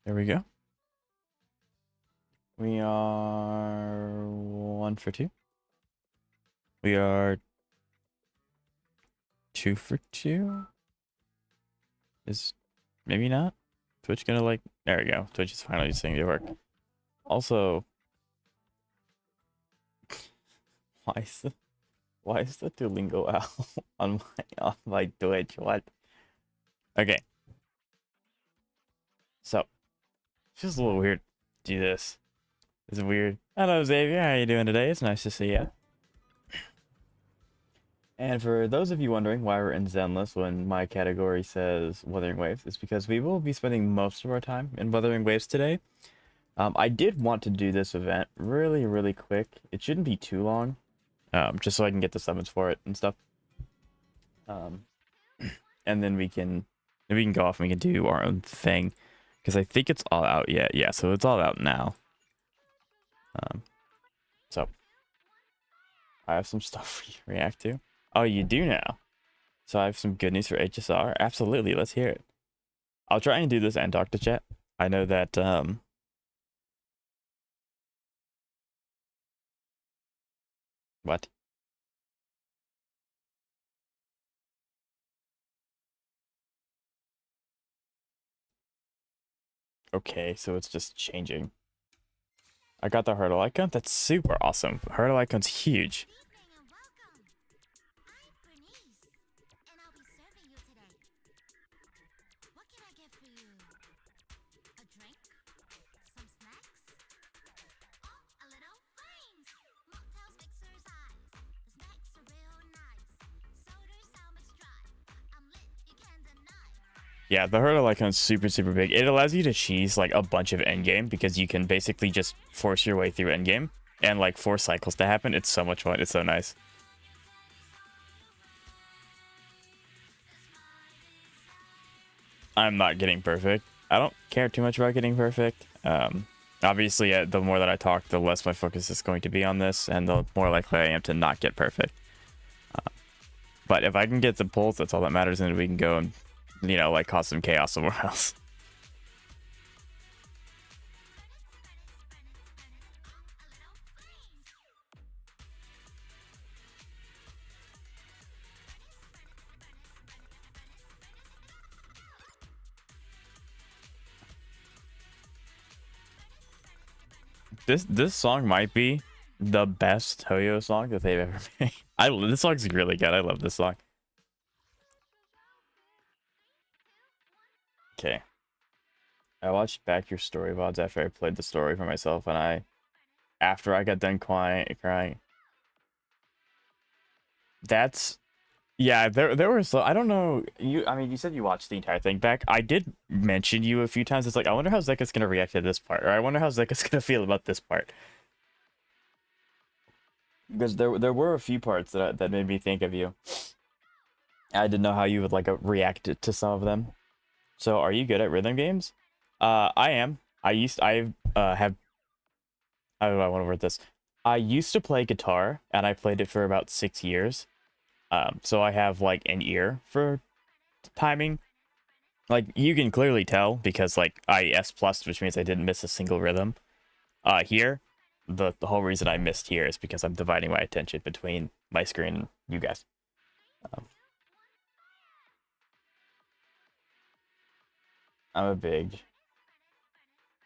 There we go. We are 1 for 2. We are 2 for 2. Is maybe not. Twitch gonna like. There we go. Twitch is finally saying they work. Also, why is the Duolingo out on my Twitch? What? Okay. So, it's just a little weird to do this. It's weird. Hello, Xavier. How you doing today? It's nice to see you. And for those of you wondering why we're in Zenless when my category says Wuthering Waves, it's because we will be spending most of our time in Wuthering Waves today. I did want to do this event really quick. It shouldn't be too long, just so I can get the summons for it and stuff. And then we can go off and we can do our own thing, because I think it's all out yet. Yeah, so it's all out now. So I have some stuff for you to react to. Oh, you do now. So I have some good news for HSR. Absolutely, let's hear it. I'll try and do this and talk to chat. I know that what? Okay, so it's just changing. I got the hurdle icon. That's super awesome. Hurdle icon's huge. Yeah, the hurdle icon's super big. It allows you to cheese like a bunch of endgame, because you can basically just force your way through endgame and like force cycles to happen. It's so much fun. It's so nice. I'm not getting perfect. I don't care too much about getting perfect. Obviously, the more that I talk, the less my focus is going to be on this, and the more likely I am to not get perfect. But if I can get the pulls, that's all that matters, and we can go and, you know, like cause some chaos somewhere else. This song might be the best Hoyo song that they've ever made. This song's really good. I love this song. Okay. I watched back your story VODs after I played the story for myself, and after I got done crying. That's yeah, there were so I don't know, I mean, you said you watched the entire thing back. I did mention you a few times. It's like, I wonder how Zeka's gonna react to this part, or I wonder how Zeka's gonna feel about this part. Because there were a few parts that made me think of you. I didn't know how you would like react to some of them. So, are you good at rhythm games? I am. I have. How do I want to word this? I used to play guitar, and I played it for about 6 years. So I have like an ear for timing. Like, you can clearly tell because like I S plus, which means I didn't miss a single rhythm. Here, the whole reason I missed here is because I'm dividing my attention between my screen and you guys. I'm a big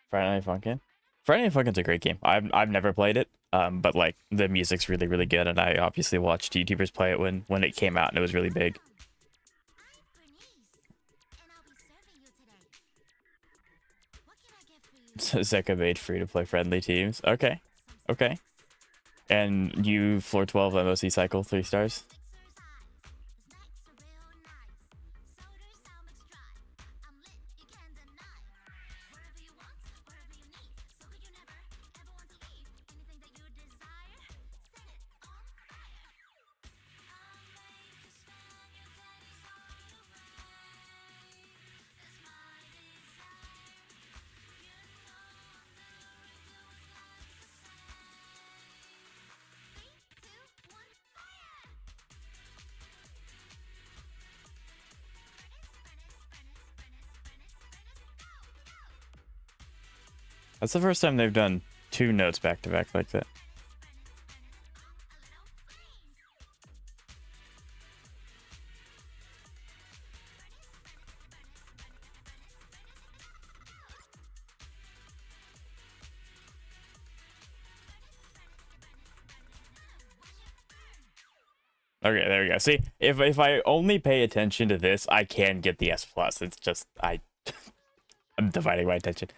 Friday Night Funkin'. Friday Night Funkin's a great game. I've never played it, but like the music's really good, and I obviously watched YouTubers play it when it came out, and it was really big. Zeka made free to play friendly teams. Okay, okay. And you floor 12 MOC cycle 3 stars. That's the first time they've done 2 notes back to back like that. Okay, there we go. See, if I only pay attention to this, I can get the S plus. It's just I'm dividing my attention.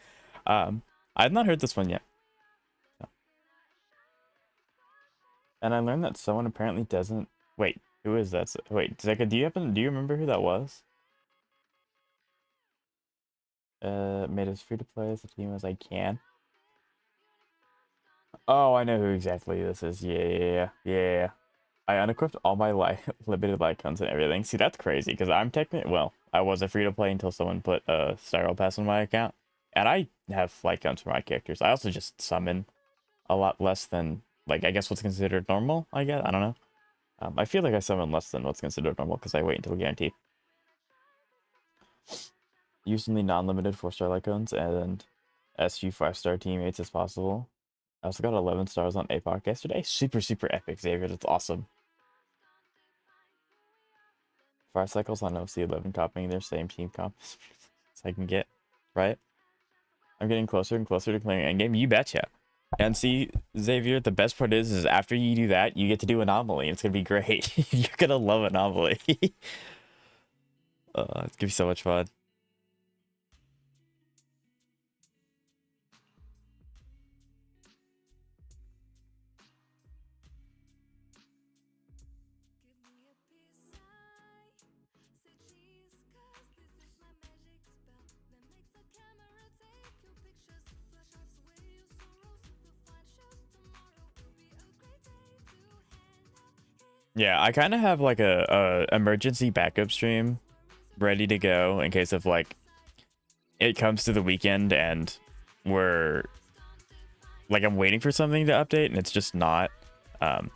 I've not heard this one yet. And I learned that someone apparently doesn't. Wait, who is that? Wait, Zeka, do you remember who that was? Made us free to play as a team as I can. Oh, I know who exactly this is. Yeah. I unequipped all my limited light cones and everything. See, that's crazy because I'm technically, well, I was a free to play until someone put a Styro Pass on my account, and I have light cones for my characters. I also just summon a lot less than, like, I guess what's considered normal. I guess I don't know. I feel like I summon less than what's considered normal because I wait until guaranteed. Using the non-limited 4-star light cones and SU 5-star teammates as possible. I also got 11 stars on APOC yesterday. Super epic, Xavier. That's awesome. Fire cycles on OC11 copying their same team comp so I can get, right? I'm getting closer and closer to clearing endgame. You betcha. And see, Xavier, the best part is after you do that, you get to do Anomaly. It's going to be great. You're going to love Anomaly. It's going to be so much fun. Yeah, I kind of have like a emergency backup stream ready to go in case of like it comes to the weekend and we're like I'm waiting for something to update and it's just not, or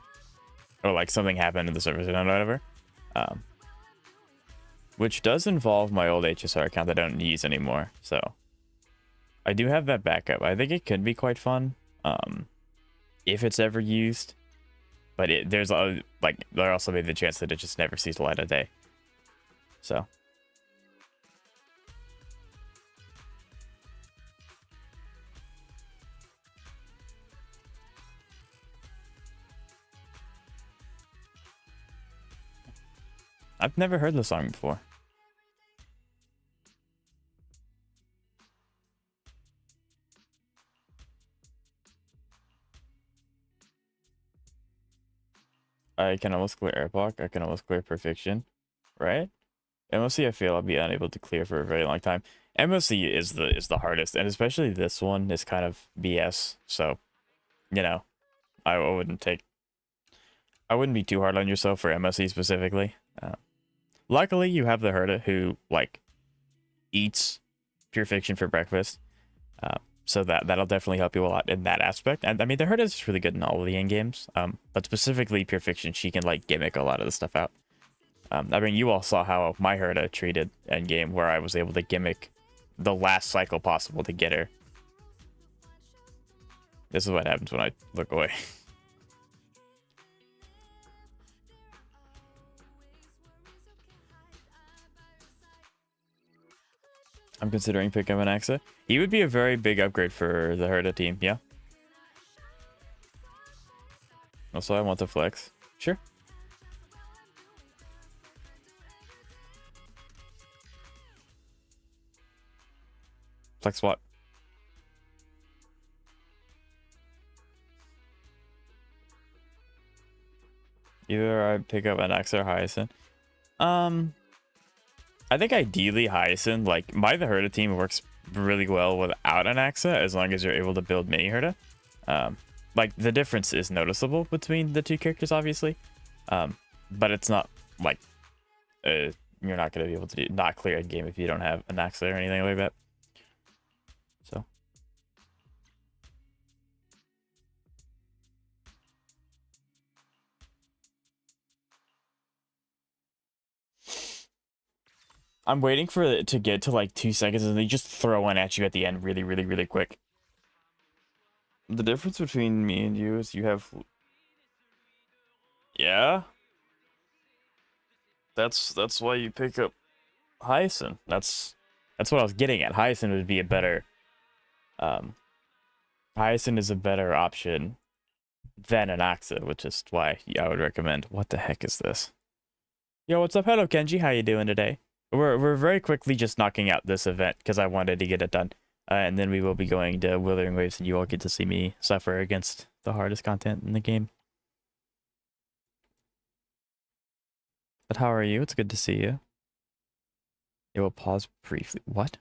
like something happened in the servers or whatever, which does involve my old HSR account that I don't use anymore. So I do have that backup. I think it could be quite fun, if it's ever used. But there's like there also may be the chance that it just never sees the light of day. So I've never heard the song before. I can almost clear Airlock. I can almost clear Perfection, right? MOC, I feel I'll be unable to clear for a very long time. MOC is the hardest, and especially this one is kind of BS. So, you know, I wouldn't be too hard on yourself for MOC specifically. Luckily, you have the Herda who like eats Pure Fiction for breakfast, so that'll definitely help you a lot in that aspect. And I mean, the Herda is really good in all of the end games, but specifically Pure Fiction, she can like gimmick a lot of the stuff out. I mean, you all saw how my Herda treated endgame, where I was able to gimmick the last cycle possible to get her. This is what happens when I look away. I'm considering picking up an Axa. He would be a very big upgrade for the Herda team, yeah. Also, I want to flex. Sure. Flex what? Either I pick up an Axa or Hyacinth. I think ideally Hyacinth, like my the Herda team works really well without an Axa as long as you're able to build mini Herda. Like the difference is noticeable between the two characters, obviously. But it's not like you're not gonna be able to not clear a game if you don't have an Axa or anything like that. So I'm waiting for it to get to like 2 seconds and they just throw one at you at the end really quick. The difference between me and you is you have... Yeah? That's why you pick up Hyacin. That's what I was getting at. Hyacin would be a better... Um, Hyacin is a better option than an Axa, which is why I would recommend. What the heck is this? Yo, what's up? Hello, Kenji. How you doing today? We're very quickly just knocking out this event because I wanted to get it done. And then we will be going to Wuthering Waves, and you all get to see me suffer against the hardest content in the game. But how are you? It's good to see you. It will pause briefly. What?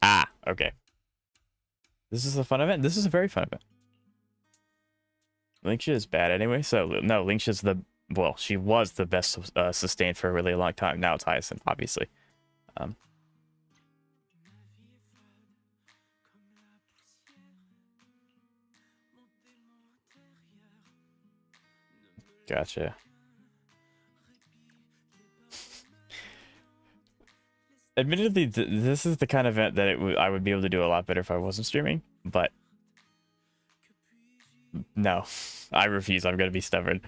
Ah, okay. This is a fun event. This is a very fun event. Linksha is bad anyway, so no, Linksha's the... Well, she was the best sustained for a really long time. Now it's Hyacinth, obviously. Gotcha. Admittedly, this is the kind of event that I would be able to do a lot better if I wasn't streaming, but no, I refuse. I'm gonna be stubborn.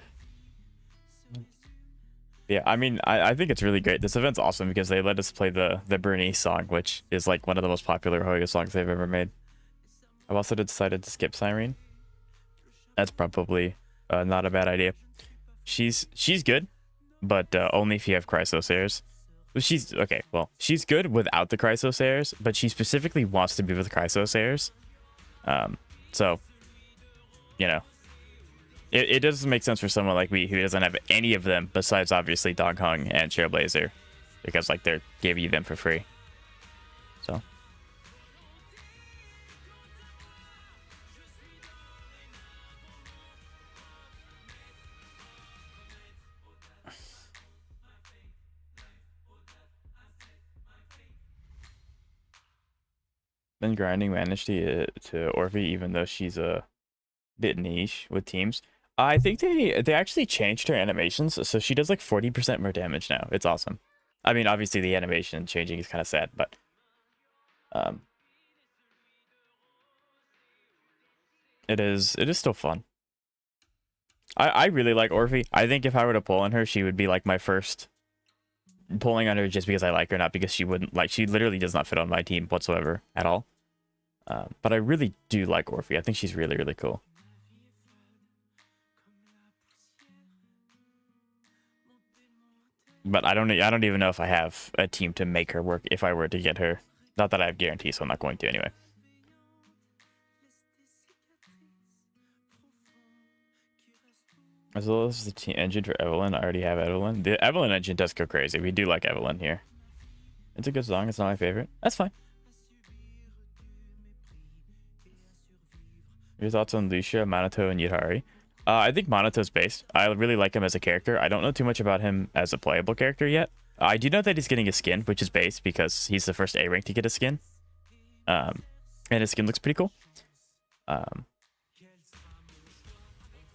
Yeah, I mean, I think it's really great. This event's awesome because they let us play the Bernice song, which is like one of the most popular Hoyo songs they've ever made. I've also decided to skip Siren. That's probably not a bad idea. She's good, but only if you have Chrysosairs. She's okay. Well, she's good without the Chrysosairs, but she specifically wants to be with Chrysosairs. So, you know, it doesn't make sense for someone like me who doesn't have any of them besides obviously Dong Hong and Trailblazer, because like they're giving you them for free. So. Been grinding Manishti to Orphe, even though she's a bit niche with teams. I think they actually changed her animations, so she does like 40% more damage now. It's awesome. I mean, obviously the animation changing is kind of sad, but it is still fun. I really like Orphe. I think if I were to pull on her, she would be like my first pulling on her just because I like her, not because she wouldn't like. She literally does not fit on my team whatsoever at all. But I really do like Orphe. I think she's really, really cool. But I don't even know if I have a team to make her work if I were to get her. Not that I have guarantees, so I'm not going to anyway. As well as the team engine for Evelyn. I already have Evelyn. The Evelyn engine does go crazy. We do like Evelyn here. It's a good song. It's not my favorite. That's fine. Your thoughts on Lucia, Minato, and Yutari? I think Manato's based. I really like him as a character. I don't know too much about him as a playable character yet. I do know that he's getting a skin, which is based because he's the first A rank to get a skin. And his skin looks pretty cool.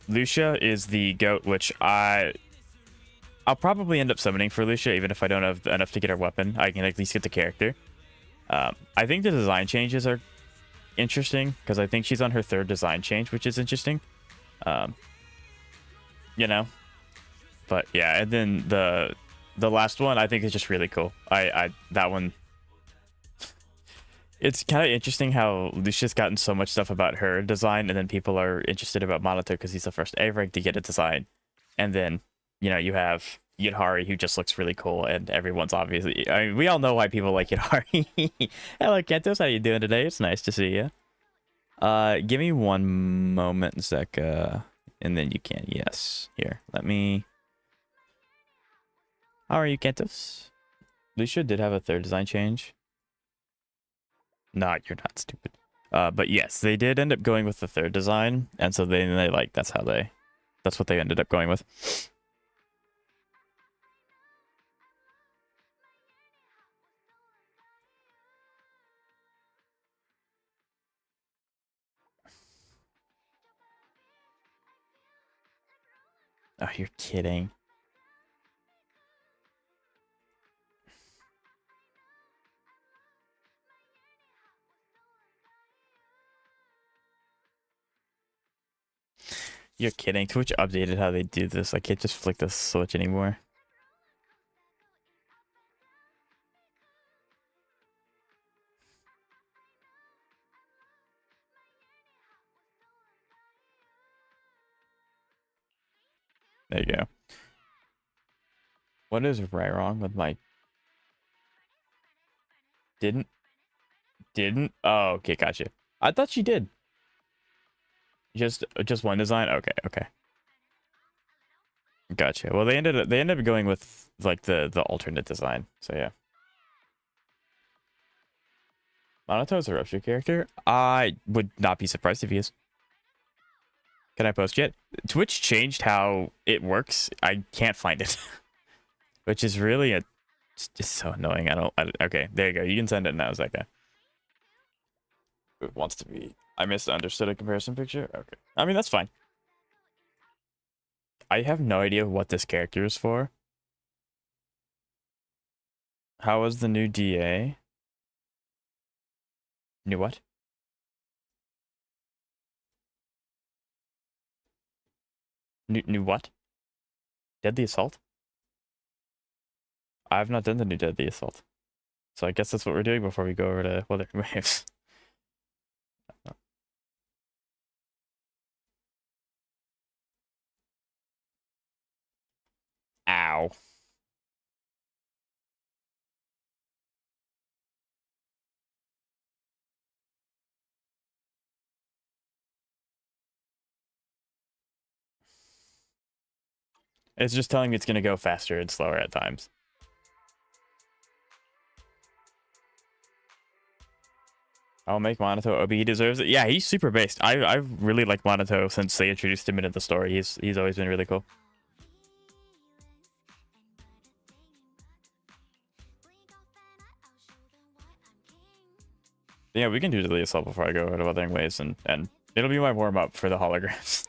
Lucia is the GOAT, which I'll probably end up summoning for Lucia, even if I don't have enough to get her weapon. I can at least get the character. I think the design changes are interesting because I think she's on her third design change, which is interesting. You know, but yeah, and then the last one I think is just really cool. That one. It's kind of interesting how Lucia's gotten so much stuff about her design, and then people are interested about Minato because he's the first A rank to get a design. And then, you know, you have Yutari, who just looks really cool, and everyone's obviously... I mean, we all know why people like Yutari. Hello, Kentos. How you doing today? It's nice to see you. Give me one moment, Zeka, and then you can. Yes. Here, let me... How are you, Kentos? Lucia did have a third design change. Not, you're not stupid. But yes, they did end up going with the third design, and so they like that's what they ended up going with. Oh, you're kidding. You're kidding. Twitch updated how they do this. I can't just flick the switch anymore. There you go. What is right wrong with my... Didn't? Oh, okay, gotcha. I thought she did. Just one design? Okay, okay. Gotcha. Well, they ended up going with like the alternate design. So yeah. Monato is a Rupture character. I would not be surprised if he is. Can I post yet? Twitch changed how it works. I can't find it, which is really it's just so annoying. Okay, there you go. You can send it now, Zeka. It wants to be. I misunderstood a comparison picture. Okay. I mean, that's fine. I have no idea what this character is for. How was the new DA? New what? New what? Deadly Assault? I've not done the new Deadly Assault. So I guess that's what we're doing before we go over to Wuthering Waves. Ow. It's just telling me it's going to go faster and slower at times. I'll make Monato OB. He deserves it. Yeah, he's super based. I really like Monato since they introduced him into the story. He's always been really cool. Yeah, we can do the assault before I go to Wuthering Waves, and it'll be my warm-up for the holograms.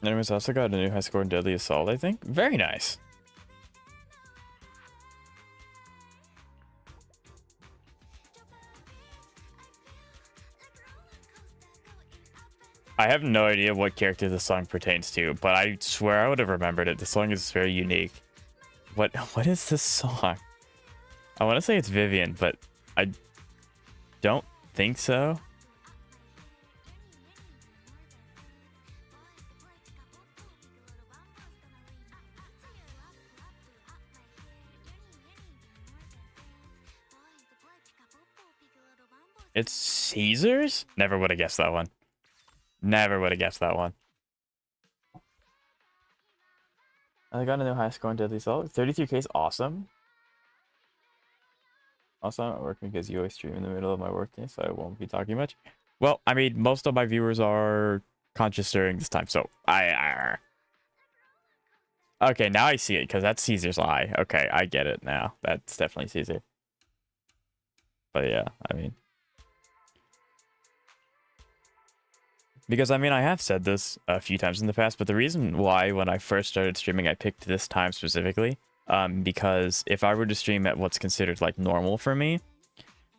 Anyways, also got a new high score in Deadly Assault, I think. Very nice. I have no idea what character the song pertains to, but I swear I would have remembered it. The song is very unique. What is this song? I want to say it's Vivian, but I don't think so. It's Caesar's? Never would have guessed that one. Never would have guessed that one. I got a new high score in Deadly Assault. 32k is awesome. Also, I'm not working because you always stream in the middle of my workday, so I won't be talking much. Well, I mean, most of my viewers are conscious during this time, so okay, now I see it, because that's Caesar's eye. Okay, I get it now. That's definitely Caesar. But yeah, I mean... Because, I mean, I have said this a few times in the past, but the reason why when I first started streaming, I picked this time specifically, because if I were to stream at what's considered, like, normal for me,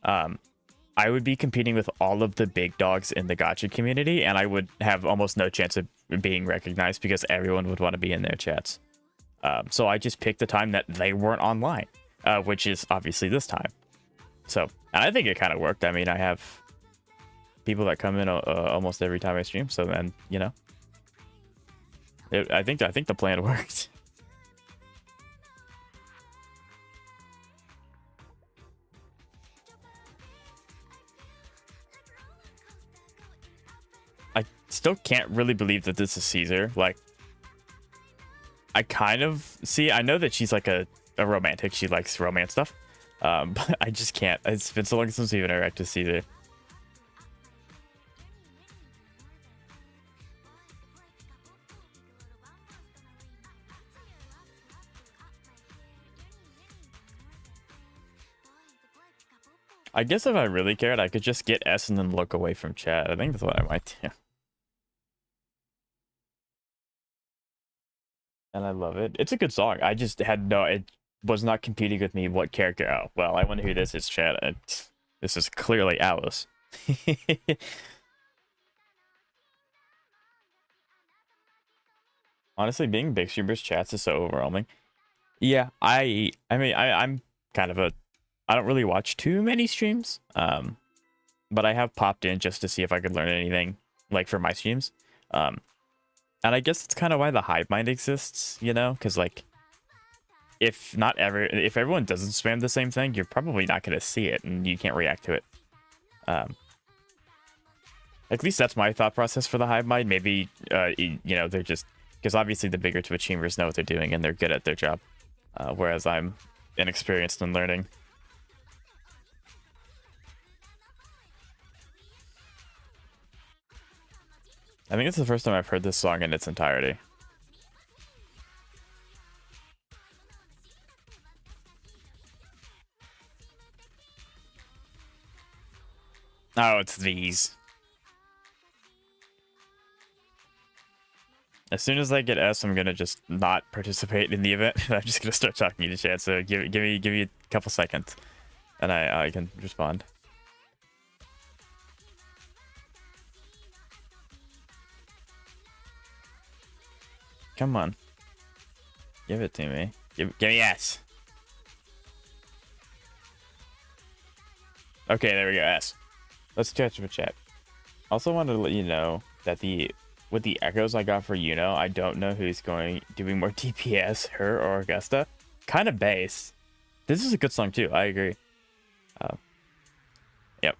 I would be competing with all of the big dogs in the gacha community, and I would have almost no chance of being recognized because everyone would want to be in their chats. So I just picked the time that they weren't online, which is obviously this time. So, and I think it kind of worked. I mean, I have people that come in almost every time I stream, so then, you know, I think the plan worked. I still can't really believe that this is Caesar. Like, I kind of see, I know that she's like a romantic, she likes romance stuff, but I just can't. It's been so long since we've interacted with Caesar. I guess if I really cared, I could just get S and then look away from chat. I think that's what I might do. And I love it. It's a good song. I just had no... was not competing with me. What character? Oh, well, I wonder who this is, chat. This is clearly Alice. Honestly, being big streamers chats is so overwhelming. Yeah, I mean I'm kind of a I don't really watch too many streams. But I have popped in just to see if I could learn anything like for my streams. Um and I guess it's kind of why the hive mind exists, you know, because like if everyone doesn't spam the same thing, you're probably not going to see it and you can't react to it. At least that's my thought process for the hive mind. Maybe you know, they're just because obviously the bigger Twitch streamers know what they're doing and they're good at their job, whereas I'm inexperienced in learning. I think it's the first time I've heard this song in its entirety. Oh, it's these. As soon as I get S, I'm gonna just not participate in the event. I'm just gonna start talking to the chat. So give me a couple seconds, and I can respond. Come on, give it to me. Give me S. Okay, there we go. S. Let's chat to chat. Also wanted to let you know that with the echoes I got for I don't know who's doing more DPS, her or Augusta. Kind of bass. This is a good song too. I agree. Yep.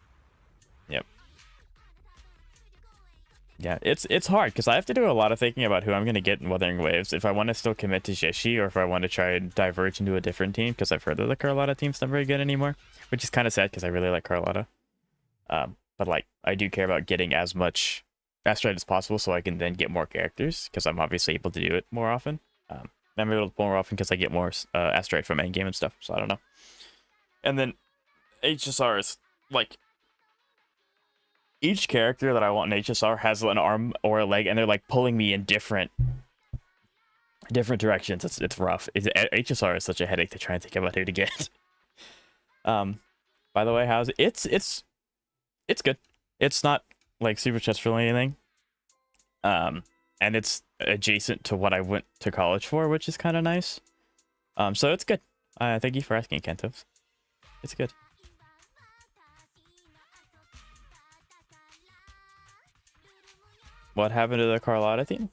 Yeah, it's hard because I have to do a lot of thinking about who I'm gonna get in Wuthering Waves. If I want to still commit to Jeshi or if I want to try and diverge into a different team, because I've heard that the Carlotta team's not very good anymore, which is kind of sad because I really like Carlotta. But like I do care about getting as much Astrite as possible so I can then get more characters because I'm obviously able to do it more often. I'm able to pull more often because I get more Astrite from endgame and stuff. So I don't know. And then HSR is like each character that I want in HSR has an arm or a leg, and they're like pulling me in different directions. It's rough. HSR is such a headache to try and think about who to get. By the way, how's it? It's good. It's not like super stressful or anything. And it's adjacent to what I went to college for, which is kind of nice. So it's good. Thank you for asking, Kentos. It's good. What happened to the Carlotta team?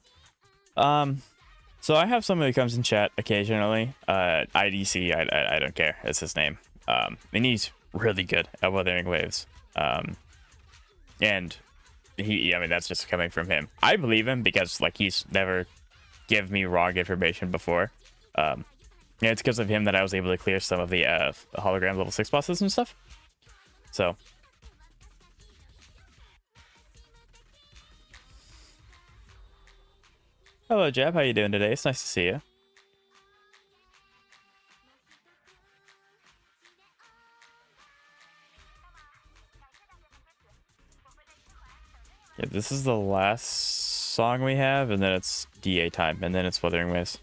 So I have someone who comes in chat occasionally. IDC, I don't care. It's his name. And he's really good at Wuthering Waves. And I mean, that's just coming from him. I believe him because like he's never give me wrong information before. Yeah, it's because of him that I was able to clear some of the hologram level 6 bosses and stuff. So hello, Jeb. How you doing today? It's nice to see you. Yeah, this is the last song we have, and then it's DA time, and then it's Wuthering Waves.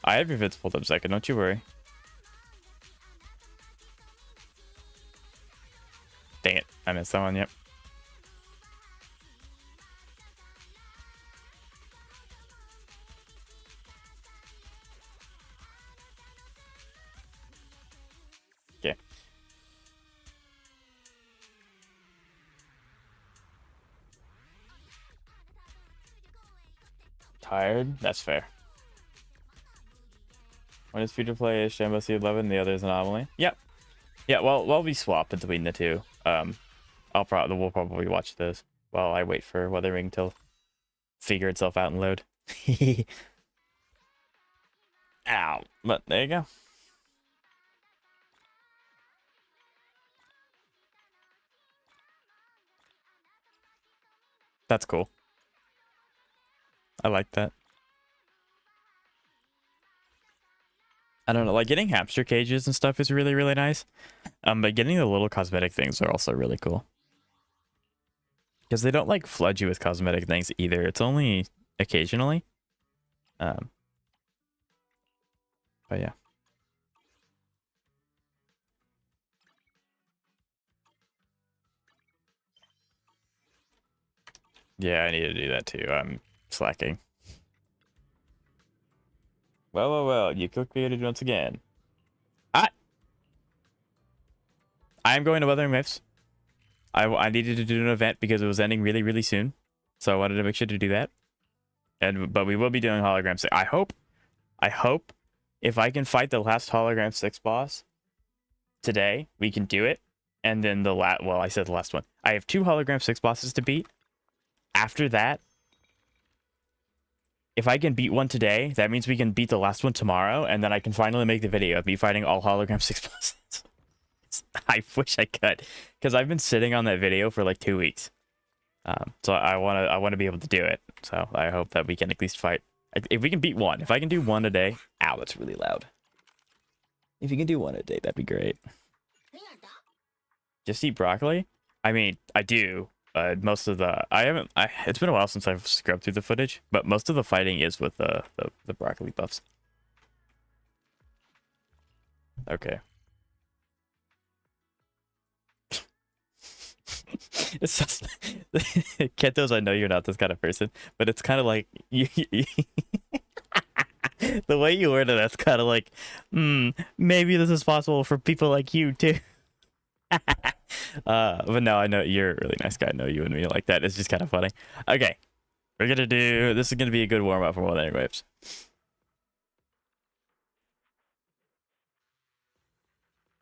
I have your vids pulled up, Zeka, don't you worry. Dang it, I missed that one, yep. Okay. Tired? That's fair. One is free to play is Shambo C11, the other is Anomaly. Yep. Yeah, well, we swap between the two. We'll probably watch this while I wait for Wuthering to figure itself out and load. Ow. But there you go. That's cool. I like that. I don't know, like getting hamster cages and stuff is really, really nice. But getting the little cosmetic things are also really cool. Because they don't like flood you with cosmetic things either. It's only occasionally. But yeah. Yeah, I need to do that too. I'm slacking. Well, you cooked me once again. I'm going to Wuthering Waves. I needed to do an event because it was ending really, really soon. So I wanted to make sure to do that. But we will be doing Hologram 6. I hope if I can fight the last Hologram 6 boss today, we can do it. And then I said the last one. I have 2 Hologram 6 bosses to beat. After that, if I can beat one today, that means we can beat the last one tomorrow, and then I can finally make the video of me fighting all Hologram 6 bosses. I wish I could, because I've been sitting on that video for like 2 weeks. So I want to be able to do it. So I hope that we can at least fight. If we can beat one, if I can do one a day. Ow, that's really loud. If you can do one a day, that'd be great. Just eat broccoli? I mean, I do. Most of the it's been a while since I've scrubbed through the footage, but most of the fighting is with the broccoli buffs. Okay. It's just Kentos, I know you're not this kind of person, but it's kind of like you the way you word it, that's kind of like, maybe this is possible for people like you too. But no, I know you're a really nice guy. I know you and me like that. It's just kind of funny. Okay, this is gonna be a good warm up for Wuthering Waves.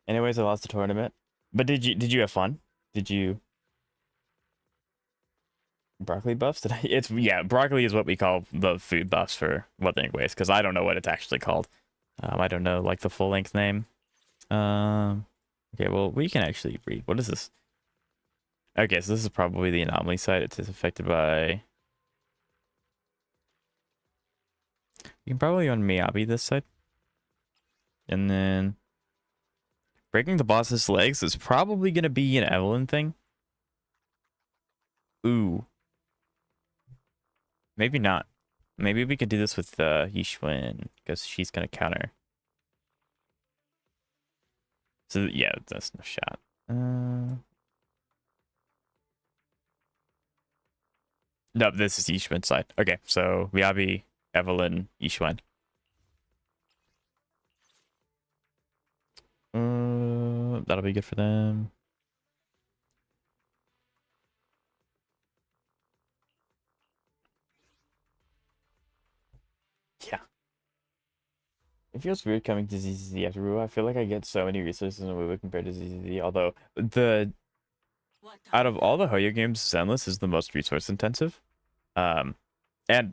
Anyways, I lost the tournament, but did you have fun? Did you? Broccoli buffs? Yeah, broccoli is what we call the food buffs for Wuthering Waves, because I don't know what it's actually called. I don't know like the full length name. Okay, well we can actually read. What is this? Okay, so this is probably the anomaly site. It says affected by. You can probably on Miyabi this side. And then breaking the boss's legs is probably gonna be an Evelyn thing. Ooh. Maybe not. Maybe we could do this with Yishwen, because she's gonna counter. So yeah, that's no shot. No, this is Yishwen's side. Okay, so Miyabi, Evelyn, Yishwen. That'll be good for them. Yeah. It feels weird coming to ZZZ after WoW. I feel like I get so many resources in WoW compared to ZZZ. Although out of all the Hoyo games, Zenless is the most resource intensive. And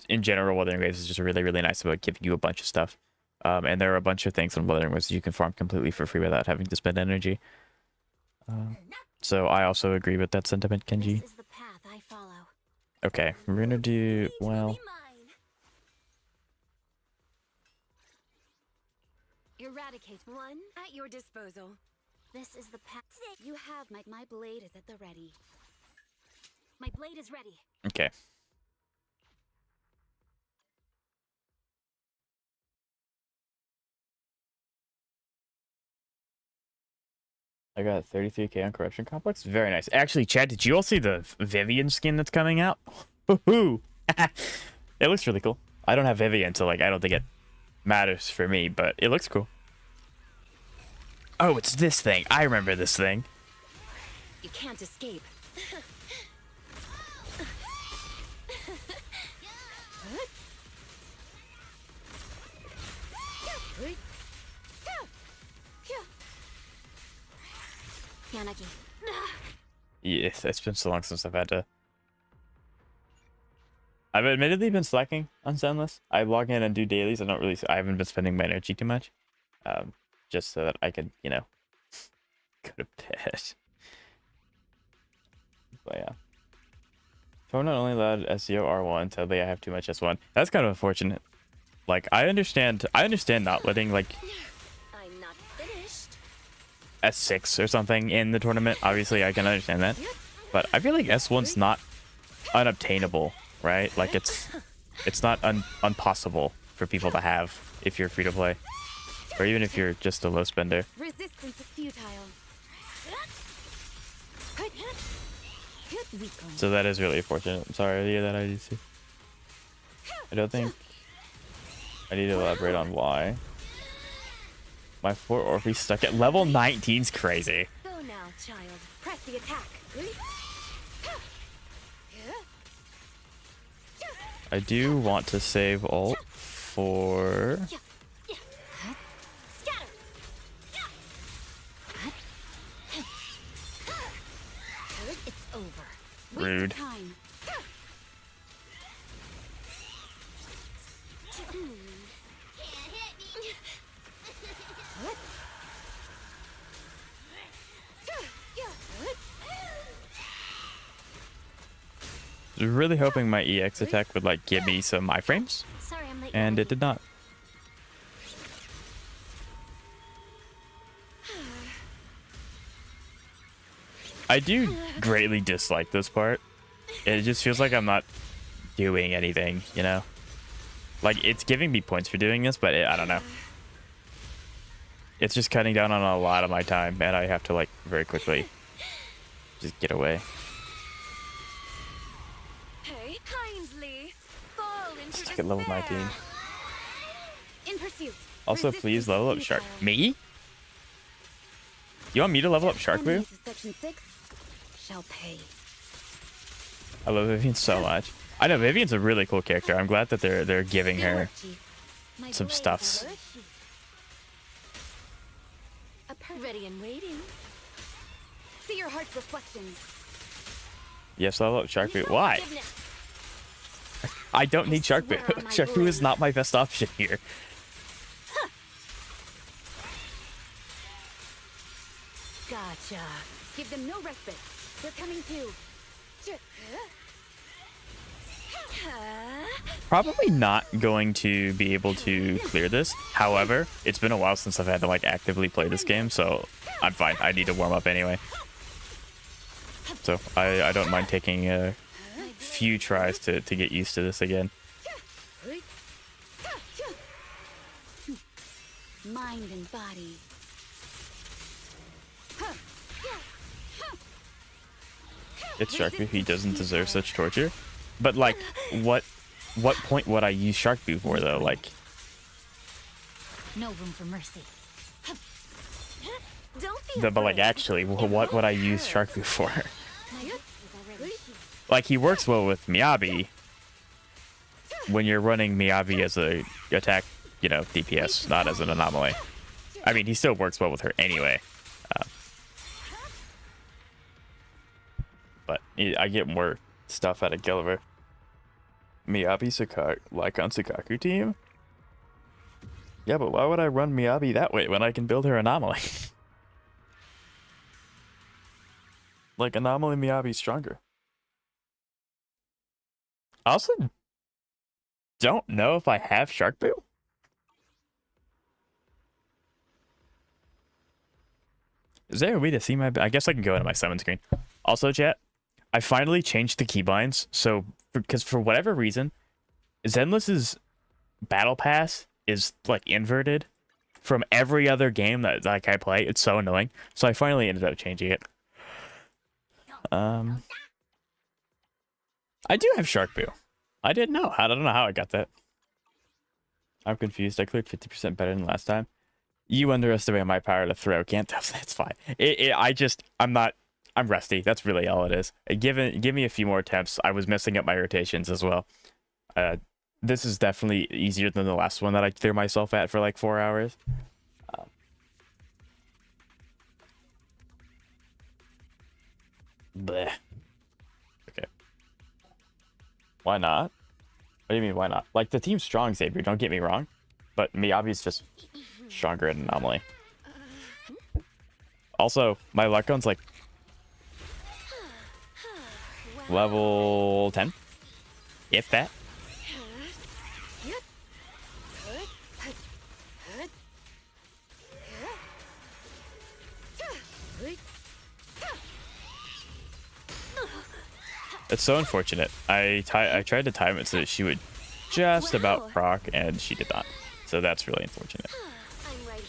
in general, Wuthering Waves is just really, really nice about giving you a bunch of stuff. And there are a bunch of things in Wuthering Waves you can farm completely for free without having to spend energy. So I also agree with that sentiment, Kenji. This is the path I follow. Okay, we're gonna do well. Eradicate one at your disposal. This is the path. You have my blade is at the ready. My blade is ready. Okay. I got 33k on Corruption Complex. Very nice. Actually, Chad, did you all see the Vivian skin that's coming out? Woohoo! It looks really cool. I don't have Vivian, so like I don't think it matters for me, but it looks cool. Oh, it's this thing. I remember this thing. You can't escape. Yanagi. Yes, it's been so long since I've had to. I've admittedly been slacking on Zenless. I log in and do dailies. I haven't been spending my energy too much. Just so that I could, you know, go to bed. But yeah. Tournament only allowed SEO R1. Sadly, I have too much S1. That's kind of unfortunate. Like, I understand not letting, like, I'm not finished. S6 or something in the tournament. Obviously, I can understand that. But I feel like S1's not unobtainable, right? Like, it's not impossible for people to have if you're free to play. Or even if you're just a low spender. Resistance is futile. So that is really unfortunate. I'm sorry to hear that, IDC. I don't think I need to elaborate on why. My 4 Orpheus stuck at level 19 is crazy. Go now, child. Press the attack. I do want to save ult for... Scatter. It's over. Rude. Time. I was really hoping my EX attack would like give me some iframes, Sorry, I'm late. and it did not. I do greatly dislike this part. It just feels like I'm not doing anything, you know? Like, it's giving me points for doing this, but I don't know. It's just cutting down on a lot of my time, and I have to, like, very quickly just get away. Hey, kindly fall into Stuck at level 19. In pursuit. Also, please level up Shark. Me? You want me to level up Shark Boo? Section 6 shall pay. I love Vivian so much. I know Vivian's a really cool character. I'm glad that they're giving her some stuffs. Ready and waiting. See your heart's reflections. Yes, level up Shark Boo. Why? I don't need Shark Boo. Shark Boo is not my best option here. Gotcha. Give them no respite. They're coming too. Probably not going to be able to clear this. However, it's been a while since I've had to like actively play this game, so I'm fine. I need to warm up anyway. So I don't mind taking a few tries to get used to this again. Mind and body. It's Shark Boo. He doesn't deserve such torture. But like, what point would I use Shark Boo for though? Like, No room for mercy. but like actually, what would I use Shark Boo for? Like, he works well with Miyabi when you're running Miyabi as a attack, you know, DPS, not as an anomaly. I mean, he still works well with her anyway. But I get more stuff out of Gilliver. Miyabi like on Sukaku team? Yeah, but why would I run Miyabi that way when I can build her anomaly? Like, anomaly Miyabi's stronger. I also don't know if I have Shark Boo. Is there a way to see my... I guess I can go into my summon screen. Also, chat, I finally changed the keybinds, so... Because for whatever reason, Zenless's battle pass is, like, inverted from every other game that like I play. It's so annoying. So I finally ended up changing it. I do have Shark Boo. I didn't know. I don't know how I got that. I'm confused. I cleared 50% better than last time. You underestimate my power to throw. Can't tell. That's fine. I'm rusty. That's really all it is. Give me a few more attempts. I was messing up my rotations as well. This is definitely easier than the last one that I threw myself at for like 4 hours. Bleh. Okay. Why not? What do you mean, why not? Like, the team's strong, Xavier, don't get me wrong. But Miyabi's just stronger at Anomaly. Also, my luck gun's like level 10, if that. It's so unfortunate. I tried to time it so that she would just about proc, and she did not. So that's really unfortunate. I'm right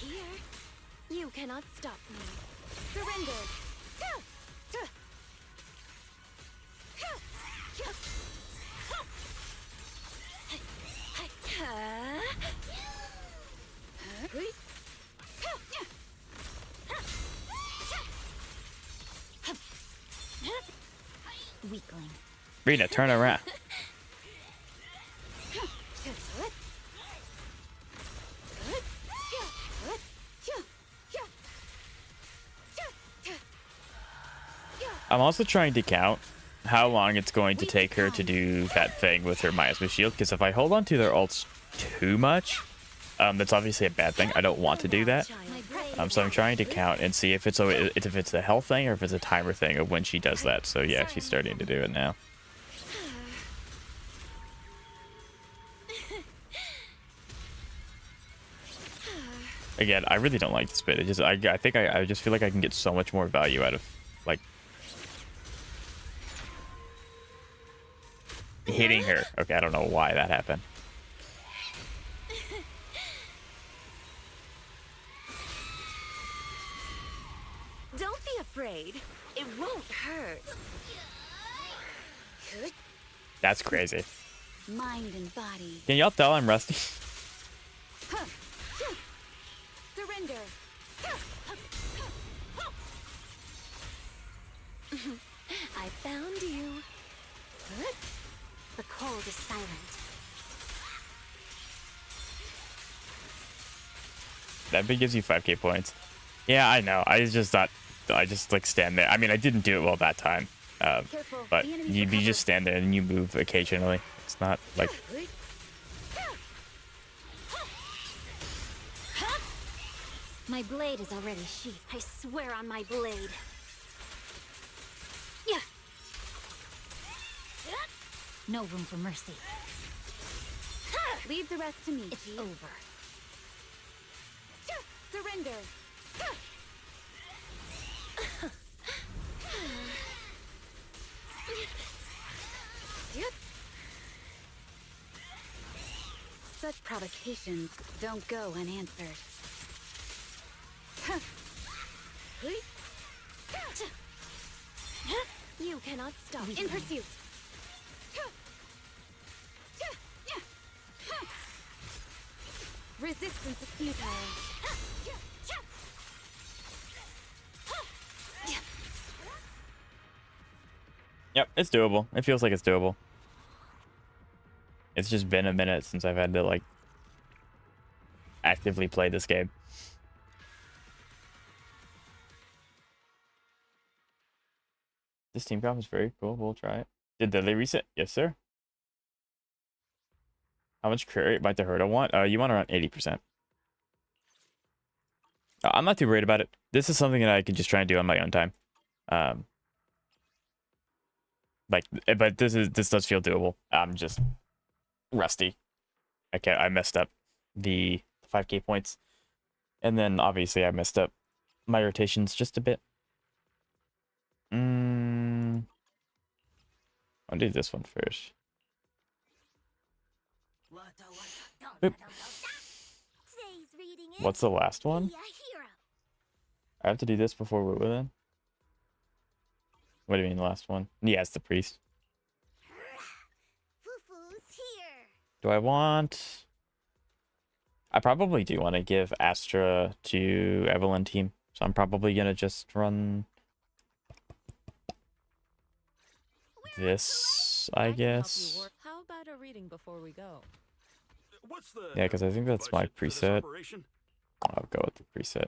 Weakling. Rena, turn around. I'm also trying to count how long it's going to take her to do that thing with her miasma shield, because if I hold on to their ults too much, that's obviously a bad thing. I don't want to do that. So I'm trying to count and see if it's a health thing or if it's a timer thing of when she does that. So yeah, she's starting to do it now. Again, I really don't like this bit. I think I just feel like I can get so much more value out of like hitting her. Okay, I don't know why that happened. Don't be afraid. It won't hurt. That's crazy. Mind and body. Can y'all tell I'm rusty? Surrender. I found you. The cold is silent. That bit gives you 5k points. Yeah, I know. I just like stand there. I mean, I didn't do it well that time. But you just stand there and you move occasionally. It's not like... My blade is already sheathed. I swear on my blade. Yeah. No room for mercy. Leave the rest to me. It's over. Surrender. Such provocations don't go unanswered. You cannot stop. In pursuit. Resistance is futile. Yep, it's doable. It feels like it's doable. It's just been a minute since I've had to like actively play this game. This team comp is very cool. We'll try it. Did they reset? Yes, sir. How much crit rate might the Herta want? You want around 80%. I'm not too worried about it. This is something that I can just try and do on my own time. But this does feel doable. I'm just rusty. Okay, I messed up the 5k points. And then obviously I messed up my rotations just a bit. I'll do this one first. Boop. What's the last one? I have to do this before we're within. What do you mean the last one? Yeah, it's the priest. Do I want... I probably do want to give Astra to Evelyn team. So I'm probably going to just run... this, I guess. How about a reading before we go? Yeah, because I think that's my preset. I'll go with the preset.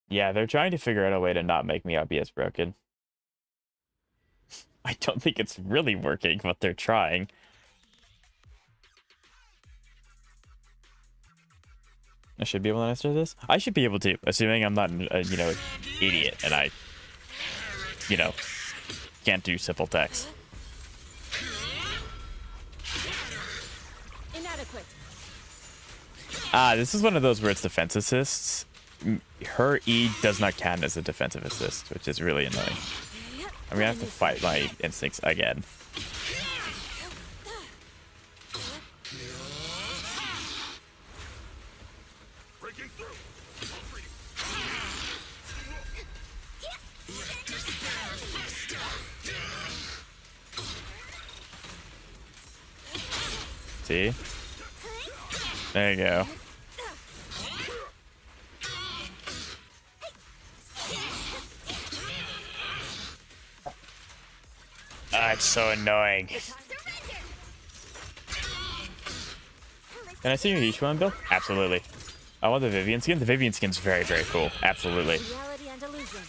Yeah, they're trying to figure out a way to not make me OBS broken. I don't think it's really working, but they're trying. I should be able to answer this. I should be able to, assuming I'm not, you know, an idiot and I, you know, can't do simple text. Inadequate. This is one of those where it's defense assists. Her E does not count as a defensive assist, which is really annoying. I'm gonna have to fight my instincts again. See? There you go. it's so annoying. Can I see your Yishuan build? Absolutely. I want the Vivian skin. The Vivian skin's very, very cool. Absolutely. Reality and illusion.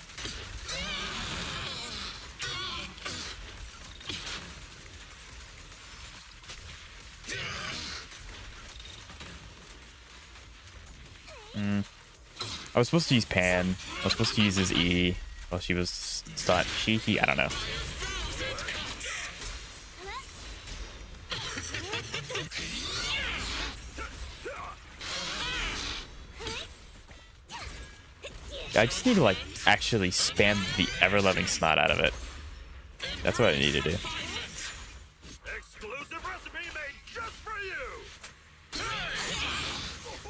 I was supposed to use Pan. I was supposed to use his E while she was stunned. He, I don't know. I just need to, like, actually spam the ever-loving snot out of it. That's what I need to do. Exclusive recipe made just for you.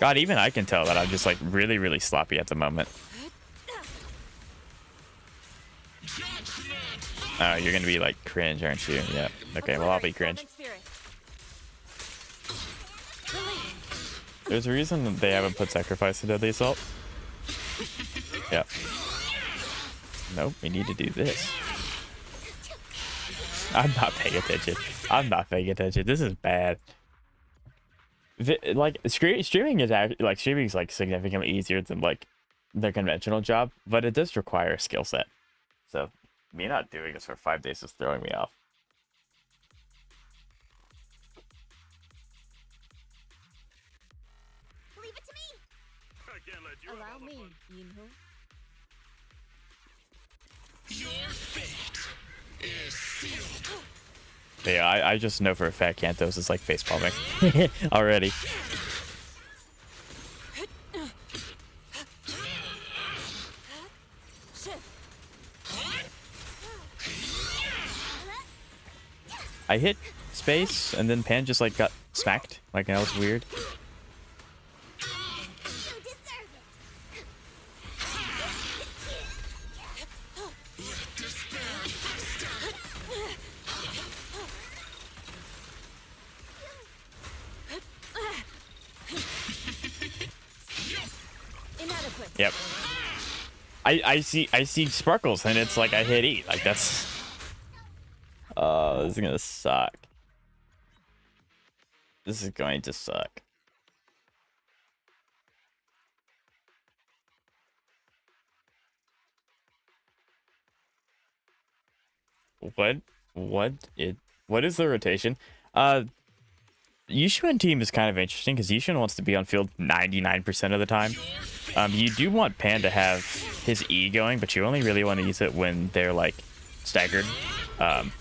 God, even I can tell that I'm just, like, really, really sloppy at the moment. Oh, you're gonna be, like, cringe, aren't you? Yeah. Okay, well, I'll be cringe. There's a reason that they haven't put sacrifice into the assault. Yeah. Nope, we need to do this. I'm not paying attention. I'm not paying attention. This is bad. Like, streaming is actually, like, streaming is, like, significantly easier than, like, their conventional job, but it does require a skill set. So, me not doing this for 5 days is throwing me off. Leave it to me. I can't let you have Allow all the me, fun. Yinhu. Yeah, I just know for a fact Kantos is, like, facepalming already. I hit space and then Pan just, like, got smacked. Like, that was weird. You deserve it. Inadequate. Yep. I see sparkles and it's like I hit E. Like, that's... Oh, this is gonna suck. This is going to suck. What is the rotation? Yishuan team is kind of interesting because Yishuan wants to be on field 99% of the time. You do want Pan to have his E going, but you only really want to use it when they're, like, staggered. And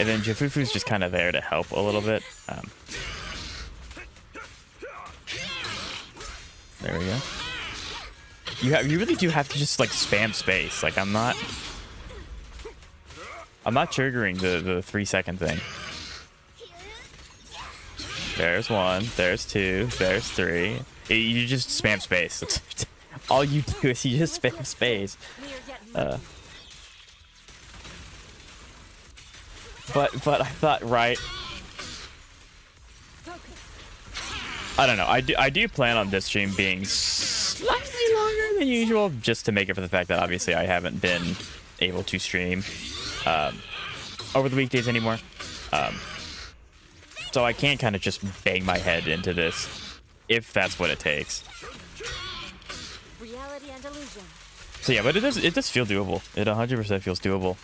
then Jafufu's just kind of there to help a little bit. There we go. You really do have to just, like, spam space. Like, I'm not triggering the 3-second thing. There's 1, there's 2, there's 3. You just spam space. That's all you do is you just spam space. But I thought, right. I don't know. I do plan on this stream being slightly longer than usual, just to make up for the fact that obviously I haven't been able to stream over the weekdays anymore. So I can kind of just bang my head into this, if that's what it takes. Reality and illusion. So yeah, but it does feel doable. It 100% feels doable.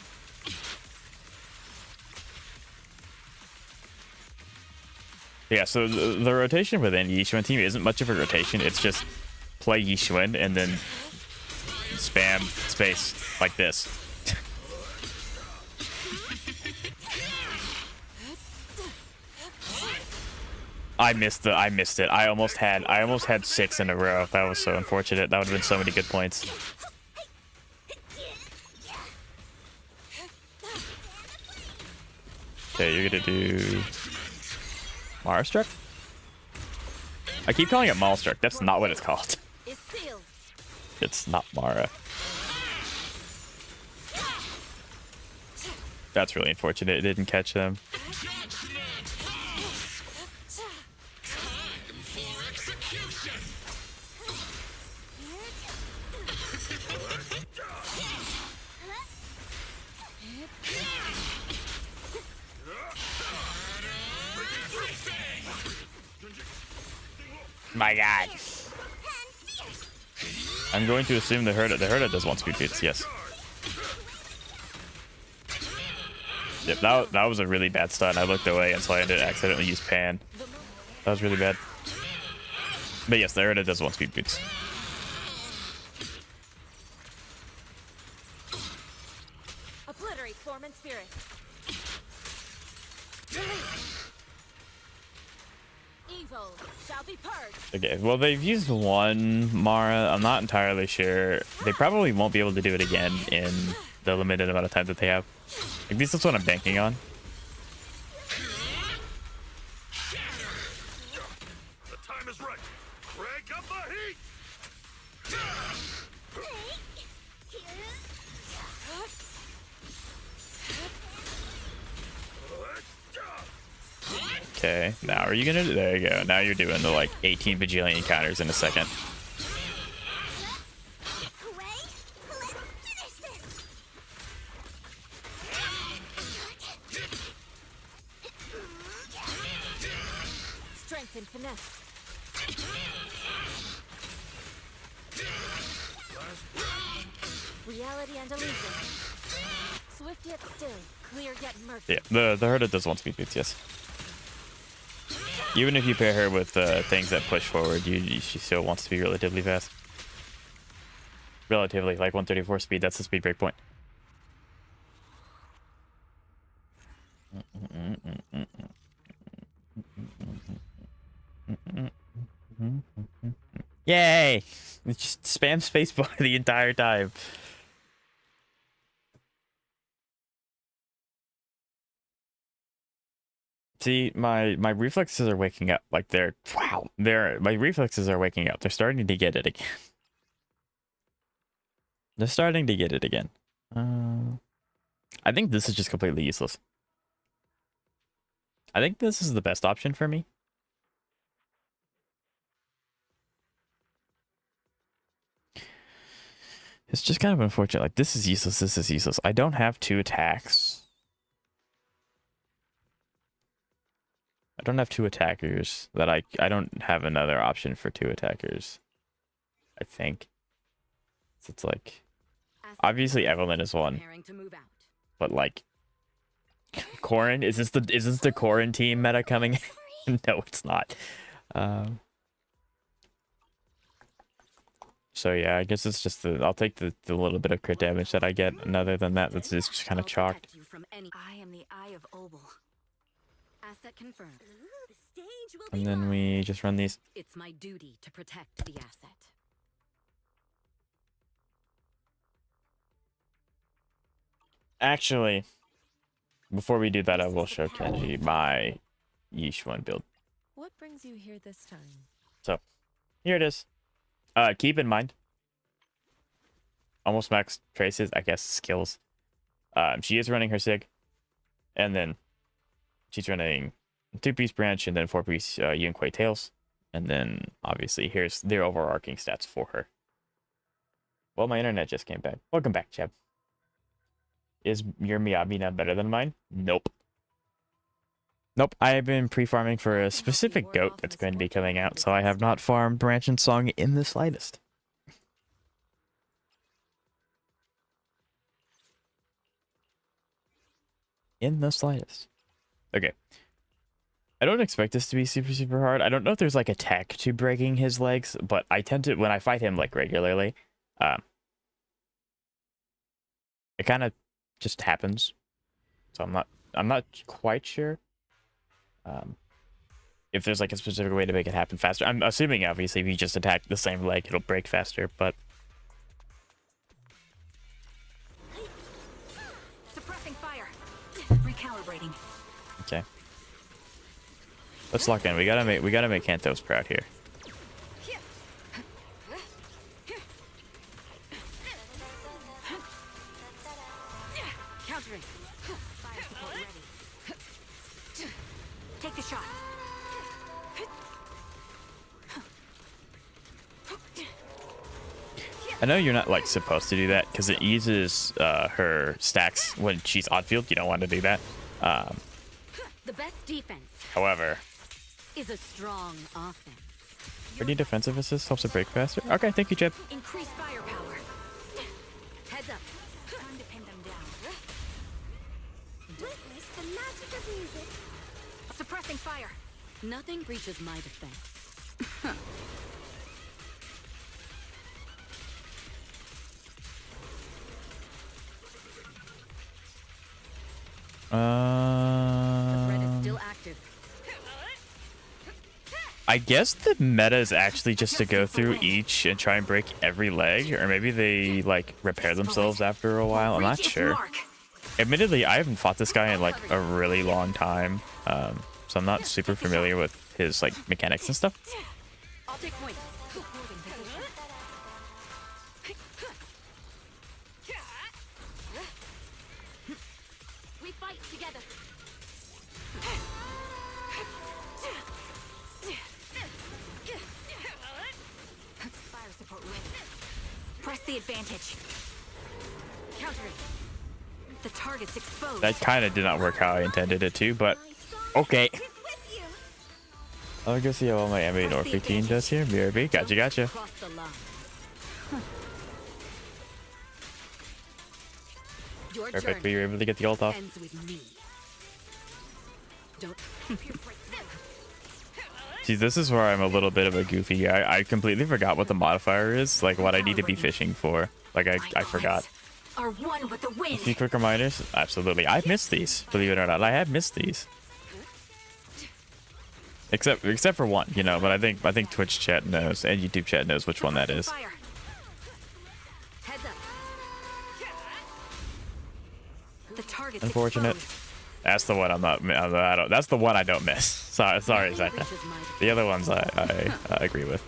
Yeah, so the rotation within the Yishuan team isn't much of a rotation. It's just play Yishuan and then spam space like this. I missed it. I almost had 6 in a row. That was so unfortunate. That would have been so many good points. Okay, you're gonna do Mara Struck? I keep calling it Malstruck. That's not what it's called. Is sealed. It's not Mara. That's really unfortunate. It didn't catch them. My God. I'm going to assume the Herda does want speed boots. Yes. Yep, that was a really bad stun. I looked away and so I did accidentally use pan. That was really bad. But yes, the Herda does want speed boots. Obliterate form and spirit. Evil shall be purged. Okay, well, they've used one Mara. I'm not entirely sure. They probably won't be able to do it again in the limited amount of time that they have. At least that's what I'm banking on. The time is right. Crank up the heat. Okay, now are you gonna do? There you go. Now you're doing the like 18 bajillion counters in a second. Strength and finesse. Reality and illusion. Swift yet still, clear yet murky. Yeah, the Herda does want speed boots, yes. Even if you pair her with things that push forward, she still wants to be relatively fast. Relatively, like 134 speed, that's the speed break point. Yay! Just spam spacebar the entire time. See, my reflexes are waking up. Like my reflexes are waking up. They're starting to get it again. They're starting to get it again. I think this is just completely useless. I think this is the best option for me. It's just kind of unfortunate. Like, this is useless. This is useless. I don't have 2 attacks. I don't have 2 attackers that I don't have another option for 2 attackers. I think. So it's like, obviously Evelyn is one, but like, Corrin, is this the Corrin team meta coming? No, it's not. So yeah, I guess it's just I'll take the little bit of crit damage that I get, and other than that, that's just kind of chalked. I am the Eye of Obel. Asset confirmed. The stage will And then we just run these. It's my duty to protect the asset. Actually, before we do that, I will show Kenji my Yeesh 1 build. What brings you here this time? So, here it is. Keep in mind, almost max traces, I guess, skills. She is running her Sig, and then she's running 2-piece branch and then 4-piece Yun Kuei Tails. And then, obviously, here's their overarching stats for her. Well, my internet just came back. Welcome back, Cheb. Is your Miyabi not better than mine? Nope. Nope, I have been pre-farming for a specific goat that's going to be coming out, so I have not farmed Branch and Song in the slightest. In the slightest. Okay. I don't expect this to be super, super hard. I don't know if there's like a tech to breaking his legs, but I tend to, when I fight him like regularly, it kind of just happens. So I'm not quite sure if there's like a specific way to make it happen faster. I'm assuming obviously if you just attack the same leg, it'll break faster, but Suppressing fire. Recalibrating. okay. Let's lock in. We gotta make Kantos proud here. Countering. Fire support ready. Take the shot. I know you're not like supposed to do that because it uses her stacks when she's on field. You don't want to do that. The best defense However, is a strong offense. Pretty defensive assist helps it break faster. Okay, thank you, Chip. Increase firepower. Heads up. Time to pin them down. Witness the magic of music. Suppressing fire. Nothing breaches my defense. The threat is still active. I guess the meta is actually just to go through each and try and break every leg, or maybe they like repair themselves after a while. I'm not Reach its sure. mark. Admittedly, I haven't fought this guy in like a really long time, so I'm not super familiar with his like mechanics and stuff. I'll take point. Supporting position. We fight together. Fire support ready. Press the advantage. Counter it. The target's exposed. That kind of did not work how I intended it to, but okay. Is with you. I'll go see how well my M8 or 15 does here. BRB, gotcha. Cross the line. Your Perfect, we journey were able to get the ult off. ends with me. Don't See, this is where I'm a little bit of a goofy guy. I completely forgot what the modifier is, like what I need to be fishing for. Like I forgot. Are one with the A wind. few quick reminders. Absolutely, I've missed these. Believe it or not, I have missed these. Except for one, you know. But I think Twitch chat knows and YouTube chat knows which one that is. Fire. Heads up. The target's Unfortunate. exposed. That's the one I'm not. I don't. That's the one I don't miss. Sorry, Nothing Zaka. reaches my defense. The other ones I agree with.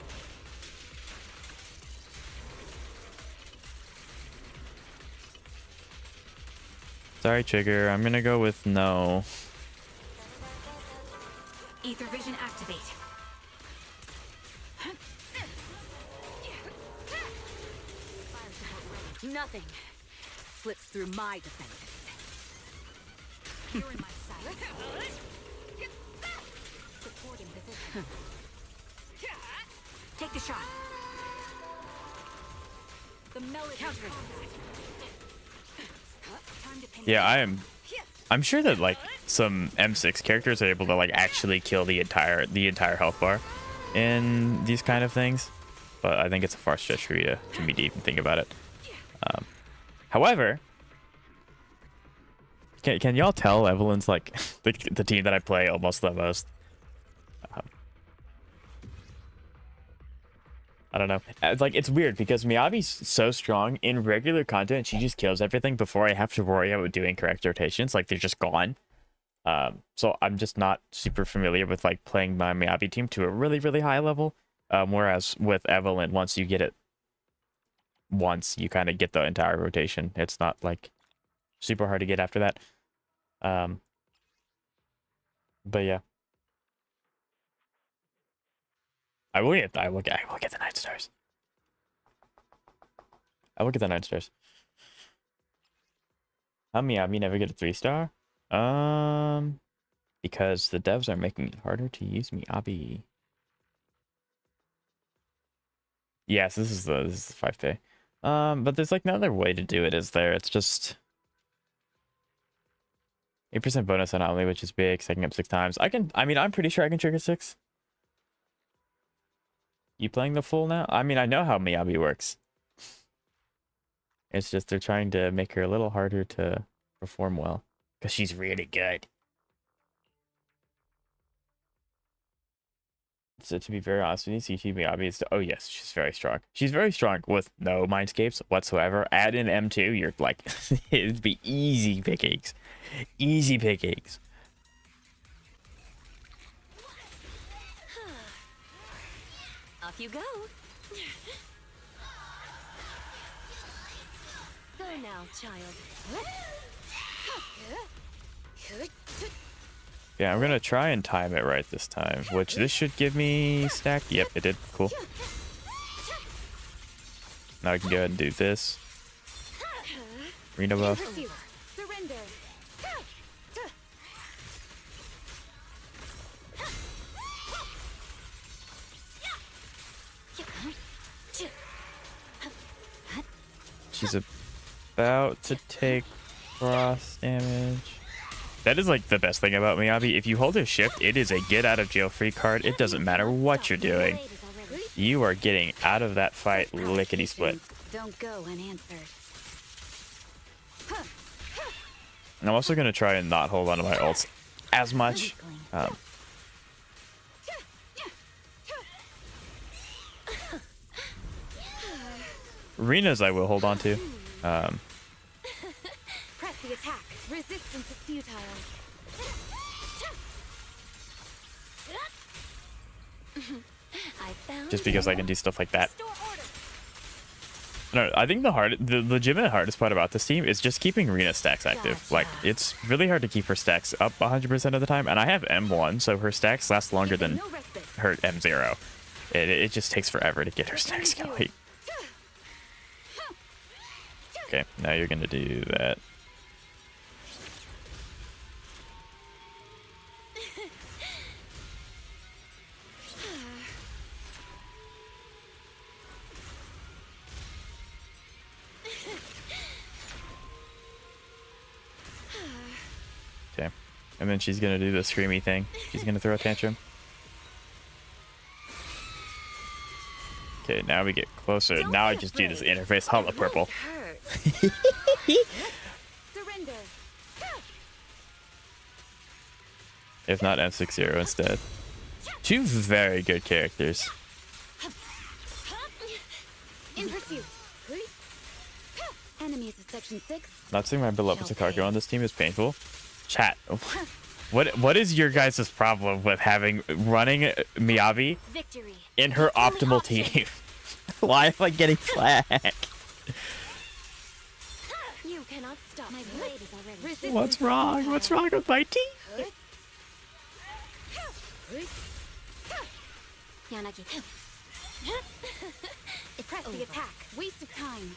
Sorry, Trigger. I'm gonna go with no. Ether vision activate. Fire support ready. Nothing slips through my defenses. You're in my sight. Supporting position. Take the shot. The melody. Countering. Time to pin Yeah, I'm sure that like some M6 characters are able to like actually kill the entire health bar in these kind of things, but I think it's a far stretch for you to me to even think about it. However, can y'all tell Evelyn's like the team that I play almost the most? I don't know. It's like it's weird because Miyabi's so strong in regular content. She just kills everything before I have to worry about doing correct rotations. Like they're just gone. So I'm just not super familiar with like playing my Miyabi team to a really, really high level. Whereas with Evelyn, once you get it once, you kind of get the entire rotation. It's not like super hard to get after that. But yeah. I will get the Night Stars. I will get the 9 stars. How Miyabi never get a 3-star? Because the devs are making it harder to use Miyabi. Yes, this is the 5K. But there's like no other way to do it, is there? It's just 8% bonus on Omni, which is big, stacking up 6 times. I'm pretty sure I can trigger 6. You playing the full now? I mean, I know how Miyabi works. It's just they're trying to make her a little harder to perform well. Because she's really good. So to be very honest with you, CT Miyabi is... Oh yes, she's very strong. She's very strong with no mindscapes whatsoever. Add in M2, you're like... It'd be easy pickings. Easy pickings. Off you go. Go now, child. Yeah, I'm gonna try and time it right this time, which this should give me stack. Yep, it did. Cool. Now I can go ahead and do this. Reno buff. Surrender. She's about to take cross damage. That is like the best thing about Miyabi. If you hold a shift, it is a get out of jail free card. It doesn't matter what you're doing. You are getting out of that fight lickety split. Don't go unanswered. And I'm also going to try and not hold on to my ults as much. Rina's I will hold on to. Press the attack. Resistance is futile. I found Just because I can do stuff like that. Store order. No, I think the legitimate hardest part about this team is just keeping Rina stacks active. Like, it's really hard to keep her stacks up 100% of the time. And I have M1, so her stacks last longer than No respite. her M0. It just takes forever to get her stacks going. Okay, now you're gonna do that. Okay, and then she's gonna do the screamy thing. She's gonna throw a tantrum. Okay, now we get closer. Now I just do this interface hollow purple. Hurt. Surrender. If not M60 instead. Two very good characters. In pursuit. Enemies of section 6. Not seeing my beloved Takako on this team is painful. Chat. What is your guys' problem with running Miyabi Victory. in her optimal team? Why am I getting flagged? You cannot stop. My blade is already. Resistance What's wrong? What's wrong with my team? Yanagi. Press the attack. Waste of time.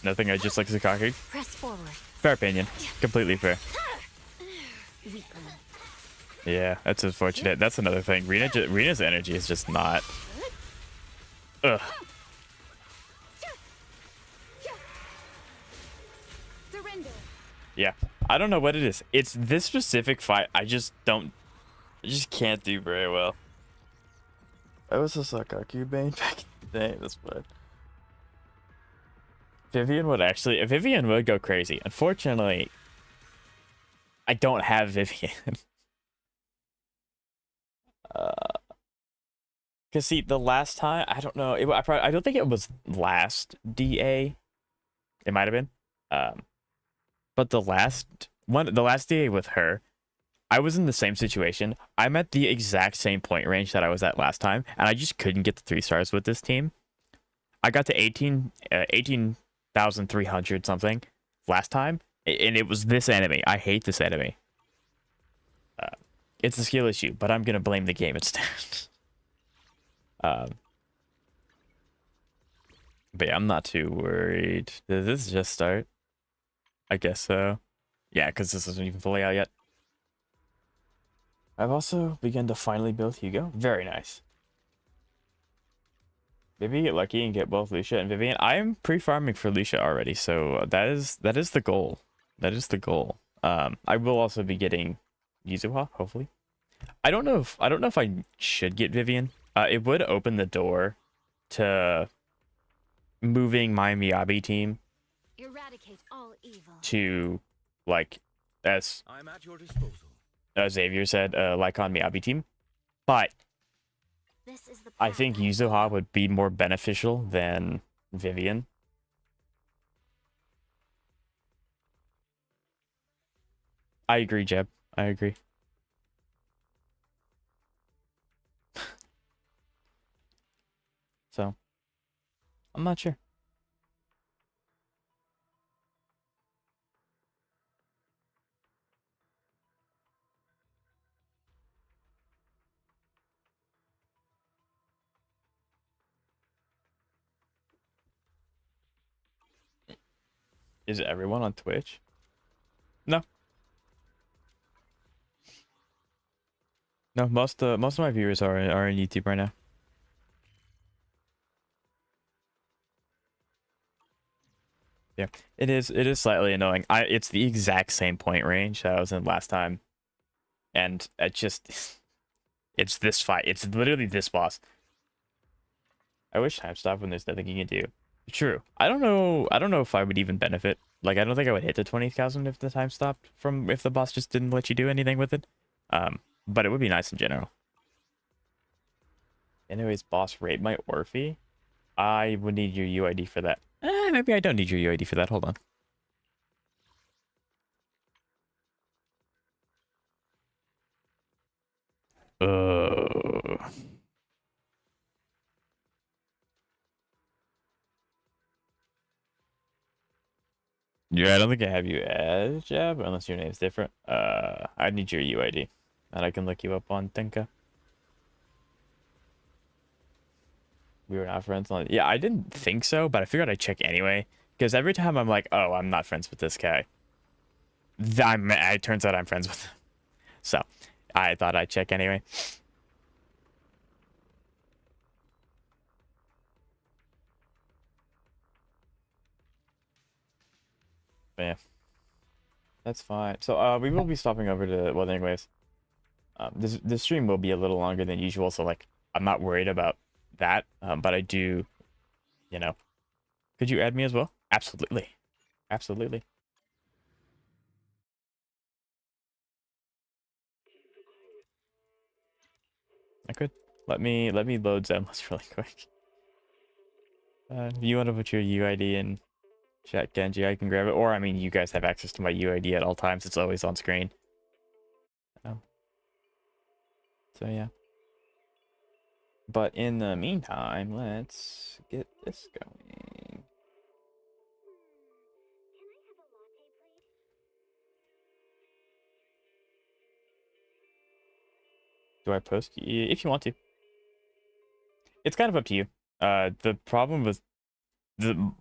Nothing, I just like Sakaki. Press forward. Fair opinion. Completely fair. Weakling. Yeah, that's unfortunate. That's another thing. Rina's energy is just not... Ugh. Surrender. Yeah. I don't know what it is. It's this specific fight. I just can't do very well. I was a Sakaki main back in the day. That's bad. Vivian would go crazy. Unfortunately, I don't have Vivian. Cause see, the last time, I don't know. I don't think it was last DA. It might have been. But the last DA with her, I was in the same situation. I'm at the exact same point range that I was at last time, and I just couldn't get the 3 stars with this team. I got to 18,300 something last time, and it was this enemy. I hate this enemy. It's a skill issue, but I'm gonna blame the game instead. But yeah, I'm not too worried. Did this just start? I guess so. Yeah, because this isn't even fully out yet. I've also begun to finally build Hugo. Very nice. Maybe get lucky and get both Lucia and Vivian. I am pre-farming for Lucia already, so that is the goal. That is the goal. I will also be getting Yuzuha, hopefully. I don't know if I should get Vivian. It would open the door to moving my Miyabi team Eradicate all evil. to, like, as I'm at your disposal. Xavier said, like on Miyabi team. But This is the I path think I Yuzuha follow. would be more beneficial than Vivian. I agree, Jeb. I agree. So, I'm not sure. Is everyone on Twitch? No. No, most of my viewers are in YouTube right now. Yeah, it is. It is slightly annoying. It's the exact same point range that I was in last time, and it just, it's this fight. It's literally this boss. I wish time stop when there's nothing you can do. True. I don't know. I don't know if I would even benefit. Like, I don't think I would hit the 20,000 if the time stopped from if the boss just didn't let you do anything with it. But it would be nice in general. Anyways, boss rate my Orphe. I would need your UID for that. Maybe I don't need your UID for that. Hold on. Uh, yeah, I don't think I have you as Jab unless your name's different. I need your UID, and I can look you up on Tinka. We were not friends on. Yeah, I didn't think so, but I figured I'd check anyway because every time I'm like, oh, I'm not friends with this guy. It turns out I'm friends with him. So I thought I'd check anyway. But yeah, that's fine. So we will be stopping over to Wuthering Waves. This stream will be a little longer than usual, so like I'm not worried about that. But I do, you know, could you add me as well? Absolutely, absolutely. I could. Let me load Zenless really quick. If you want to put your UID in chat, Genji, I can grab it. Or I mean, you guys have access to my UID at all times. It's always on screen. Oh. So yeah. But in the meantime, let's get this going. Do I post? If you want to. It's kind of up to you. The problem with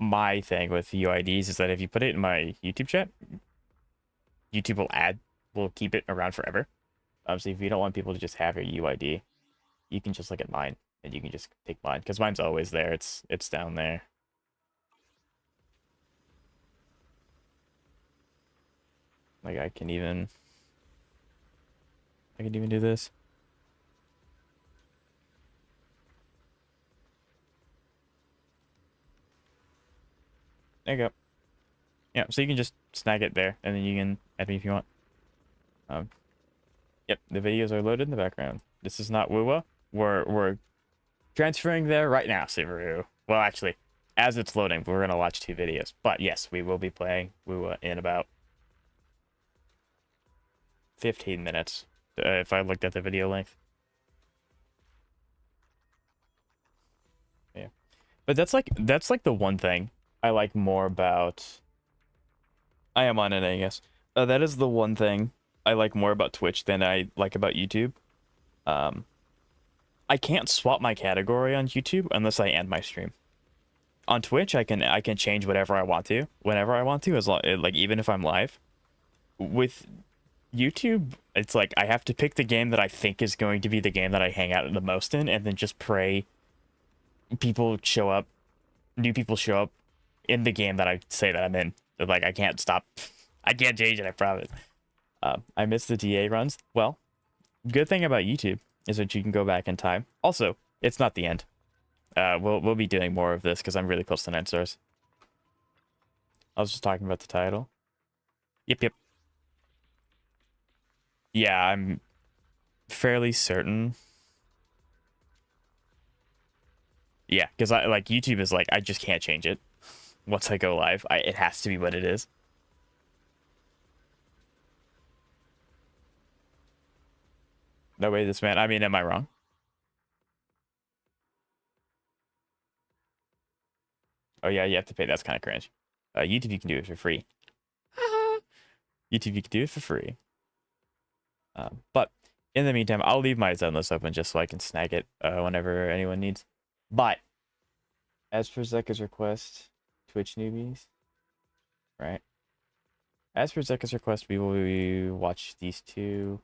my thing with UIDs is that if you put it in my YouTube chat, YouTube will keep it around forever. So if you don't want people to just have your UID, you can just look at mine and you can just take mine because mine's always there. It's down there. Like I can even do this. There you go. Yeah, so you can just snag it there, and then you can add me if you want. Yep, the videos are loaded in the background. This is not Wuwa. We're transferring there right now, Subaru. Well, actually, as it's loading, we're gonna watch 2 videos. But yes, we will be playing Wuwa in about 15 minutes. If I looked at the video length. Yeah, but that's like the one thing I like more about. I am on it, I guess. That is the one thing I like more about Twitch than I like about YouTube. Um, I can't swap my category on YouTube unless I end my stream. On Twitch, I can change whatever I want to, whenever I want to, as long like even if I'm live. With YouTube, it's like I have to pick the game that I think is going to be the game that I hang out the most in, and then just pray people show up, new people show up in the game that I say that I'm in. Like I can't stop, I can't change it. I promise. I miss the DA runs. Well, good thing about YouTube is that you can go back in time. Also, it's not the end. We'll be doing more of this because I'm really close to 9 stars. I was just talking about the title. Yep. Yeah, I'm fairly certain. Yeah, because I like YouTube is like I just can't change it once I go live. It has to be what it is. No way, this man. I mean, am I wrong? Oh yeah, you have to pay. That's kind of cringe. YouTube, you can do it for free. YouTube, you can do it for free. But in the meantime, I'll leave my zone list open just so I can snag it whenever anyone needs. But as per Zeka's request, Twitch newbies, right? As per Zeka's request, we will watch these 2.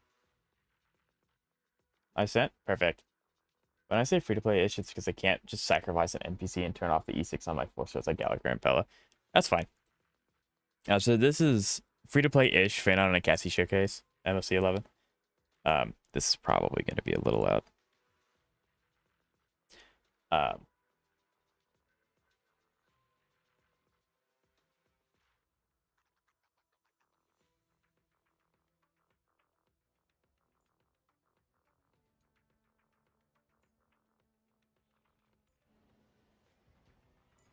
I sent? Perfect. When I say free to play, it's just because I can't just sacrifice an NPC and turn off the E6 on my 4 shows like Gallagher and Bella. That's fine. So this is free to play ish. Fan on a Cassie showcase. MOC 11. This is probably going to be a little loud. Um,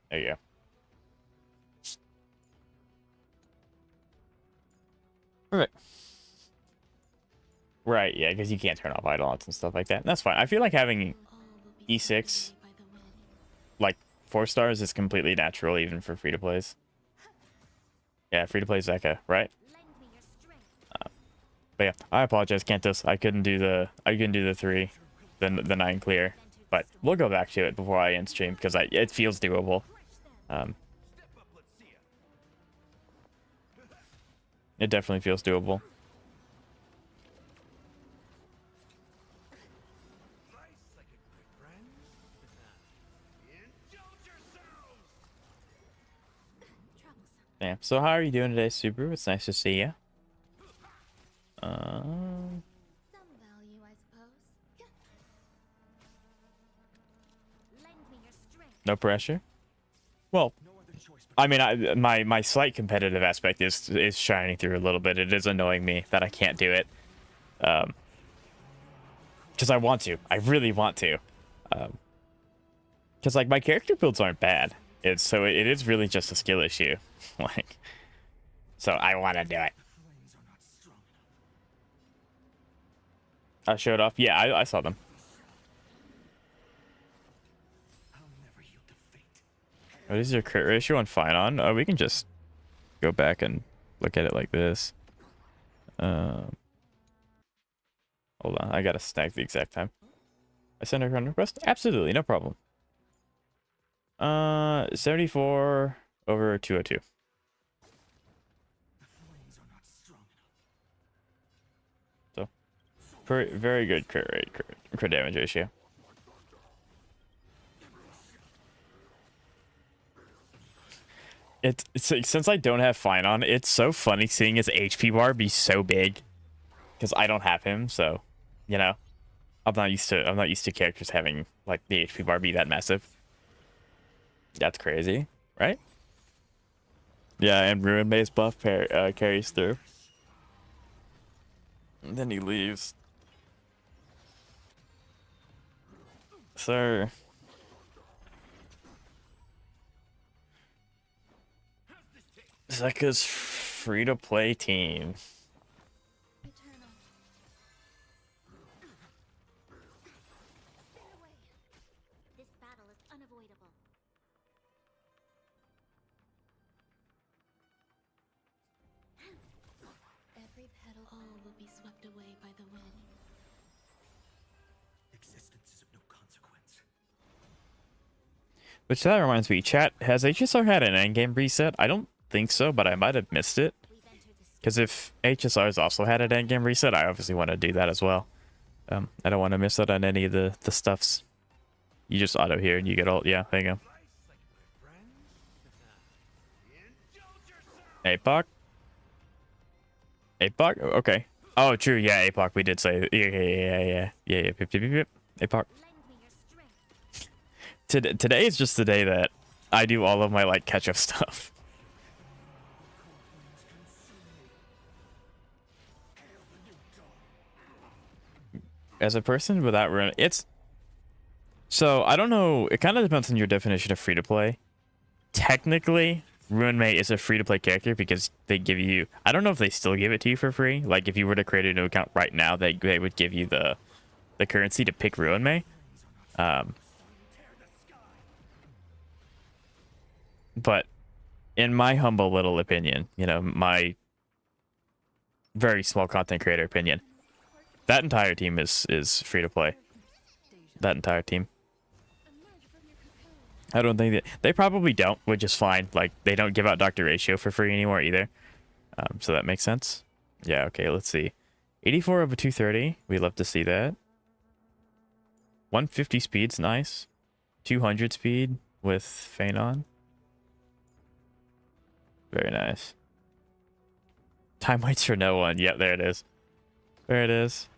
there you go. Perfect. Right, yeah, because you can't turn off idle and stuff like that. That's fine. I feel like having E6, like 4 stars, is completely natural even for free to plays. Yeah, free to play Zeka, right? But yeah, I apologize, Kantos. I couldn't do the 3, the 9 clear. But we'll go back to it before I end stream because it feels doable. It definitely feels doable. Yeah. So how are you doing today, Subaru? It's nice to see you. Some value, I suppose. Lend me your strength. No pressure. Well, I mean, my slight competitive aspect is shining through a little bit. It is annoying me that I can't do it, because I want to. I really want to, because like my character builds aren't bad. It is really just a skill issue, like. So I want to do it. I showed off. Yeah, I saw them. What is your crit ratio on Finon? Oh, we can just go back and look at it like this. Hold on, I gotta snag the exact time. I sent a friend request? Absolutely, no problem. 74 over 202. So, very good crit rate, crit damage ratio. It's like, since I don't have Finon, it's so funny seeing his HP bar be so big, because I don't have him. So, you know, I'm not used to characters having like the HP bar be that massive. That's crazy, right? Yeah, and Ruin Maze buff carries through. And then he leaves. Sir. Zeka's free-to-play team. Eternal. Stay away. This battle is unavoidable. Every petal, all will be swept away by the wind. Existence is of no consequence. Which that reminds me, chat, has HSR had an endgame reset? I don't think so, but I might have missed it. Because if HSR's also had an endgame reset, I obviously want to do that as well. I don't want to miss out on any of the stuffs. You just auto here and you get all, yeah, there you go. APOC? APOC? Okay. Oh, true, yeah, APOC, we did say, yeah, APOC. Today is just the day that I do all of my, like, catch-up stuff. As a person without run, it's... So, I don't know, it kind of depends on your definition of free-to-play. Technically, Ruin May is a free-to-play character because they give you... I don't know if they still give it to you for free. Like, if you were to create a new account right now, they would give you the currency to pick Ruin May. But in my humble little opinion, you know, my very small content creator opinion, that entire team is free to play. That entire team. I don't think that they probably don't, which is fine. Like, they don't give out Dr. Ratio for free anymore either. So that makes sense. Yeah, okay, let's see. 84 over 230. We love to see that. 150 speed's nice. 200 speed with Phanon. Very nice. Time waits for no one. Yep, there it is. There it is.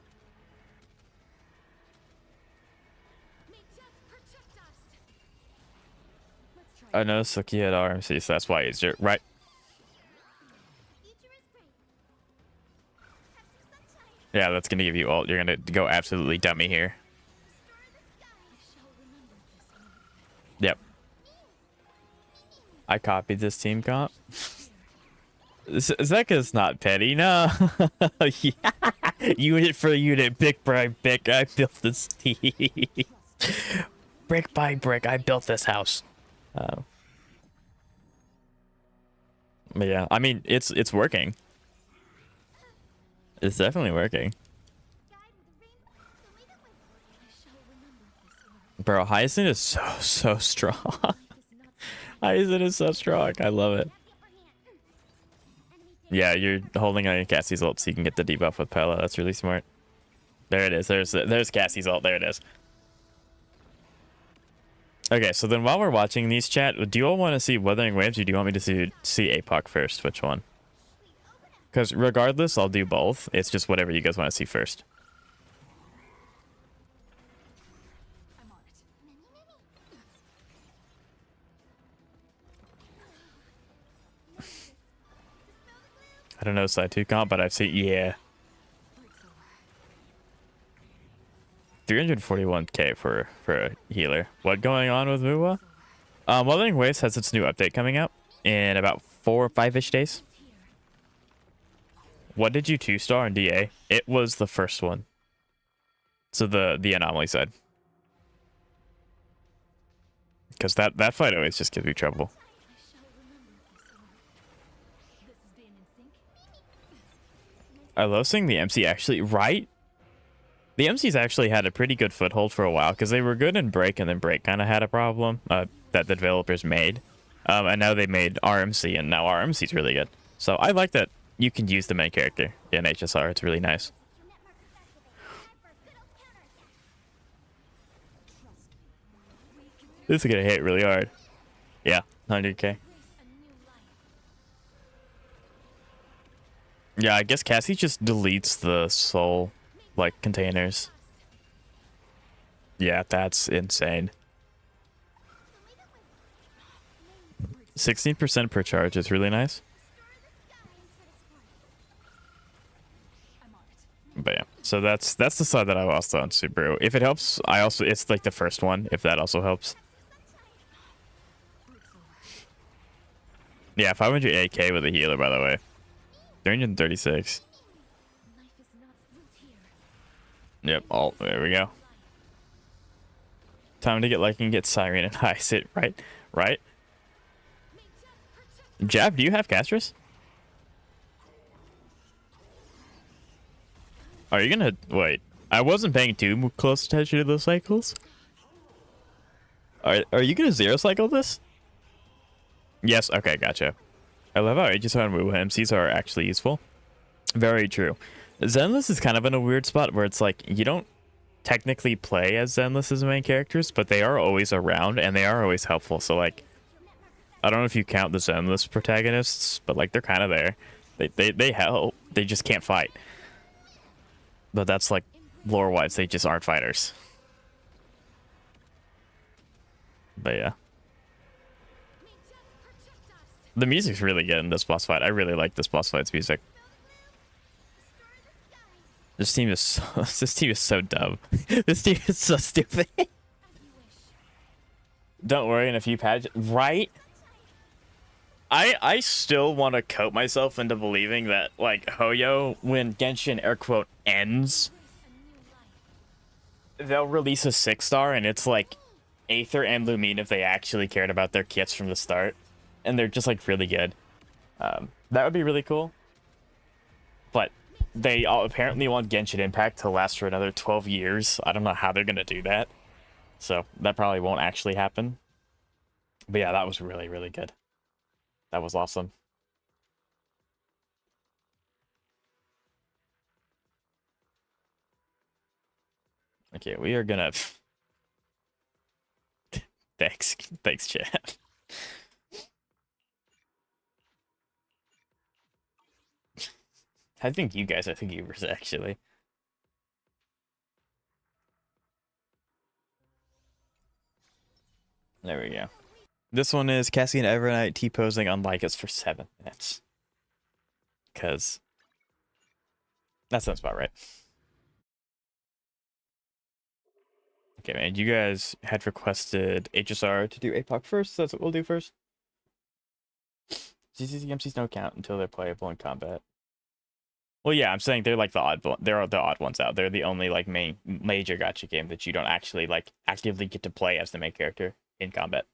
I know Suki had RMC, so that's why he's right. Yeah, that's gonna give you ult. You're gonna go absolutely dummy here. Yep. I copied this team comp. Zeka's not petty, no. Yeah. Unit for unit, brick by brick, I built this team. Brick by brick, I built this house. But yeah, I mean, it's working. It's definitely working. Bro, Hyacinth is so strong. Hyacinth is so strong. I love it. Yeah, you're holding on your Cassie's ult so you can get the debuff with Pella. That's really smart. There it is. There's Cassie's ult. There it is. Okay, so then while we're watching these, chat, do you all want to see Wuthering Waves or do you want me to see APOC first? Which one? Because regardless, I'll do both. It's just whatever you guys want to see first. I don't know side 2 comp, but I've seen, yeah. 341k for a healer. What going on with Muwa? Wuthering Waves has its new update coming out in about 4 or 5-ish days. What did you 2-star in DA? It was the first one. So the anomaly side. Because that fight always just gives me trouble. I love seeing the MC actually, right? The MCs actually had a pretty good foothold for a while because they were good in Break, and then Break kind of had a problem that the developers made. And now they made RMC, and now RMC's really good. So I like that you can use the main character in HSR. It's really nice. This is gonna hit really hard. Yeah, 100k. Yeah, I guess Cassie just deletes the soul, like, containers. Yeah, that's insane. 16% per charge is really nice. But yeah, so that's the side that I lost on Subaru. If it helps, it's like the first one, if that also helps. Yeah, 508k with a healer, by the way. 336. Yep, oh, there we go. Time to get like and get Siren and Hyacinth, right? Right? Jab, do you have Castris? Are you gonna wait? I wasn't paying too close attention to those cycles. Are you gonna 0 cycle this? Yes, okay, gotcha. I love how Aegis and MCs are actually useful. Very true. Zenless is kind of in a weird spot where it's like you don't technically play as Zenless as main characters, but they are always around and they are always helpful. So like, I don't know if you count the Zenless protagonists, but like they're kind of there. They help. They just can't fight. But that's like lore-wise, they just aren't fighters. But yeah. The music's really good in this boss fight. I really like this boss fight's music. This team is so dumb. This team is so stupid. Don't worry, in a few patches, right? I still want to coat myself into believing that like Hoyo, when Genshin air quote ends, they'll release a 6-star and it's like Aether and Lumine if they actually cared about their kits from the start. And they're just like really good. That would be really cool. But they all apparently want Genshin Impact to last for another 12 years. I don't know how they're going to do that. So that probably won't actually happen. But yeah, that was really, really good. That was awesome. Okay, we are gonna... Thanks, chat. I think you guys are the Ubers, actually. There we go. This one is Cassian Evernight T-posing on Lycus for 7 minutes. Because that sounds about right. Okay, man, you guys had requested HSR to do APOC first, so that's what we'll do first. CCMCs don't count until they're playable in combat. Well, yeah, I'm saying they're like the odd one. They're the odd ones out. They're the only like major gacha game that you don't actually like actively get to play as the main character in combat.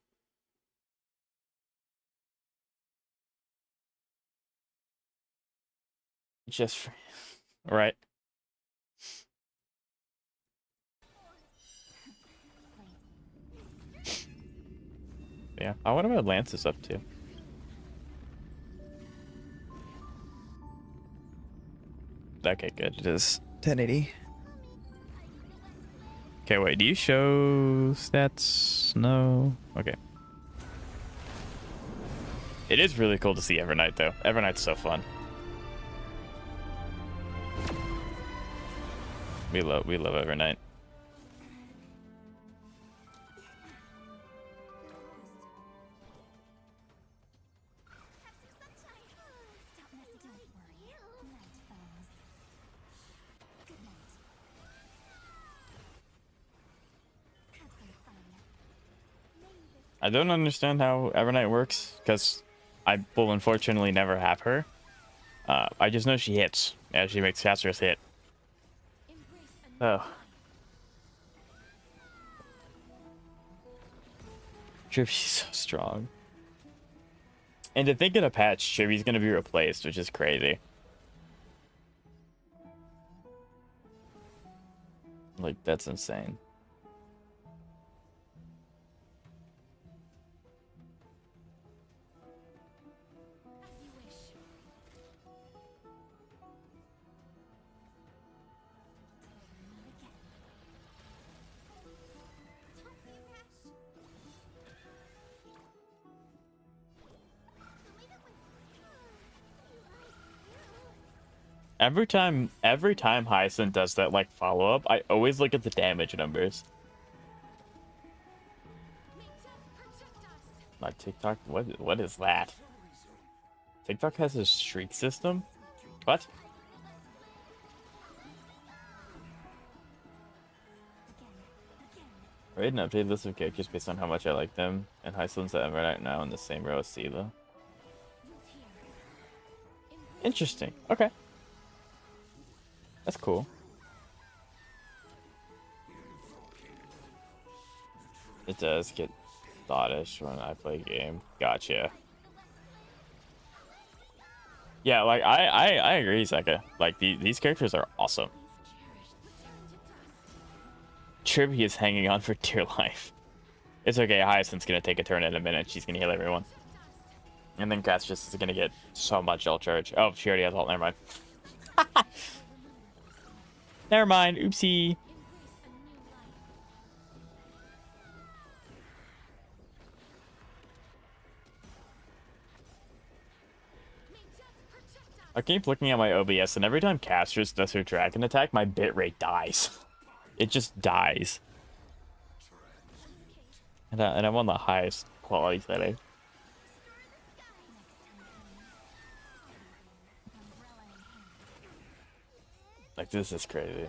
Just for, right. Yeah, I wonder what Lance is up to. Okay, good. It is 1080. Okay, wait, do you show stats? No. Okay. It is really cool to see Evernight, though. Evernight's so fun. We love Evernight. I don't understand how Evernight works, because I will unfortunately never have her. I just know she hits. Yeah, she makes casters hit. Oh. Trippy's so strong. And to think in a patch, Trippy's gonna be replaced, which is crazy. Like, that's insane. Every time Hyacinth does that like follow-up, I always look at the damage numbers. My TikTok, what is that? TikTok has a streak system? What? Rate an updated list of characters based on how much I like them, and Hyacinth's at right now in the same row as Sela. Interesting. Okay. That's cool. It does get thoughtish when I play a game. Gotcha. Yeah, like I agree, Zeka. Like these characters are awesome. Trippy is hanging on for dear life. It's okay, Hyacinth's gonna take a turn in a minute. She's gonna heal everyone. And then Cass just is gonna get so much ult charge. Oh, she already has ult, never mind. Never mind, oopsie. I keep looking at my OBS, and every time Casters does her dragon attack, my bitrate dies. It just dies. And I'm on the highest quality setting. Like, this is crazy.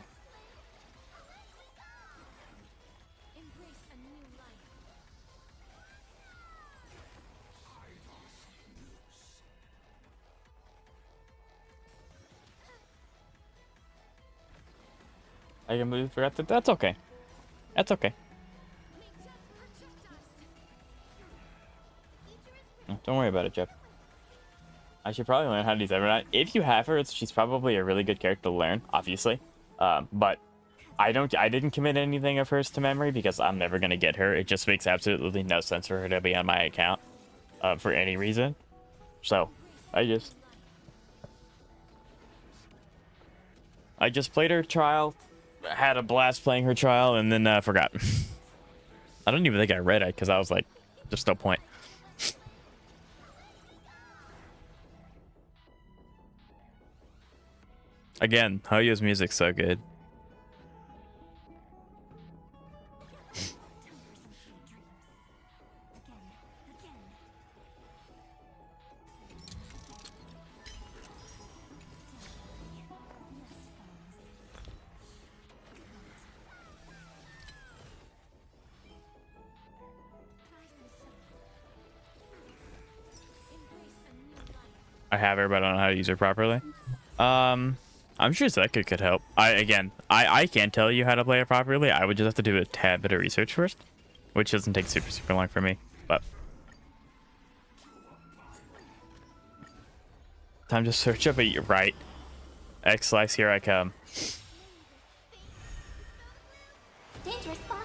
I completely forgot that. That's okay. That's okay. Don't worry about it, Jeff. I should probably learn how to use Evernight. If you have her, she's probably a really good character to learn, obviously. But I didn't commit anything of hers to memory because I'm never gonna get her. It just makes absolutely no sense for her to be on my account, for any reason. So, I just played her trial, had a blast playing her trial, and then forgot. I don't even think I read it because I was like, there's no point. Again, Hoyo's music's so good. I have her, but I don't know how to use her properly. I'm sure Zeka could help. I can't tell you how to play it properly. I would just have to do a tad bit of research first, which doesn't take super long for me. But time to search up. But you're right. X slice, here I come. Dangerous spots.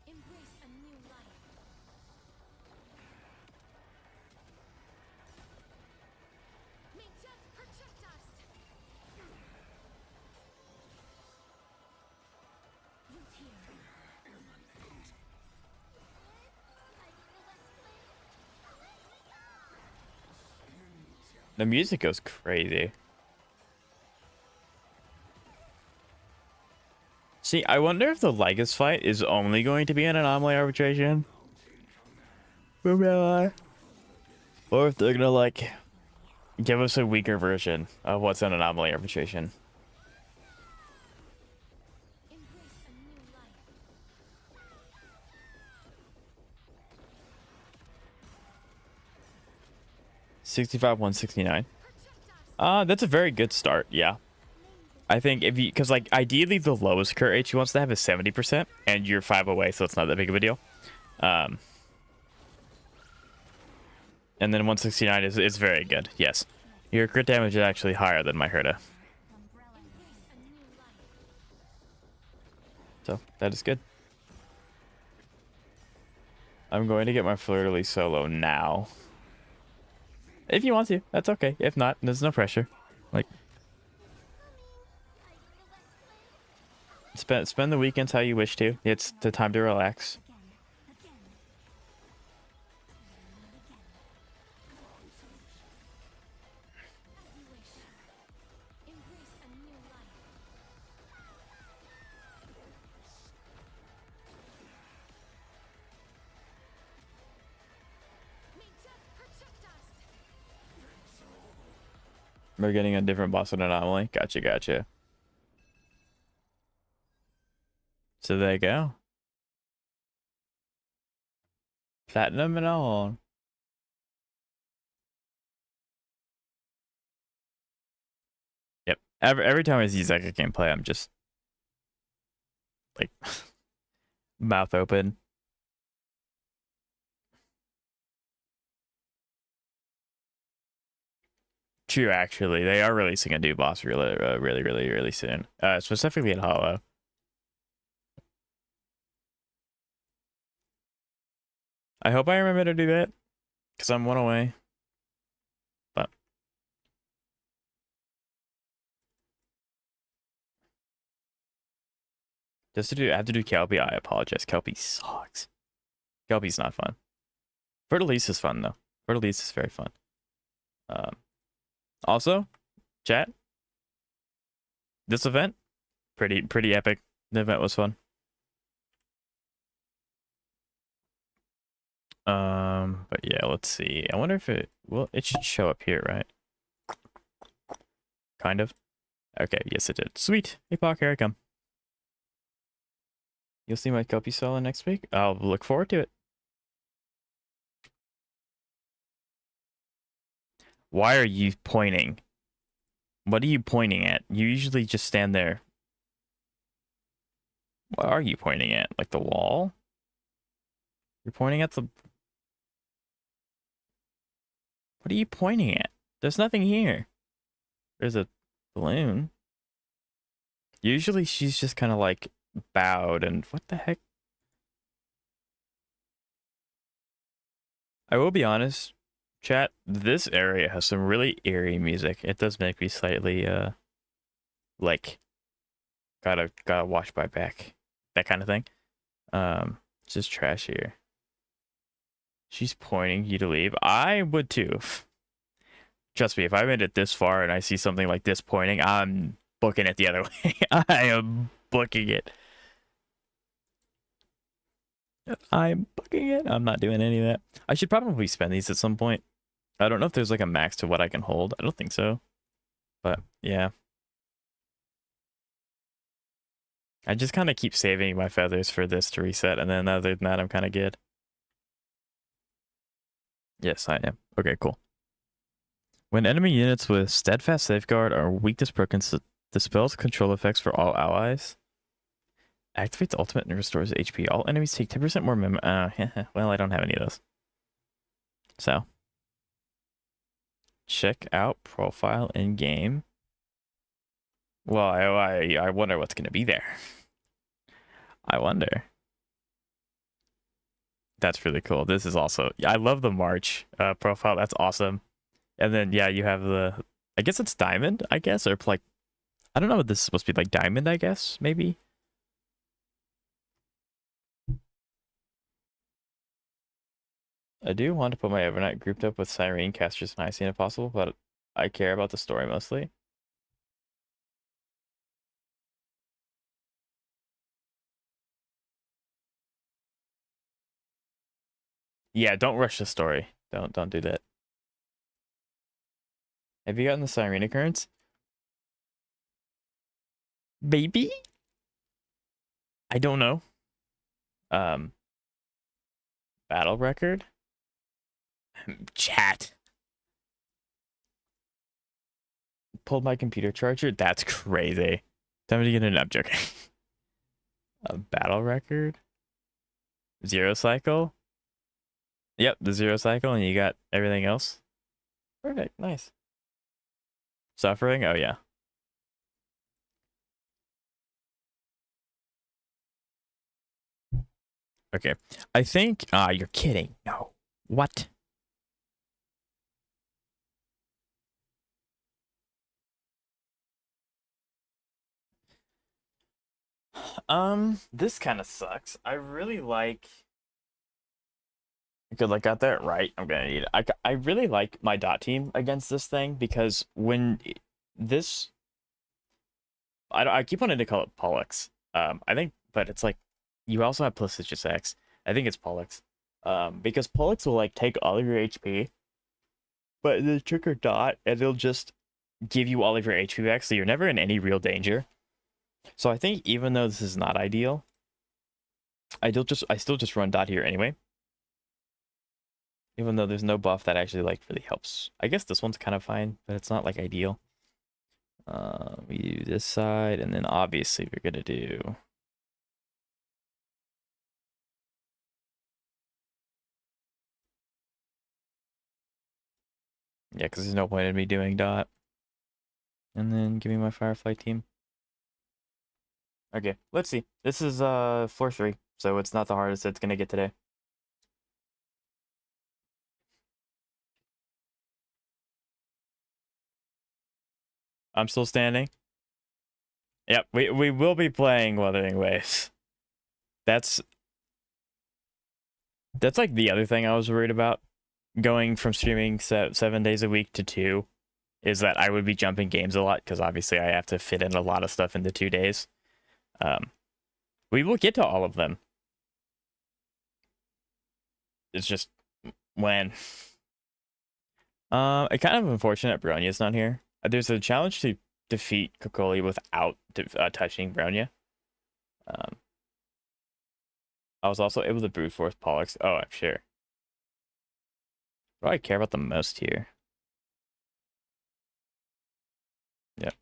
Embrace a new life. May death protect us. Root here. The music goes crazy. See, I wonder if the Lygus fight is only going to be an anomaly arbitration. Or if they're gonna like give us a weaker version of what's an anomaly arbitration. Embrace a new life. 65, 169. That's a very good start, yeah. I think if you, because like ideally the lowest crit rate she wants to have is 70%, and you're 5 away, so it's not that big of a deal. And then 169 is very good, yes. Your crit damage is actually higher than my Herta. So that is good. I'm going to get my Fleur-de-Lis solo now. If you want to, that's okay. If not, there's no pressure. Like, spend the weekends how you wish to. It's the time to relax. We're getting a different boss with anomaly. Gotcha. So there you go. Platinum and all. Yep. Every time I see Zeka gameplay, I'm just like mouth open. True, actually, they are releasing a new boss really soon. Specifically in Hollow. I hope I remember to do that, because I'm one away. But just to do, I have to do Kelpie. I apologize. Kelpie sucks. Kelpie's not fun. Fleur-de-Lis is fun though. Fleur-de-Lis is very fun. Also, chat. This event, pretty epic. The event was fun. But yeah, let's see. I wonder if it should show up here, right? Kind of. Okay, yes it did. Sweet. Hey Pac, here I come. You'll see my Kelpie solo next week. I'll look forward to it. Why are you pointing? What are you pointing at? You usually just stand there. What are you pointing at? Like the wall? You're pointing at the... What are you pointing at? There's nothing here. There's a balloon. Usually she's just kind of like bowed and what the heck? I will be honest, chat, this area has some really eerie music. It does make me slightly like gotta watch my back. That kind of thing. It's just trash here. She's pointing you to leave. I would too. Trust me, if I made it this far and I see something like this pointing, I'm booking it the other way. I am booking it. I'm booking it. I'm not doing any of that. I should probably spend these at some point. I don't know if there's like a max to what I can hold. I don't think so. But yeah. I just kind of keep saving my feathers for this to reset, and then other than that, I'm kind of good. Yes, I am. Okay, cool. When enemy units with Steadfast Safeguard are weakness broken, dispels control effects for all allies. Activates ultimate and restores HP. All enemies take 10% more well, I don't have any of those. So. Check out profile in game. Well, I wonder what's going to be there. I wonder. That's really cool. This is also, I love the March profile. That's awesome. And then, yeah, you have the, I guess it's diamond, I guess, or like, I don't know what this is supposed to be, like diamond, I guess, maybe. I do want to put my overnight grouped up with Siren, Casters, and Icing if possible, but I care about the story mostly. Yeah, don't rush the story. Don't do that. Have you gotten the Siren occurrence? Baby? I don't know. Battle record? Chat. Pulled my computer charger? That's crazy. Time to get an up joking. A battle record? Zero cycle? Yep, the zero cycle, and you got everything else. Perfect, nice. Suffering? Oh yeah. Okay. I think you're kidding. No. What? This kind of sucks. I really like. Good, like got that right. I'm gonna need it. I really like my dot team against this thing because when this, I keep wanting to call it Pollux. I think, but it's like you also have Placidus X. I think it's Pollux. Because Pollux will like take all of your HP, but the trigger dot, and it'll just give you all of your HP back, so you're never in any real danger. So I think even though this is not ideal, I still just run dot here anyway. Even though there's no buff that actually like really helps. I guess this one's kind of fine, but it's not like ideal. We do this side, and then obviously we're gonna do. Yeah, because there's no point in me doing dot. And then give me my Firefly team. Okay, let's see. This is 4-3, so it's not the hardest it's gonna get today. I'm still standing. Yep, we will be playing Wuthering Waves. That's like the other thing I was worried about. Going from streaming 7 days a week to 2 is that I would be jumping games a lot because obviously I have to fit in a lot of stuff into 2 days. We will get to all of them. It's just when. It's kind of unfortunate Bronya's not here. There's a challenge to defeat Kokoli without touching Bronya. I was also able to brute force Pollux. Oh, I'm sure. What do I care about the most here? Yep.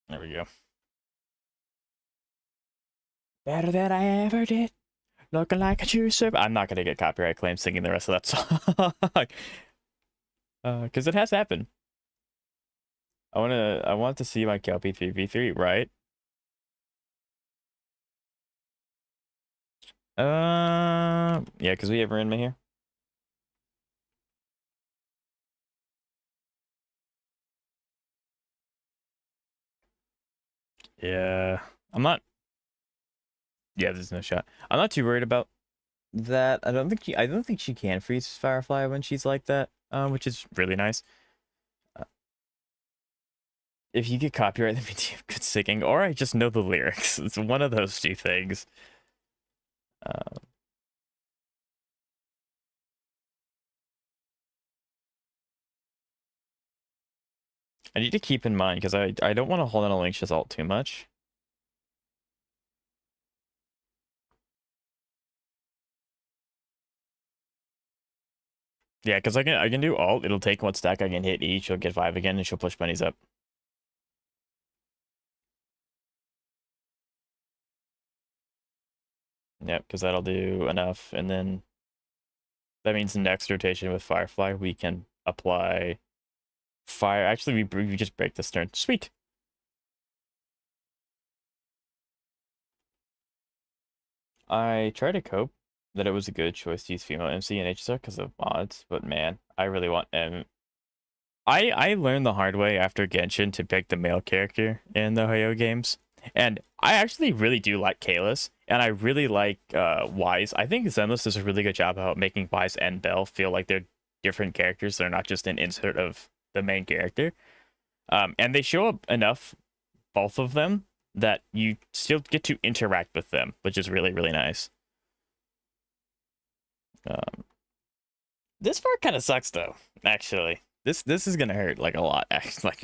There we go. Better than I ever did. Looking like a true servant. I'm not gonna get copyright claims singing the rest of that song. Because it has happened. I want to see my Kelpie 3v3, right? Yeah, because we have Rinma here. Yeah, I'm not. Yeah, there's no shot. I'm not too worried about that I don't think she can freeze Firefly when she's like that, which is really nice. Uh, if you get copyright, that means you have good singing, or I just know the lyrics. It's one of those two things. Uh, I need to keep in mind because I don't want to hold on a Link's ult too much. Yeah, because I can do alt. It'll take one stack I can hit each. She'll get 5 again, and she'll push bunnies up. Yep, because that'll do enough, and then that means the next rotation with Firefly we can apply fire. Actually, we just break this turn. Sweet. I try to cope that it was a good choice to use female MC and HSR because of mods, but man, I really want M. I learned the hard way after Genshin to pick the male character in the Hoyo games, and I actually really do like Kalis, and I really like Wise. I think Zenless does a really good job about making Wise and Bell feel like they're different characters. They're not just an insert of the main character, and they show up enough, both of them, that you still get to interact with them, which is really, really nice. This part kind of sucks though, actually. This is gonna hurt like a lot, actually.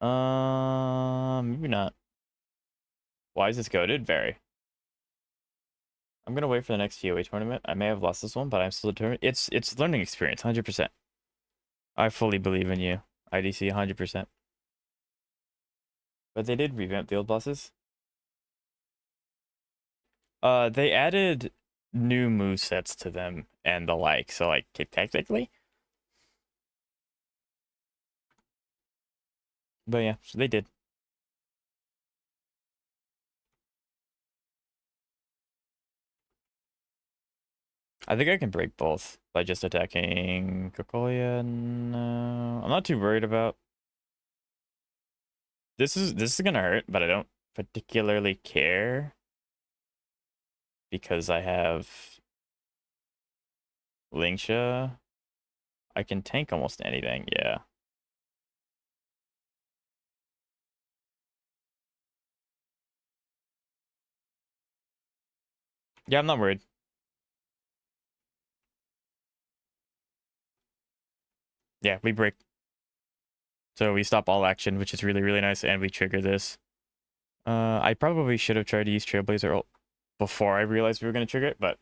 Maybe not. Why is this goated? Very. I'm gonna wait for the next TOA tournament. I may have lost this one, but I'm still determined. It's learning experience, 100%. I fully believe in you, IDC, 100%. But they did revamp the old bosses. They added new movesets to them and the like, so like technically. But yeah, so they did. I think I can break both by just attacking Cocolia. No, I'm not too worried about. This is gonna hurt, but I don't particularly care because I have Lingsha. I can tank almost anything, yeah. Yeah, I'm not worried. Yeah, we break. So we stop all action, which is really, really nice, and we trigger this. I probably should have tried to use Trailblazer ult before I realized we were going to trigger it, but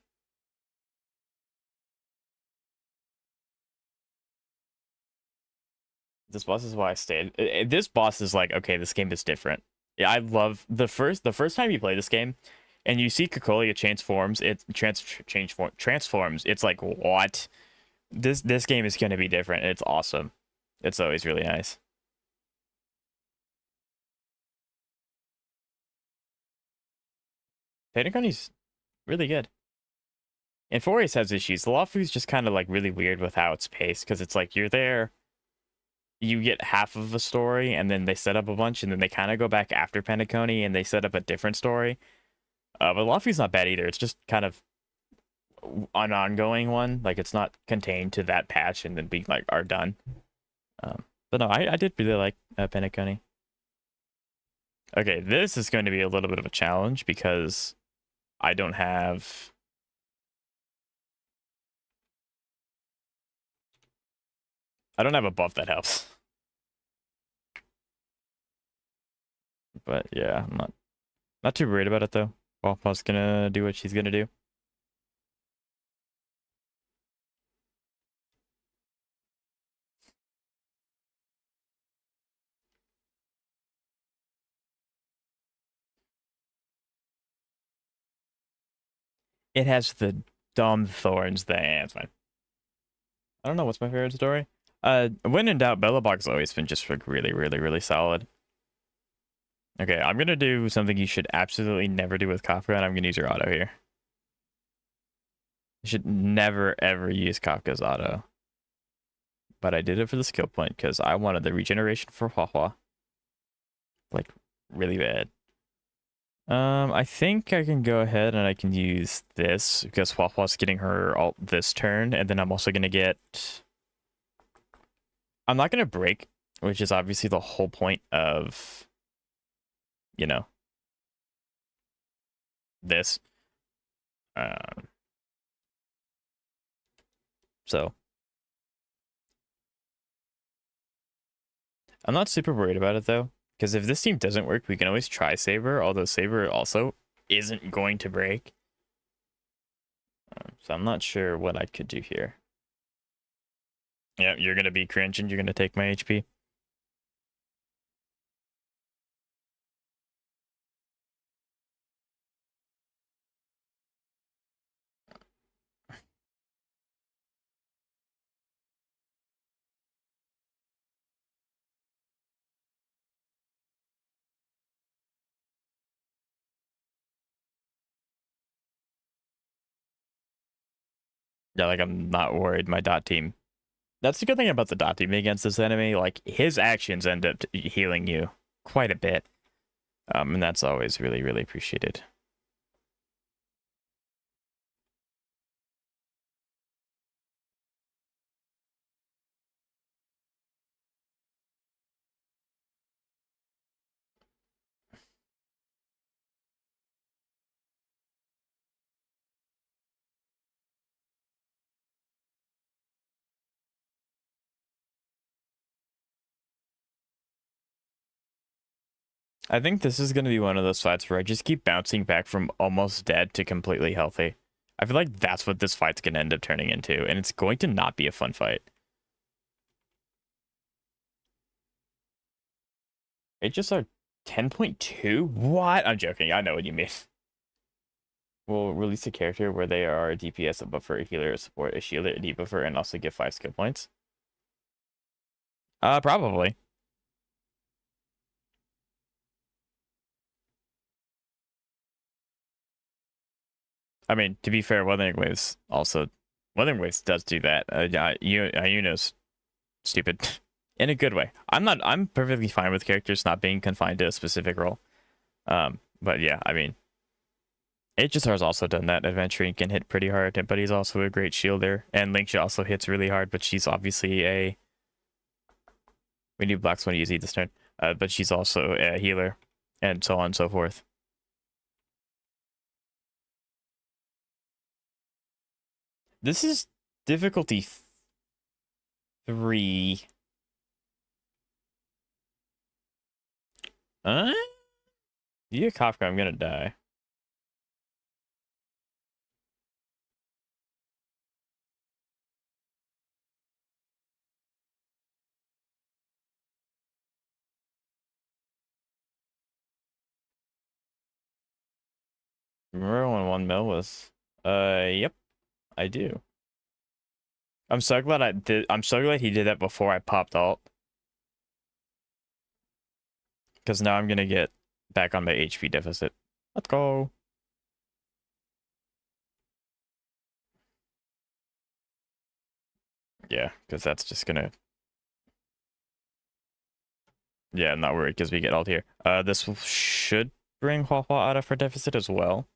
this boss is why I stayed. This boss is like, okay, this game is different. Yeah, I love the first time you play this game, and you see Cocolia transforms. It transforms. It's like, what? This game is gonna be different. It's awesome. It's always really nice. Pentagon's really good. And 4Ace has issues. The Lafu's just kind of like really weird with how it's paced because it's like you're there, you get half of a story, and then they set up a bunch, and then they kind of go back after Pentaconi and they set up a different story. But Lafu's not bad either. It's just kind of an ongoing one. Like it's not contained to that patch and then being like are done. But no, I did really like Pentaconi. Okay, this is going to be a little bit of a challenge because I don't have. I don't have a buff that helps. But yeah, I'm not too worried about it though. Waffle's gonna do what she's gonna do. It has the dumb thorns thing. Yeah, it's fine. I don't know what's my favorite story. When in doubt, Bellabog's always been just like really, really, really solid. Okay, I'm gonna do something you should absolutely never do with Kafka, and I'm gonna use your auto here. You should never ever use Kafka's auto. But I did it for the skill point because I wanted the regeneration for Hua. Like, really bad. I think I can go ahead and I can use this because Huahua's getting her alt this turn, and then I'm also gonna get. I'm not gonna break, which is obviously the whole point of, you know, this. Um, so I'm not super worried about it though, because if this team doesn't work, we can always try Saber. Although Saber also isn't going to break, so I'm not sure what I could do here. Yeah, you're gonna be cringe and you're gonna take my HP. Yeah, like I'm not worried. My dot team. That's the good thing about the dot team against this enemy. Like his actions end up healing you quite a bit, and that's always really, really appreciated. I think this is going to be one of those fights where I just keep bouncing back from almost dead to completely healthy. I feel like that's what this fight's going to end up turning into, and it's going to not be a fun fight. It just are 10.2? What? I'm joking. I know what you mean. We'll release a character where they are a DPS, a buffer, a healer, a support, a shielder, a debuffer, and also give 5 skill points. Probably. I mean, to be fair, Wuthering Waves also... Wuthering Waves does do that. Yuno's stupid. In a good way. I'm perfectly fine with characters not being confined to a specific role. But yeah, I mean... HSR's also done that. Adventuring can hit pretty hard, but he's also a great shielder. And Linkja also hits really hard, but she's obviously a... We need Black Swan easy this turn. But she's also a healer, and so on and so forth. This is difficulty 3. You get Kafka, I'm gonna die. Remember when 1 mil was... Yep, I do. I'm so glad I'm so glad he did that before I popped alt. Because now I'm gonna get back on my HP deficit. Let's go. Yeah, because that's just gonna... Yeah, I'm not worried because we get alt here. This should bring Huahua out of her deficit as well.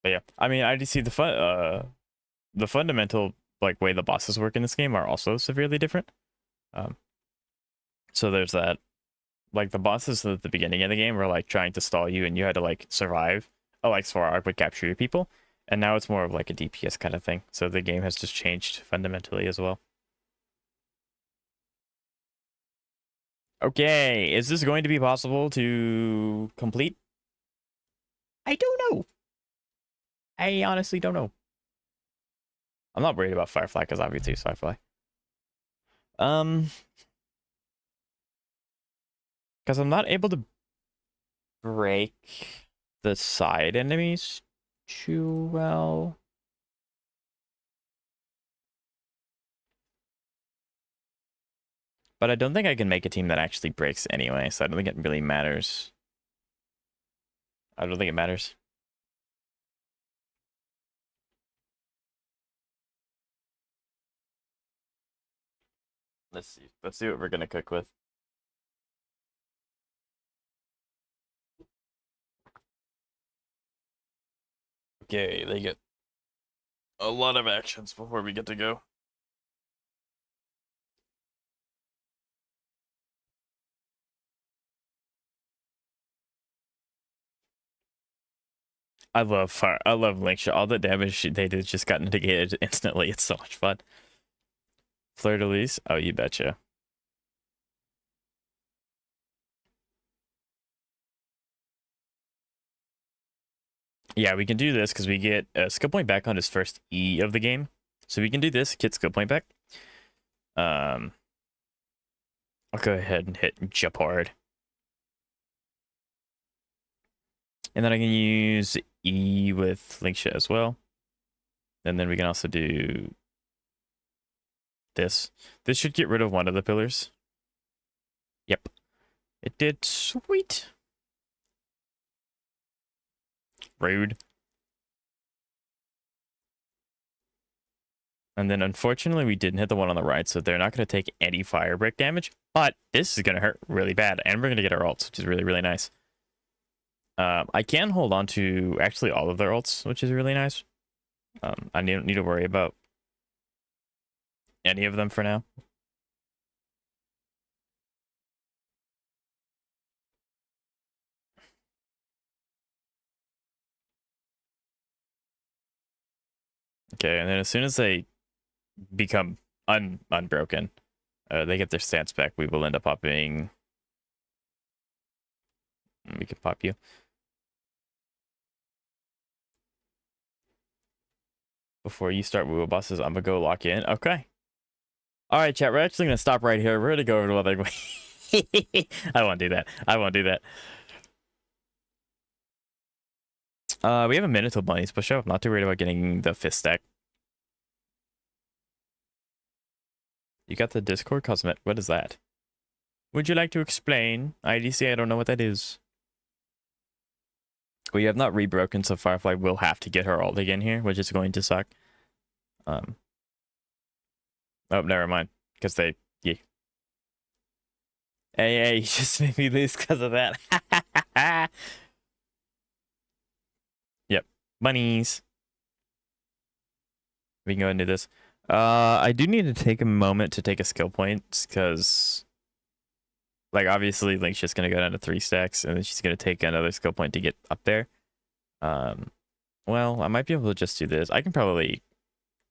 But yeah, I mean, I just see the fundamental like way the bosses work in this game are also severely different. So there's that. Like the bosses at the beginning of the game were like trying to stall you, and you had to like survive. Oh, like Svarog would capture your people, and now it's more of like a DPS kind of thing. So the game has just changed fundamentally as well. Okay, is this going to be possible to complete? I don't know. I honestly don't know. I'm not worried about Firefly because obviously it's Firefly. Because I'm not able to break the side enemies too well. But I don't think I can make a team that actually breaks anyway, so I don't think it really matters. I don't think it matters. Let's see. Let's see what we're gonna cook with. Okay, they get a lot of actions before we get to go. I love Link Shot. All the damage they did just got negated instantly. It's so much fun. Fleur de Lis? Oh, you betcha. Yeah, we can do this because we get a skill point back on his first E of the game. So we can do this, get skill point back. I'll go ahead and hit jump hard. And then I can use E with Link Shot as well. And then we can also do this. This should get rid of one of the pillars. Yep. It did. Sweet. Rude. And then unfortunately we didn't hit the one on the right, so they're not going to take any fire break damage. But this is going to hurt really bad, and we're going to get our ults, which is really, really nice. I can hold on to actually all of their ults, which is really nice. I don't need to worry about any of them for now. Okay, and then as soon as they become unbroken, they get their stance back, we will end up popping. We can pop you. Before you start Woo bosses, I'm gonna go lock in. Okay. All right, chat. We're actually gonna stop right here. We're gonna go over to Wuthering Waves. I won't do that. I won't do that. We have a minute till bunnies push up. I'm not too worried about getting the fist stack. You got the Discord cosmet. What is that? Would you like to explain? IDC, I don't know what that is. We have not rebroken, so Firefly will have to get her ult again here, which is going to suck. Oh, never mind. Because they... Yeah. Hey, you just made me lose because of that. Yep. Bunnies. We can go ahead and do this. I do need to take a moment to take a skill point, because... Like, obviously, Link's just going to go down to 3 stacks, and then she's going to take another skill point to get up there. Well, I might be able to just do this. I can probably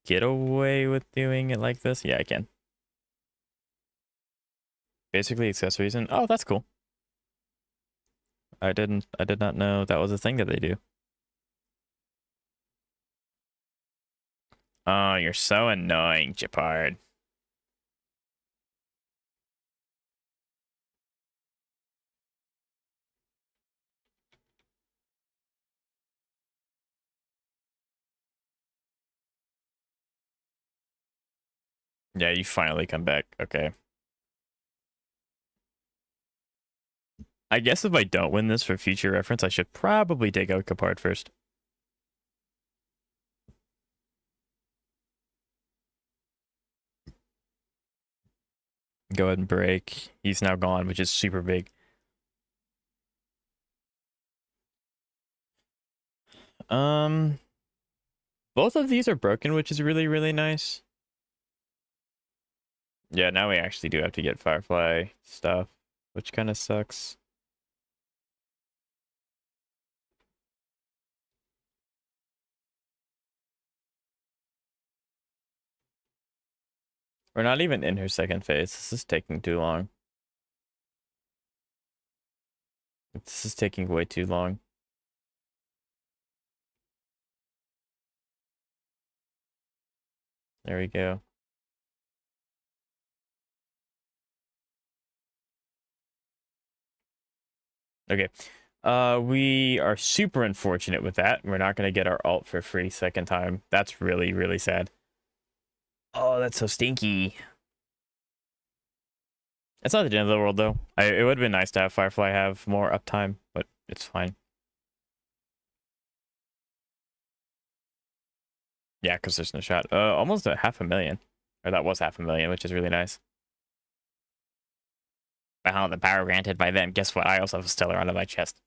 get away with doing it like this. Yeah, I can. Basically, accessories and... Oh, that's cool. I did not know that was a thing that they do. Oh, you're so annoying, Japard. Yeah, you finally come back. Okay. I guess if I don't win this for future reference, I should probably take out Capard first. Go ahead and break. He's now gone, which is super big. Both of these are broken, which is really, really nice. Yeah, now we actually do have to get Firefly stuff, which kind of sucks. We're not even in her second phase. This is taking too long. This is taking way too long. There we go. Okay. We are super unfortunate with that. We're not going to get our ult for free second time. That's really, really sad. Oh, that's so stinky. It's not the end of the world, though. It would have been nice to have Firefly have more uptime, but it's fine. Yeah, because there's no shot. Almost a 500,000. Or that was 500,000, which is really nice. Wow, the power granted by them. Guess what? I also have a stellar under my chest.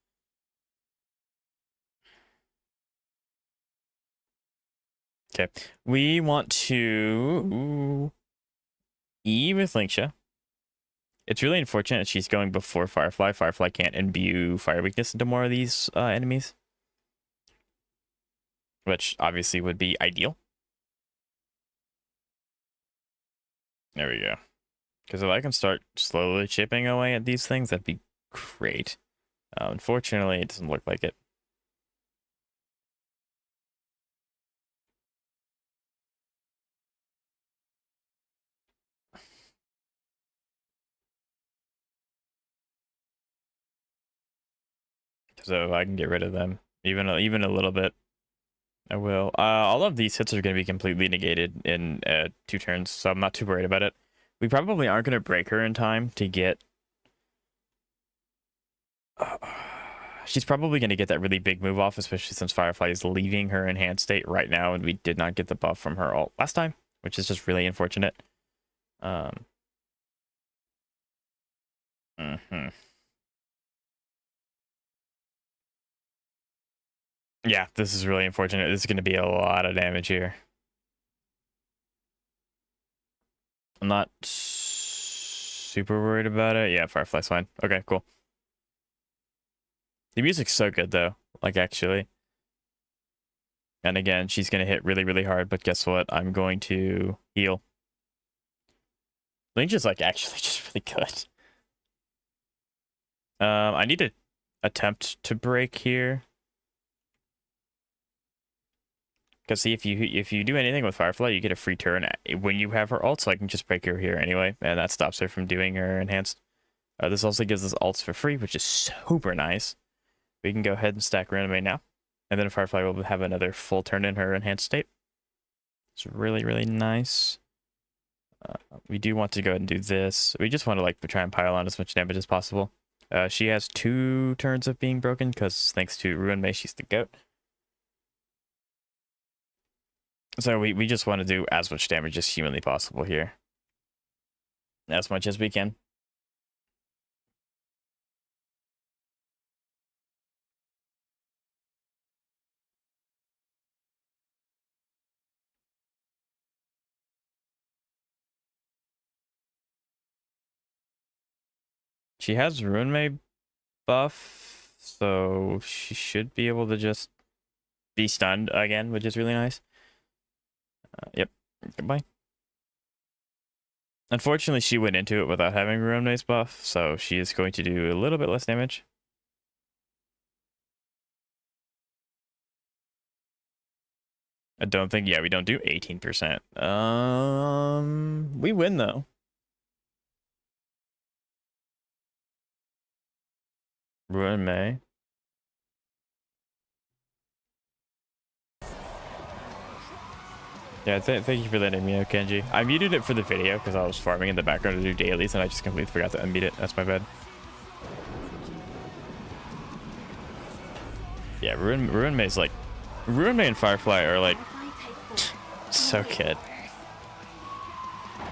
Okay, we want to E with Linksha. It's really unfortunate she's going before Firefly. Firefly can't imbue fire weakness into more of these enemies, which obviously would be ideal. There we go. Because if I can start slowly chipping away at these things, that'd be great. Unfortunately, it doesn't look like it. So if I can get rid of them, even a little bit, I will. All of these hits are going to be completely negated in 2 turns, so I'm not too worried about it. We probably aren't going to break her in time to get... she's probably going to get that really big move off, especially since Firefly is leaving her enhanced state right now, and we did not get the buff from her ult last time, which is just really unfortunate. Yeah, this is really unfortunate. This is going to be a lot of damage here. I'm not super worried about it. Yeah, Firefly's fine. Okay, cool. The music's so good, though. Like, actually. And again, she's going to hit really, really hard, but guess what? I'm going to heal. Lynch is, like, actually just really good. I need to attempt to break here. Because see, if you do anything with Firefly, you get a free turn when you have her ult, so I can just break her here anyway, and that stops her from doing her enhanced. This also gives us ults for free, which is super nice. We can go ahead and stack Renome now, and then Firefly will have another full turn in her enhanced state. It's really, really nice. We do want to go ahead and do this. We just want to like try and pile on as much damage as possible. She has 2 turns of being broken, because thanks to Ruin May, she's the GOAT. So we just want to do as much damage as humanly possible here. As much as we can. She has Ruin May buff, so she should be able to just be stunned again, which is really nice. Yep. Goodbye. Unfortunately, she went into it without having Ruin May's buff, so she is going to do a little bit less damage. I don't think, yeah, we don't do 18%. We win though. Ruin May. Yeah, thank you for letting me know, Kenji. I muted it for the video because I was farming in the background to do dailies, and I just completely forgot to unmute it. That's my bad. Yeah, Ruin May's like... Ruin May and Firefly are like... so good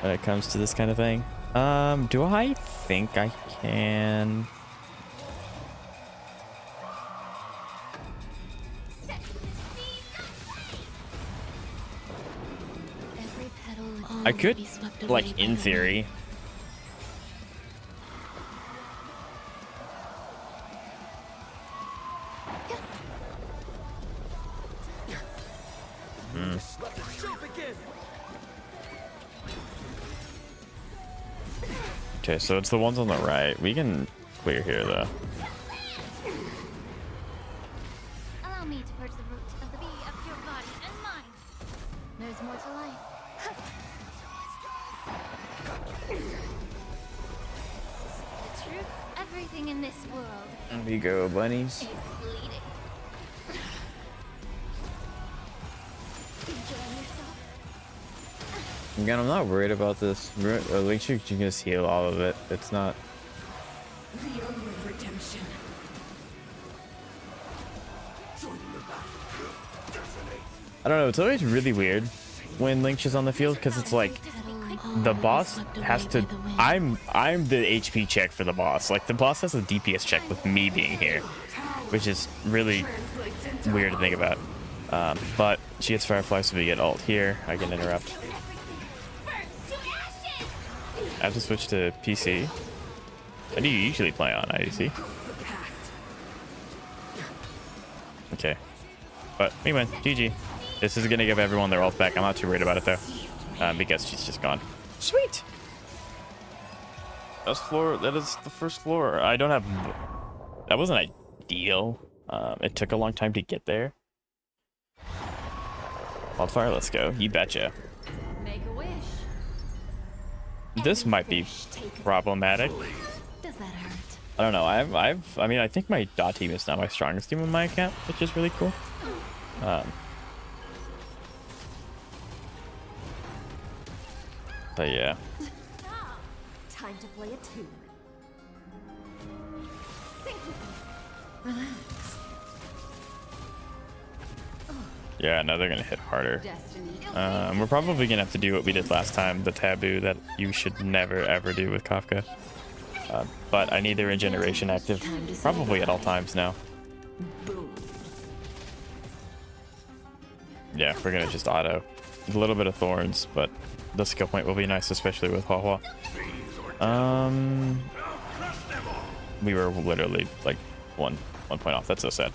when it comes to this kind of thing. Do I think I can... I could, like, in theory. Okay, so it's the ones on the right. We can clear here, though. Allow me to purge the root of the bee of your body and mind. There's more to life. The truth, everything in this world. There we go, bunnies. Is bleeding. Enjoying yourself? Again, I'm not worried about this. Linksha can just heal all of it. It's not... The only redemption. I don't know, it's always really weird when Linksha's on the field, because it's like the boss has to... I'm the HP check for the boss. Like, the boss has a DPS check with me being here, which is really weird to think about. But she gets Firefly, so we get ult here. I can interrupt. I have to switch to PC. How do you usually play on IDC? Okay. But we win. GG. This is going to give everyone their ult back. I'm not too worried about it, though. Because she's just gone. Sweet! That's floor. That is the first floor. I don't have... That wasn't ideal. It took a long time to get there. Wildfire, let's go. You betcha. Make a wish. This might be problematic. Does that hurt? I don't know. I mean, I think my dot team is now my strongest team on my account, which is really cool. But yeah. Time to play a tune. Yeah, no, they're gonna hit harder. Destiny. We're probably gonna have to do what we did last time, the taboo that you should never ever do with Kafka. But I need the regeneration active probably at all times now. Yeah, we're gonna just auto. A little bit of thorns, but the skill point will be nice, especially with Hua. We were literally like one point off. That's so sad.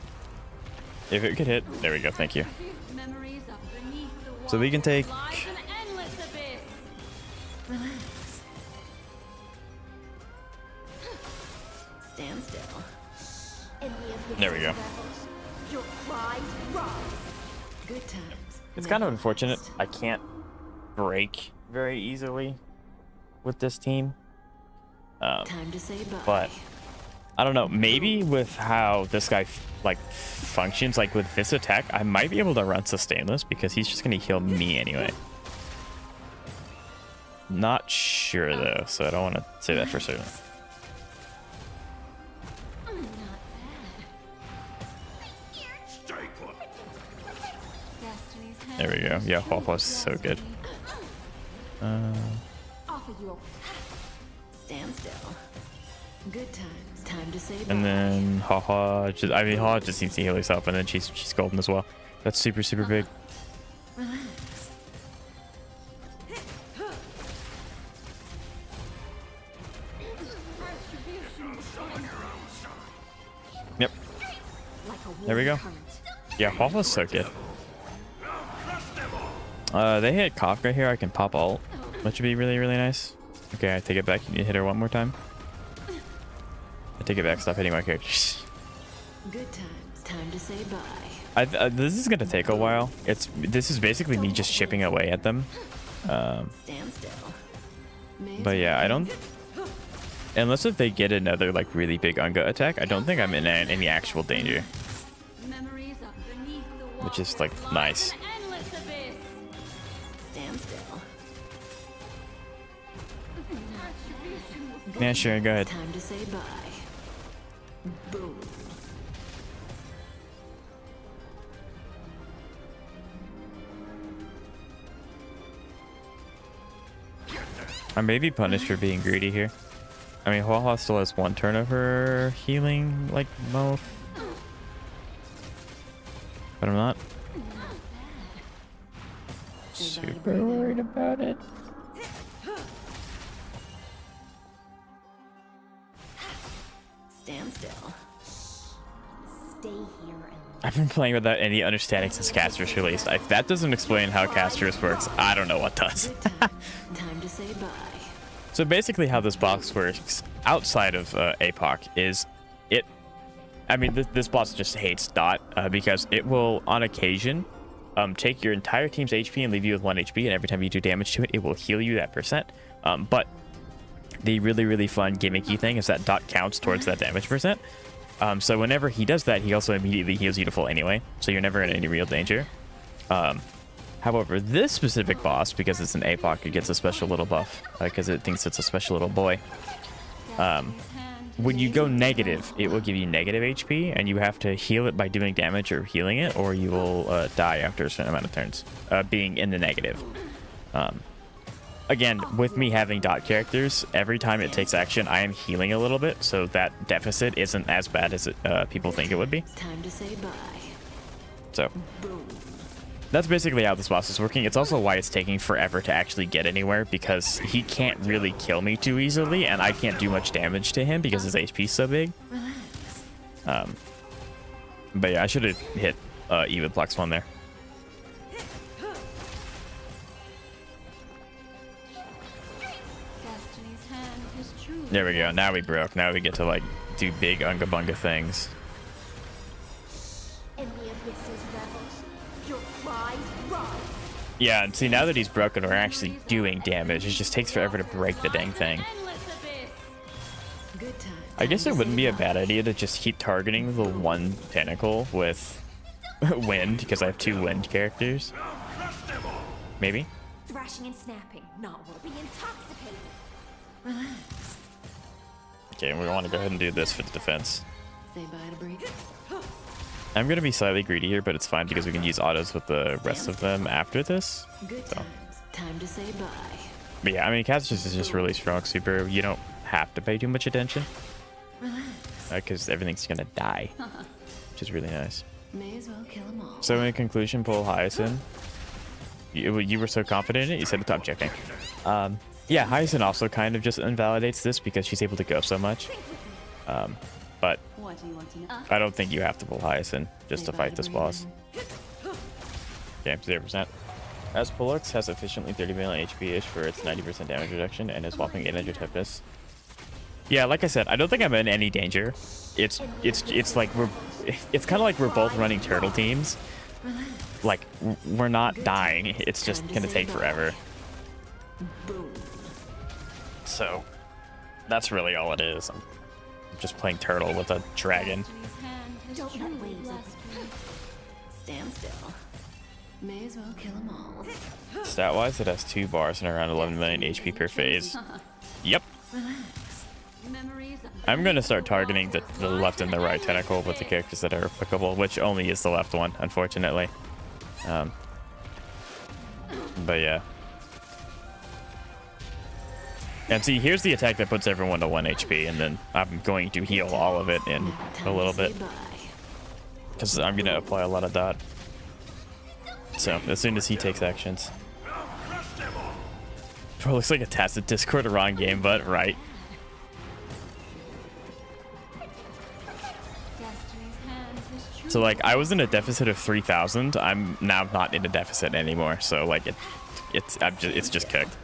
If it could hit, there we go. Thank you. Memories up beneath the So we can take. lies an endless abyss. Relax. Stand still. There we go. Your cries rise. Good times. It's kind of unfortunate. I can't break very easily with this team. Time to say bye. But I don't know. Maybe with how this guy like functions, like with this attack, I might be able to run sustainless because he's just gonna heal me anyway. Not sure though, so I don't want to say that for certain. There we go. Yeah, Huahua's so good. Offer your stand still. Good times. Time to say bye. And then Hua just, I mean, Hua just needs to heal herself, and then she's golden as well. That's super big. Relax. Yep. Like a There we go. current. Yeah, Huahua's so good. They hit Kafka here. I can pop ult, which would be really nice. Okay, I take it back. You need to hit her one more time. I take it back. Stop hitting my characters. Good times. Time to say bye. This is gonna take a while. This is basically me just chipping away at them. Stand still. But yeah, I don't. Unless if they get another like really big Unga attack, I don't think I'm in any actual danger, Memories up beneath the which is like lies nice. an endless abyss. Stand still. Yeah, sure. Go ahead. Time to say bye. Boom. I may be punished for being greedy here. I mean, Huahua still has one turn of her healing, like, Moth. But I'm not super worried about it. Stand still. Stay here and I've been playing without any understanding since Caster's released. If that doesn't explain how Caster's works, I don't know what does. time to say bye. So basically how this box works outside of APOC is it... I mean, this boss just hates Dot because it will, on occasion, take your entire team's HP and leave you with 1 HP, and every time you do damage to it, it will heal you that percent. But the really fun gimmicky thing is that Dot counts towards that damage percent. So whenever he does that, he also immediately heals you to full anyway, so you're never in any real danger. However, this specific boss, because it's an APOC, it gets a special little buff, because it thinks it's a special little boy. When you go negative, it will give you negative HP, and you have to heal it by doing damage or healing it, or you will die after a certain amount of turns, being in the negative. Again, with me having Dot characters, every time it takes action, I am healing a little bit, so that deficit isn't as bad as people think it would be. Time to say bye. So, Boom. that's basically how this boss is working. It's also why it's taking forever to actually get anywhere, because he can't really kill me too easily, and I can't do much damage to him because his HP's so big. But yeah, I should have hit even Plex 1 there. There we go. Now we broke. Now we get to like do big unga bunga things. Yeah, and see, now that he's broken, we're actually doing damage. It just takes forever to break the dang thing. I guess it wouldn't be a bad idea to just keep targeting the one tentacle with wind, because I have 2 wind characters. Maybe? Thrashing and snapping, not what be intoxicated. Relax. Okay, we want to go ahead and do this for the defense. Say bye to breathe. I'm going to be slightly greedy here, but it's fine because we can use autos with the rest of them after this. Good times. Time to say bye. But yeah, I mean, Cassius is just really strong super. You don't have to pay too much attention. Because everything's going to die, which is really nice. May as well kill them all. So in conclusion, pull Hyacinth. You were so confident in it, you said, I'm joking. Yeah, Hyacinth also kind of just invalidates this because she's able to go so much. But What do you want to know? I don't think you have to pull Hyacinth just to fight this boss. Okay, 0%. As Pollux has efficiently 30 million HP-ish for its 90% damage reduction and is whopping 800 toughness. Yeah, like I said, I don't think I'm in any danger. It's like it's kind of like we're both running turtle teams. Like we're not dying. It's just gonna take forever. So that's really all it is. I'm just playing turtle with a dragon. Don't let waves Stand still. May as well kill them all. Stat-wise, it has 2 bars and around 11 million HP per phase. Yep. I'm gonna start targeting the left and the right tentacle with the characters that are applicable, which only is the left one, unfortunately. But yeah. And see, here's the attack that puts everyone to 1 HP, and then I'm going to heal all of it in a little bit. Because I'm gonna apply a lot of dot. So, as soon as he takes actions. Bro, looks like a tacit Discord a wrong game, but right. So like I was in a deficit of 3,000. I'm now not in a deficit anymore. So like it's just cooked.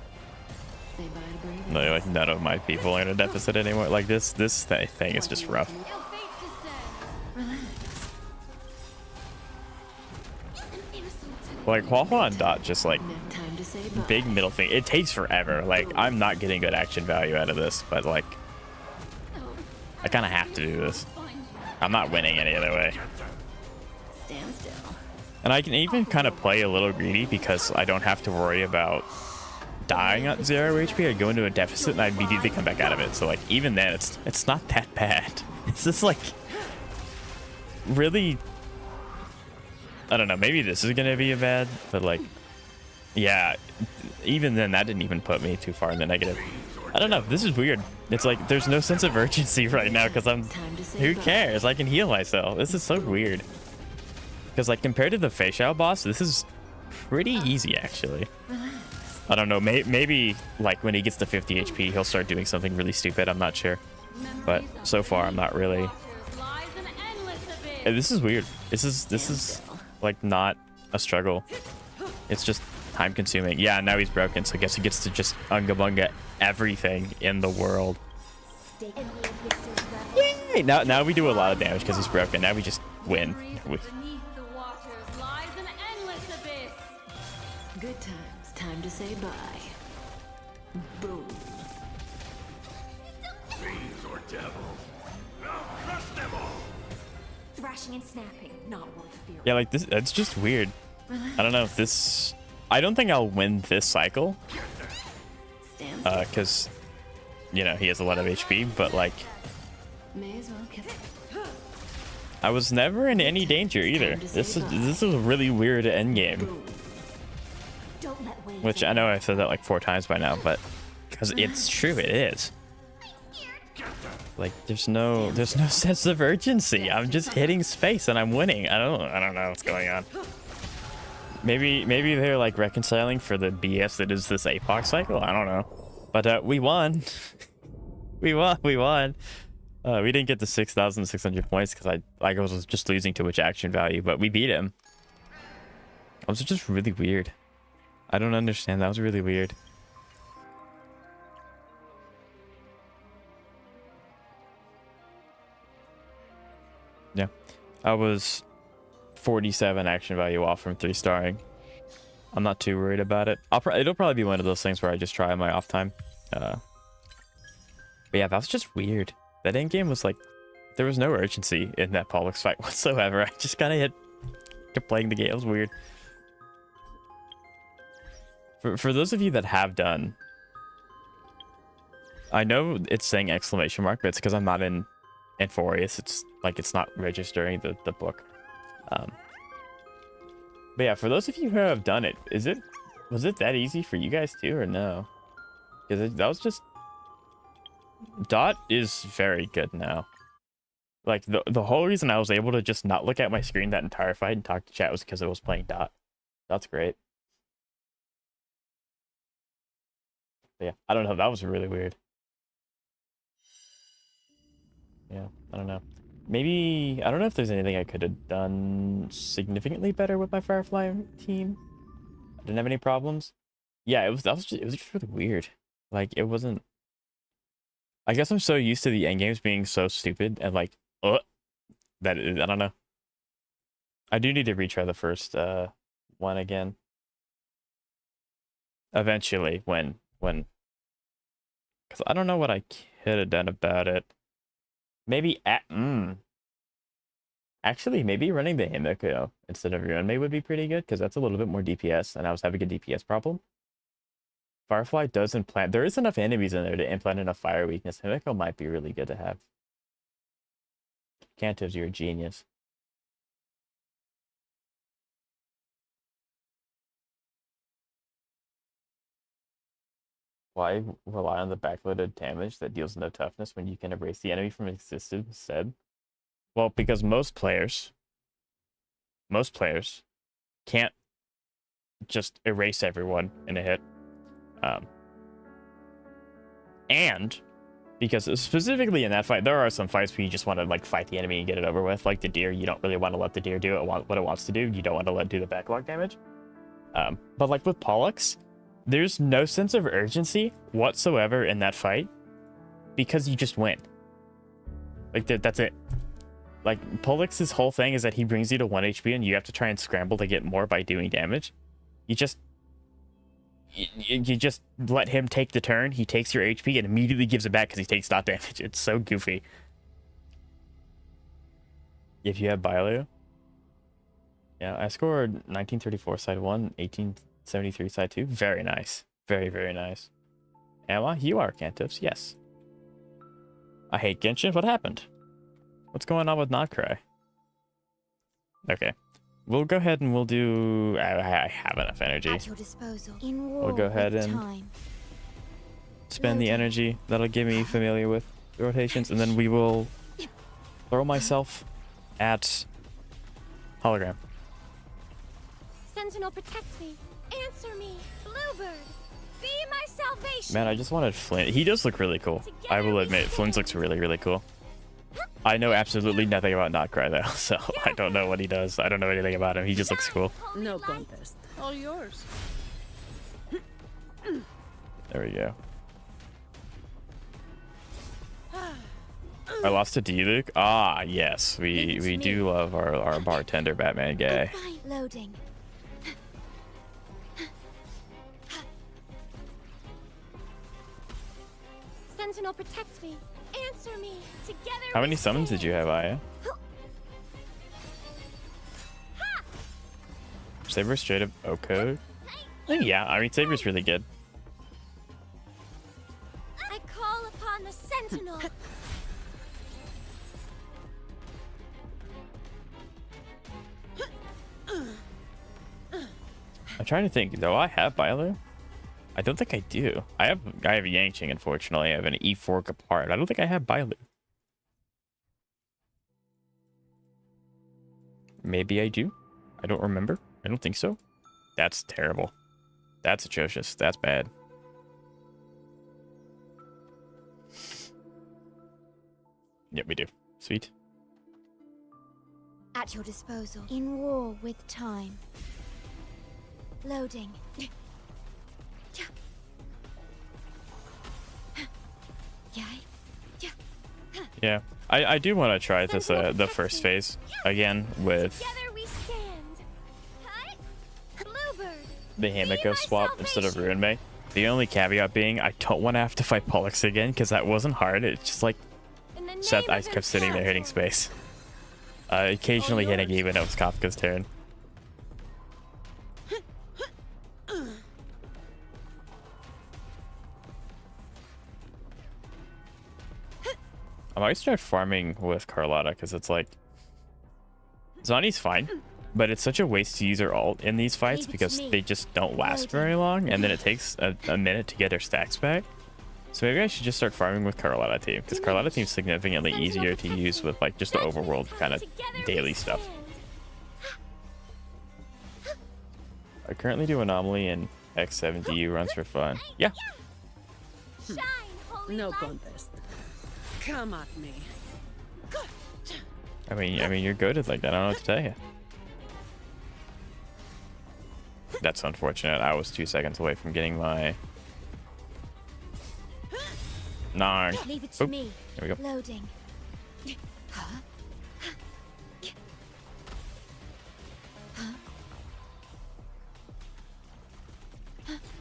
Like none of my people are in a deficit anymore. Like this thing is just rough. Like Huahua and Dot just like big middle thing. It takes forever. Like I'm not getting good action value out of this, but like I kind of have to do this. I'm not winning any other way. And I can even kind of play a little greedy because I don't have to worry about dying at 0 HP. I go into a deficit and I immediately come back out of it. So like even then it's not that bad. It's just like really, I don't know, maybe this is gonna be a bad, but like yeah, even then that didn't even put me too far in the negative. I don't know, this is weird. It's like there's no sense of urgency right now because who cares? I can heal myself. This is so weird. Because like compared to the Fei boss, this is pretty easy actually. I don't know, maybe like when he gets to 50 HP, he'll start doing something really stupid. I'm not sure. But so far, I'm not really. This is weird. This is like not a struggle. It's just time consuming. Yeah, now he's broken, so I guess he gets to just unga bunga everything in the world. Yay! Now we do a lot of damage because he's broken. Now we just win. Good times. Time to say bye. Boom. Fiends or devils. I'll crush them all. Thrashing and snapping, not worth fear. Yeah, like this. It's just weird. I don't know if this. I don't think I'll win this cycle. Because, you know, he has a lot of HP, but like. May as well kill. I was never in any danger either. This is a really weird endgame. Which I know I've said that like 4 times by now, but because it's true, it is. Like there's no sense of urgency. I'm just hitting space and I'm winning. I don't know what's going on. maybe they're like reconciling for the BS that is this APOC cycle. I don't know, but we won. we won. We didn't get the 6,600 points because I was just losing too much action value, but we beat him. That was just really weird. I don't understand. That was really weird. Yeah, I was 47 action value off from 3-starring. I'm not too worried about it. It'll probably be one of those things where I just try my off time. But yeah, that was just weird. That end game was like, there was no urgency in that Pollux fight whatsoever. I just kind of kept playing the game. It was weird. For those of you that have done, I know it's saying exclamation mark, but it's because I'm not in Forius. It's like it's not registering the book. But yeah, for those of you who have done it, was it that easy for you guys too, or no? Because that was just... Dot is very good now. Like, the whole reason I was able to just not look at my screen that entire fight and talk to chat was because I was playing Dot. That's great. But yeah, I don't know. That was really weird. Yeah, I don't know. Maybe... I don't know if there's anything I could have done significantly better with my Firefly team. I didn't have any problems. Yeah, it was just really weird. Like, it wasn't... I guess I'm so used to the endgames being so stupid and like, that I don't know. I do need to retry the first one again. Eventually, when, because I don't know what I could have done about it. Maybe actually, maybe running the Himiko instead of Ryunmei would be pretty good because that's a little bit more DPS, and I was having a DPS problem. Firefly does implant. There is enough enemies in there to implant enough fire weakness. Himiko might be really good to have. Cantovs, you're a genius. Why rely on the backloaded damage that deals no toughness when you can erase the enemy from existence instead? Well, because most players can't just erase everyone in a hit. And because specifically in that fight, there are some fights where you just want to like fight the enemy and get it over with. Like the deer, you don't really want to let the deer do what it wants to do. You don't want to let it do the backlog damage. But like with Pollux, there's no sense of urgency whatsoever in that fight because you just win. Like that's it. Like Pollux's whole thing is that he brings you to 1 HP and you have to try and scramble to get more by doing damage. You just let him take the turn. He takes your HP and immediately gives it back because he takes dot damage. It's so goofy. If you have Bailu. Yeah, I scored 1934 side 1, 1873 side 2. Very nice. Very, very nice. Emma, you are Cantos. Yes. I hate Genshin. What happened? What's going on with Notcry? Okay. We'll go ahead and we'll do... I have enough energy. At your disposal. We'll go ahead and spend the energy. That'll get me familiar with the rotations. And then we will throw myself at Hologram. Sentinel, protect me. Answer me. Bluebird, be my salvation. Man, I just wanted Flint. He does look really cool. I will admit, Flint looks really, really cool. I know absolutely nothing about Notcry though, so I don't know what he does. I don't know anything about him. He just looks cool. No contest. All yours. There we go. I lost to D-Luke? Ah, yes. We do love our bartender Batman guy. Loading. Sentinel, protect me. Answer me. Together. How many summons did you have, Aya? Saber straight up O-code? Yeah, I mean, Saber's really good. I call upon the Sentinel. I'm trying to think. Do I have Bailu? I don't think I do. I have Yangqing, unfortunately. I have an E4 apart. I don't think I have Bailu. Maybe I do. I don't remember. I don't think so. That's terrible. That's atrocious. That's bad. Yep, we do. Sweet. At your disposal. In war with time. Loading. Yeah, I do want to try this the first phase again with Together we stand. Bluebird. the Hamiko swap instead of Ruin May. The only caveat being I don't want to have to fight Pollux again because that wasn't hard. It's just like Seth, I kept sitting there hitting space. Occasionally hitting even though it was Kafka's turn. I might start farming with Carlotta because it's like Zani's fine, but it's such a waste to use her ult in these fights because they just don't last very long, and then it takes a minute to get her stacks back. So maybe I should just start farming with Carlotta team because Carlotta team's significantly easier to use with like just the overworld kind of daily stuff. I currently do Anomaly and X7 DU runs for fun. Yeah. No contest. Come at me. I mean, you're good at like that. I don't know what to tell you. That's unfortunate. I was 2 seconds away from getting my. Narn. Leave it to me. There we go. Loading.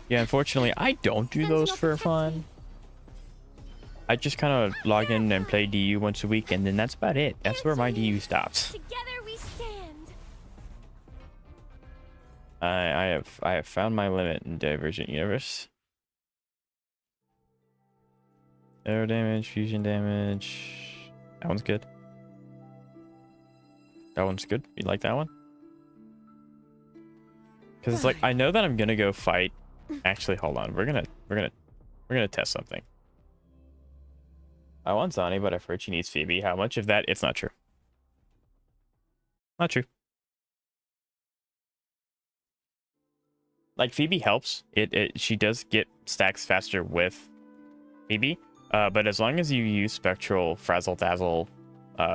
Yeah, unfortunately, I don't do those for fun. I just kind of log in and play DU once a week, and then that's about it. That's where my DU stops. Together we stand. I have found my limit in Divergent Universe. Aero damage, fusion damage. That one's good. That one's good. You like that one? Because it's like I know that I'm gonna go fight. Actually, hold on. We're gonna test something. I want Zani, but I've heard she needs Phoebe. How much of that? It's not true. Not true. Like Phoebe helps. She does get stacks faster with Phoebe. But as long as you use Spectral Frazzle Dazzle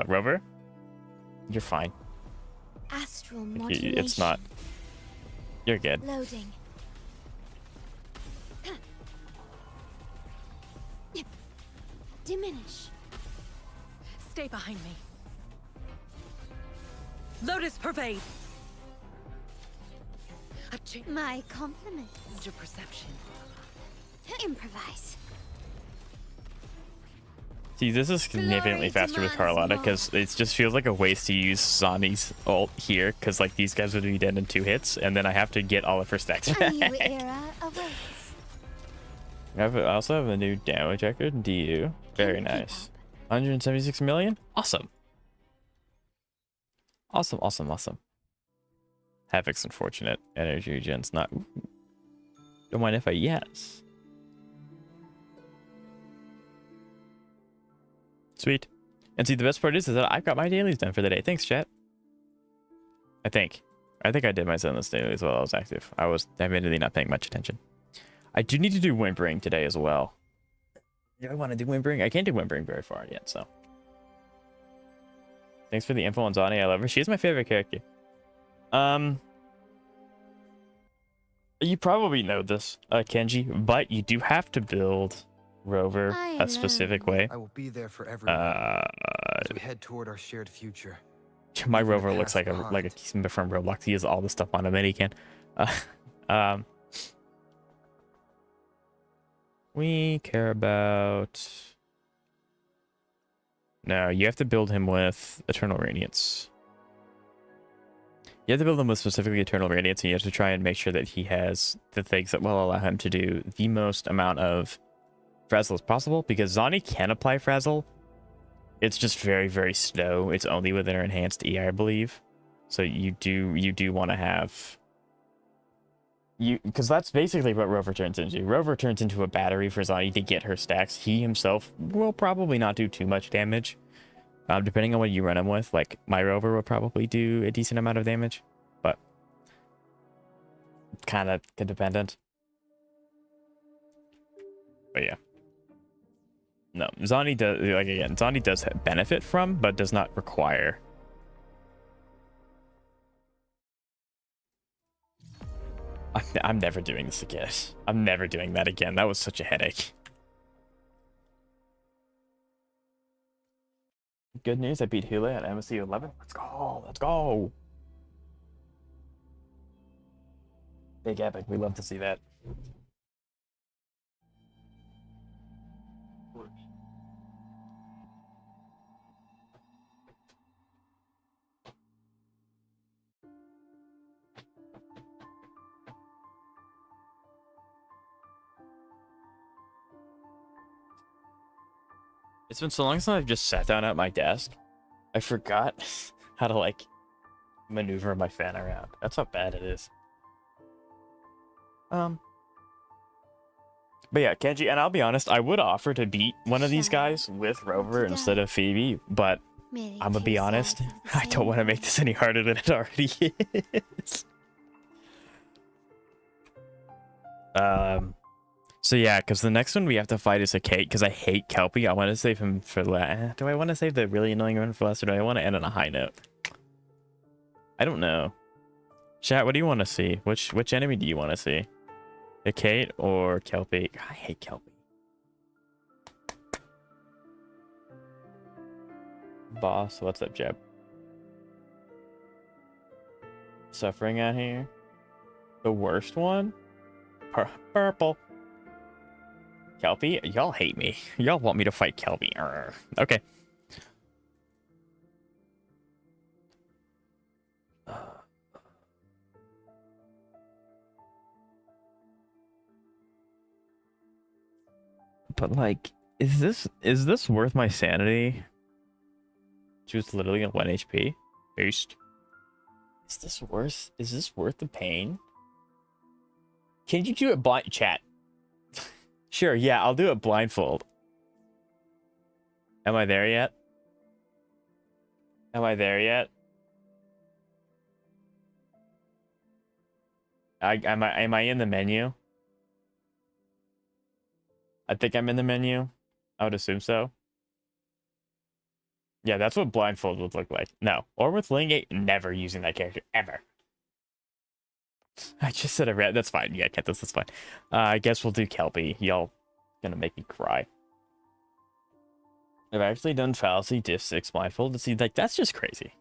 Rover, you're fine. Astral Like, modulation. it's not. You're good. Loading. Diminish. Stay behind me. Lotus pervade. A change My compliments. your perception. Improvise. See, this is significantly Glory faster with demands Carlotta more. because it just feels like a waste to use Zani's ult here because like these guys would be dead in 2 hits, and then I have to get all of her stacks A back. new era awaits. I also have a new damage record in DU. Very nice. 176 million? Awesome. Awesome, awesome, awesome. Havoc's unfortunate. Energy regen's not. Ooh. Don't mind if I yes. Sweet. And see, the best part is that I've got my dailies done for the day. Thanks, chat. I think I did my Zenless dailies while I was active. I was admittedly not paying much attention. I do need to do whimpering today as well. Do I want to do whimpering? I can't do whimpering very far yet, so. Thanks for the info on Zani. I love her. She's my favorite character. You probably know this, Kenji, but you do have to build Rover I a specific way. I will be there for everyone as we head toward our shared future. My Leaving the Rover looks past like a behind. member from Roblox. He has all the stuff on him, and he can. We care about. No, you have to build him with Eternal Radiance. You have to build him with specifically Eternal Radiance, and you have to try and make sure that he has the things that will allow him to do the most amount of Frazzle as possible, because Zani can apply Frazzle. It's just very, very slow. It's only within her enhanced E, I believe. So you do want to have because that's basically what Rover turns into. Rover turns into a battery for Zani to get her stacks. He himself will probably not do too much damage. Depending on what you run him with, like my Rover will probably do a decent amount of damage, but kind of dependent. But yeah. No, Zani does, like, again, Zani does benefit from, but does not require. I'm never doing this again. I'm never doing that again. That was such a headache. Good news, I beat Hule at MSC 11. Let's go. Let's go. Big epic. We love to see that. It's been so long since I've just sat down at my desk. I forgot how to, like, maneuver my fan around. That's how bad it is. But yeah, Kenji, and I'll be honest, I would offer to beat one of these guys with Rover instead of Phoebe, but I'm gonna be honest, I don't want to make this any harder than it already is. So yeah, because the next one we have to fight is a Kate, because I hate Kelpie. I want to save him for last. Do I want to save the really annoying one for last, or do I want to end on a high note? I don't know. Chat, what do you want to see? Which enemy do you want to see? A Kate or Kelpie? God, I hate Kelpie. Boss, what's up, Jeb? Suffering out here. The worst one? Purple. Kelpie? Y'all hate me. Y'all want me to fight Kelpie. Arrgh. Okay. But like, is this worth my sanity? She was literally at 1 HP. Boost. Is this worth the pain? Can you do it blind chat? Sure, yeah, I'll do it blindfold. Am I there yet? Am I there yet? Am I in the menu? I think I'm in the menu. I would assume so. Yeah, that's what blindfold would look like. No. Or with Ling 8, never using that character. Ever. I just said I read. That's fine. Yeah, Kentos, that's fine. I guess we'll do Kelpie. Y'all gonna make me cry. I've actually done Fallacy Diff 6 blindfold. See, like, that's just crazy.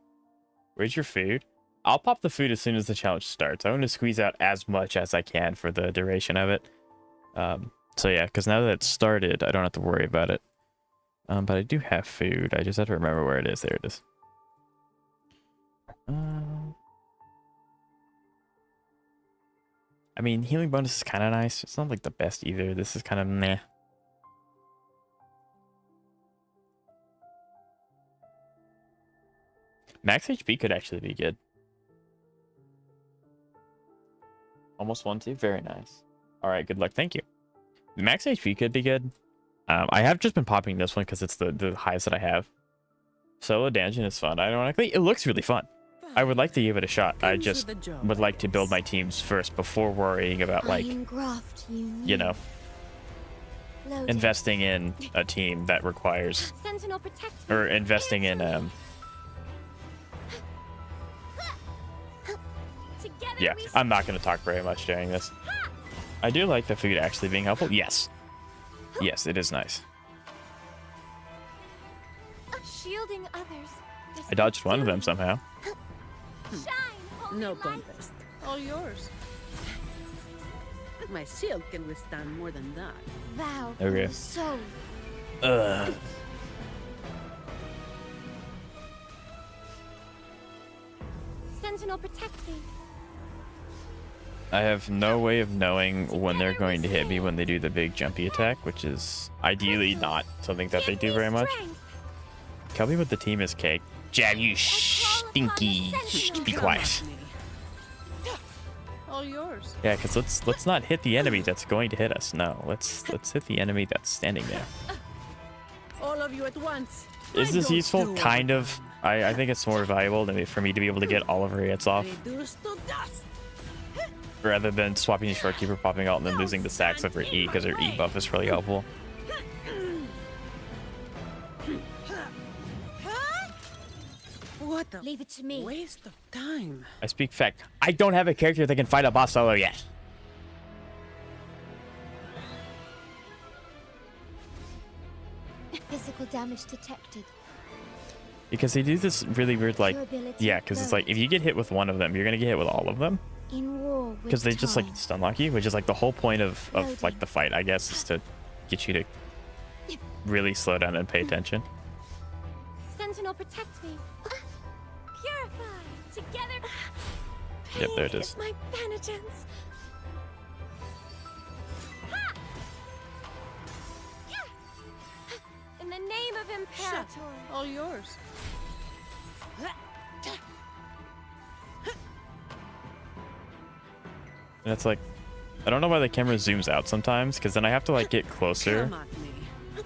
Where's your food? I'll pop the food as soon as the challenge starts. I want to squeeze out as much as I can for the duration of it. So yeah, because now that it's started, I don't have to worry about it. But I do have food. I just have to remember where it is. There it is. I mean, healing bonus is kind of nice. It's not like the best either. This is kind of meh. Max HP could actually be good. Almost 1-2. Very nice. All right, good luck. Thank you. Max HP could be good. I have just been popping this one because it's the highest that I have. Solo dungeon is fun. Ironically, it looks really fun. I would like to give it a shot. I just would like to build my teams first before worrying about, like, you know, investing in a team that requires, or investing in yeah, I'm not going to talk very much during this. I do like the food actually being helpful. Yes. Yes, it is nice. Shielding others. I dodged one of them somehow. No contest. All yours. My shield can withstand more than that. Wow. Okay. So. Sentinel, protect me. I have no way of knowing when they're going to hit me when they do the big jumpy attack, which is ideally not something that they do very much. Tell me what the team is, Cake. Jab, you stinky. Be quiet. All yours. Yeah, because let's not hit the enemy that's going to hit us. No, let's hit the enemy that's standing there. All of you at once. Is this useful? Kind of. I think it's more valuable than for me to be able to get all of her hits off. rather than swapping the Shorekeeper, popping out, and then losing the stacks over E, because her E buff is really helpful. What the? Leave it to me. Waste of time. I speak fact. I don't have a character that can fight a boss solo yet. Physical damage detected. Because they do this really weird, like, Durability yeah, because it's like, if you get hit with one of them, you're going to get hit with all of them. In war with Because they just, like, time. stun lock you, which is, like, the whole point of like, the fight, I guess, is to get you to really slow down and pay attention. Sentinel, protect me. Purify. Together. Yep, there it Pain is. my penitence. Ha! Yeah. In the name of Imperator. All yours. And it's like, I don't know why the camera zooms out sometimes, because then I have to, like, get closer Come at me.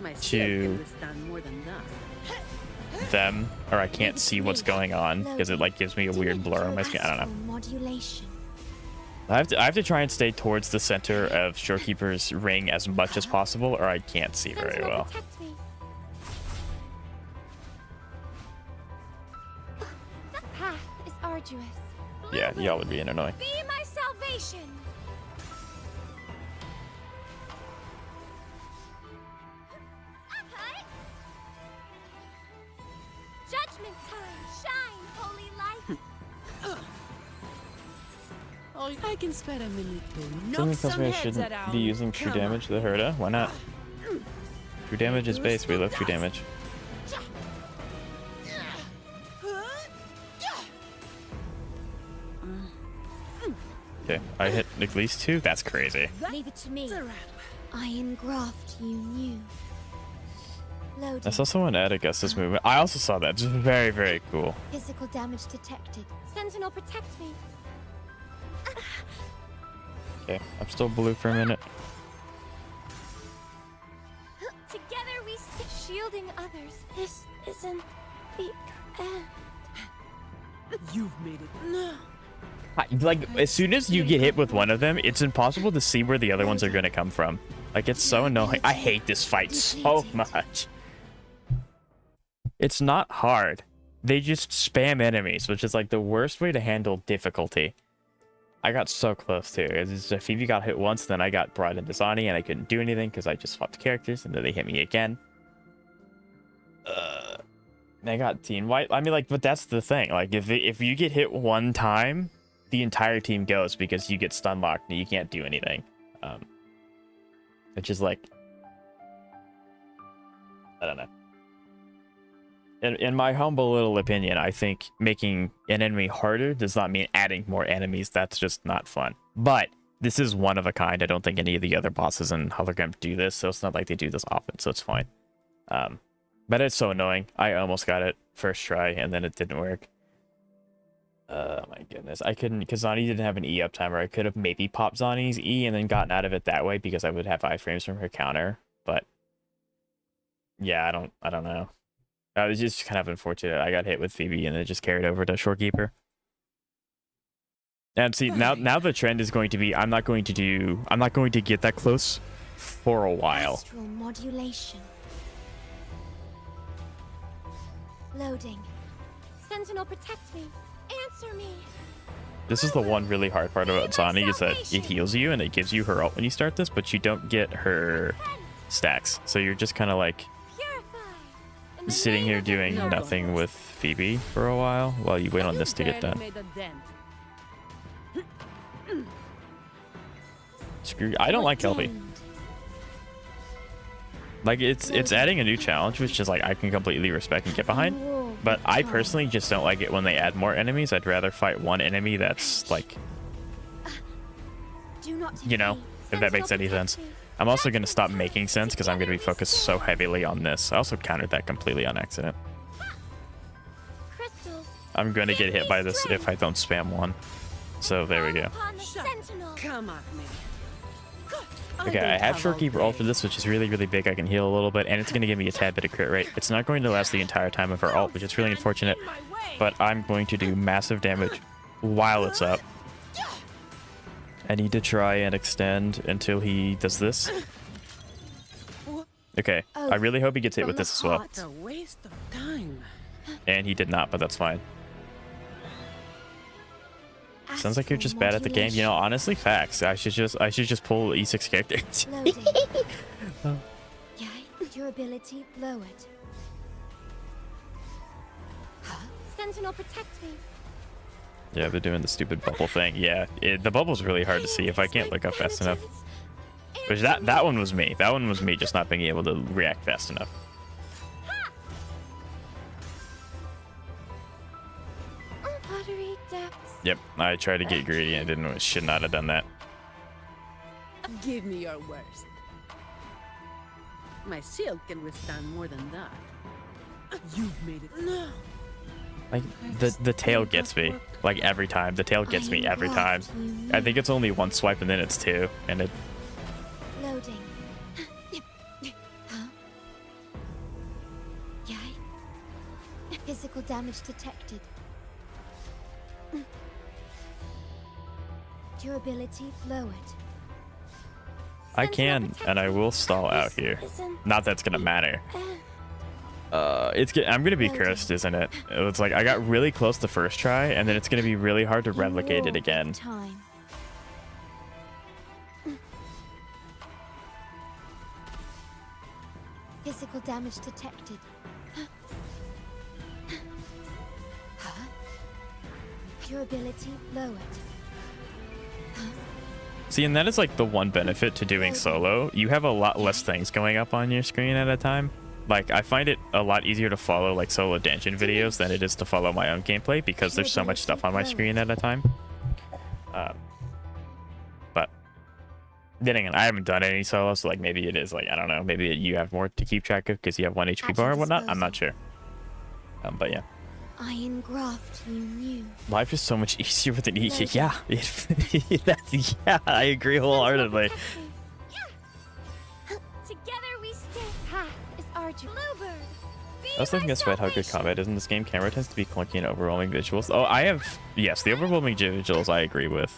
My to shield can withstand more than that. them, or I can't see what's going on, because it, like, gives me a weird blur on my screen. I don't know. Modulation. I have to try and stay towards the center of Shorekeeper's ring as much as possible, or I can't see very Sentinel, well. protect me. The path is arduous. Yeah, y'all would be annoying. Be my salvation. Judgment time, shine, holy light. Oh, I can spare a minute to Something knock tells some me I heads shouldn't around. be using true Come damage to on. the Herda. Why not? True damage is base. We love true damage. Okay, I hit at least 2. That's crazy. Leave it to me. It's a wrap. I engraft you new. Loading. I saw someone add Augustus movement. I also saw that. It's very, very cool. Physical damage detected. Sentinel, protect me. Okay, I'm still blue for a minute. Together we stick shielding others. This isn't the end. You've made it. No. Like, as soon as you get hit with one of them, it's impossible to see where the other ones are going to come from. Like, it's so annoying. I hate this fight so much. It's not hard. They just spam enemies, which is, like, the worst way to handle difficulty. I got so close, too. If Phoebe got hit once, then I got brought into Zani, and I couldn't do anything because I just swapped characters, and then they hit me again. They got team white. I mean, like, but that's the thing. Like, if you get hit one time, the entire team goes because you get stun locked and you can't do anything. Which is like, I don't know. In my humble little opinion, I think making an enemy harder does not mean adding more enemies. That's just not fun. But this is one of a kind. I don't think any of the other bosses in Hologram do this, so it's not like they do this often, so it's fine. But it's so annoying. I almost got it first try, and then it didn't work. Oh my goodness. I couldn't, because Zani didn't have an E up timer. I could have maybe popped Zani's E and then gotten out of it that way because I would have iframes from her counter. But yeah, I don't know. It was just kind of unfortunate. I got hit with Phoebe and it just carried over to Shorekeeper. And see, now the trend is going to be I'm not going to get that close for a while. Astral modulation. Loading. Sentinel, protect me. Answer me. This is the one really hard part about Zani is that it heals you and it gives you her ult when you start this, but you don't get her stacks. So you're just kind of like Purify. sitting here doing nothing with Phoebe for a while you wait on this to get done. Made a dent. Screw. I don't like LB. Like it's adding a new challenge, which is like I can completely respect and get behind. But I personally just don't like it when they add more enemies. I'd rather fight one enemy that's like, you know, if that makes any sense. I'm also going to stop making sense because I'm going to be focused so heavily on this. I also countered that completely on accident. I'm going to get hit by this if I don't spam one. So there we go. Come at me. Okay, I have Shorekeeper ult for this, which is really, really big. I can heal a little bit, and it's going to give me a tad bit of crit rate. It's not going to last the entire time of her ult, which is really unfortunate, but I'm going to do massive damage while it's up. I need to try and extend until he does this. Okay, I really hope he gets hit with this as well. It's a waste of time. And he did not, but that's fine. Sounds like you're just bad at the game. You know, honestly, facts. I should just pull E6 characters. Loading. Yay, durability lowered. Huh? Sentinel protect me. Yeah, they're doing the stupid bubble thing. Yeah, the bubble's really hard to see if I can't look up fast enough. Which that one was me. That one was me just not being able to react fast enough. Pottery depths. Yep, I tried to get greedy and should not have done that. Give me your worst. My shield can withstand more than that. You've made it. No. Like the tail gets me like every time. The tail gets me every time. I think it's only one swipe and then it's two, and it. Loading. Huh? Yay. Physical damage detected. Durability lowered. I can and I will stall out here. Not that's gonna matter. I'm gonna be cursed, isn't it? It's like I got really close the first try, and then it's gonna be really hard to replicate it again. Time. Physical damage detected. Huh? Durability lowered. See, and that is like the one benefit to doing solo. You have a lot less things going up on your screen at a time. Like, I find it a lot easier to follow like solo dungeon videos than it is to follow my own gameplay because there's so much stuff on my screen at a time. But then again, I haven't done any solo, so like maybe it is like, I don't know, maybe you have more to keep track of because you have 1 HP bar or whatnot. I'm not sure. But yeah. Iron graft you knew. Life is so much easier with an E. Yeah. Yeah, I agree wholeheartedly. Together we stand. Ha is our bluebird. I was thinking despite how good combat is in this game, camera tends to be clunky and overwhelming visuals. Oh, yes, the overwhelming visuals I agree with.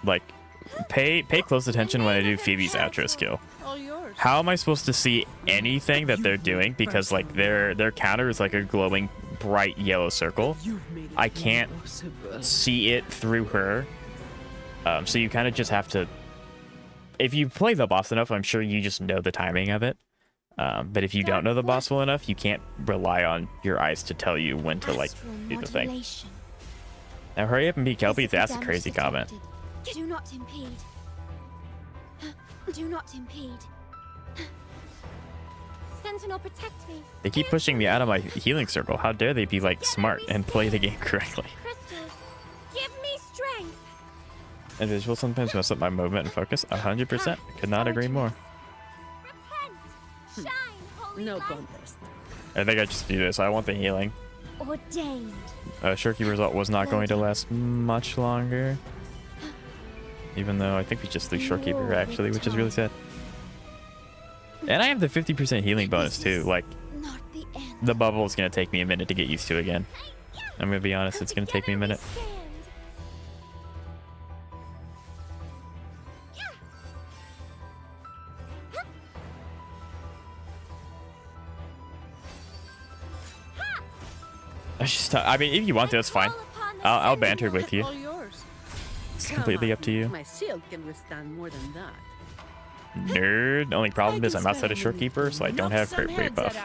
Like, pay close attention when I do Phoebe's outro skill. All yours. How am I supposed to see anything that they're doing? Because like their counter is like a glowing bright yellow circle. I can't see it through her. So you kind of just have to. If you play the boss enough, I'm sure you just know the timing of it. But if you don't know the boss well enough, you can't rely on your eyes to tell you when to like do the thing. Now hurry up and beat Kelpie. That's a crazy comment. Do not impede. Do not impede. Sentinel, protect me. They keep pushing me out of my healing circle. How dare they be like smart and play the game correctly? Crystals, give me strength. And visuals sometimes mess up my movement and focus. 100%. Could not agree more. Repent. Shine, holy No light. contest. I think I just do this. I want the healing. Ordained. Shirky result was not going to last much longer. Even though I think we just threw Shorekeeper actually, which is really sad. And I have the 50% healing bonus too. Like, Not the end. the bubble is going to take me a minute to get used to again. I'm going to be honest, it's going to take me a minute. I mean, if you want to, it's fine. I'll banter with you. All yours. It's completely up to you. My shield can withstand more than that. Nerd. The only problem is I'm outside of Shorekeeper, so I don't have crit rate buff.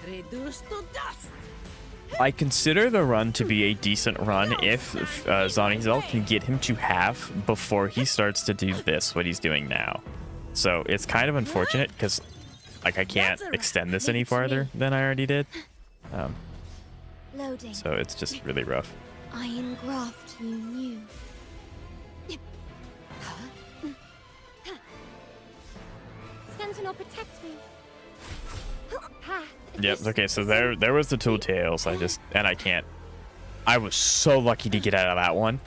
Reduced to dust. I consider the run to be a decent run if Zanizel can get him to half before he starts to do this, what he's doing now. So it's kind of unfortunate because like I can't extend this any farther than I already did. Loading. So it's just really rough. Iron graft you knew. Sentinel, protect me. Yep, okay, so there was the two tails. I can't. I was so lucky to get out of that one.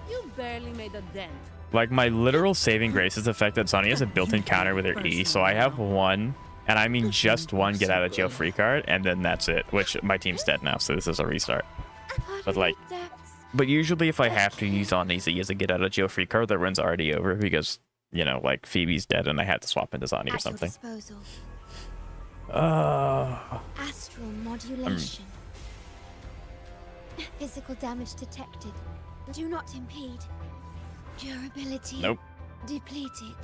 You barely made a dent. Like, my literal saving grace is the fact that Sonny has a built-in counter with her E, so I have one, and I mean just one get out of jail free card, and then that's it, which my team's dead now, so this is a restart. But like, but usually if I have to use on Easy as a get out of jail free card, that run's already over because, you know, like Phoebe's dead and I had to swap into Sonny or something. Astral modulation. Physical damage detected. Do not impede. Durability. Nope. Depleted.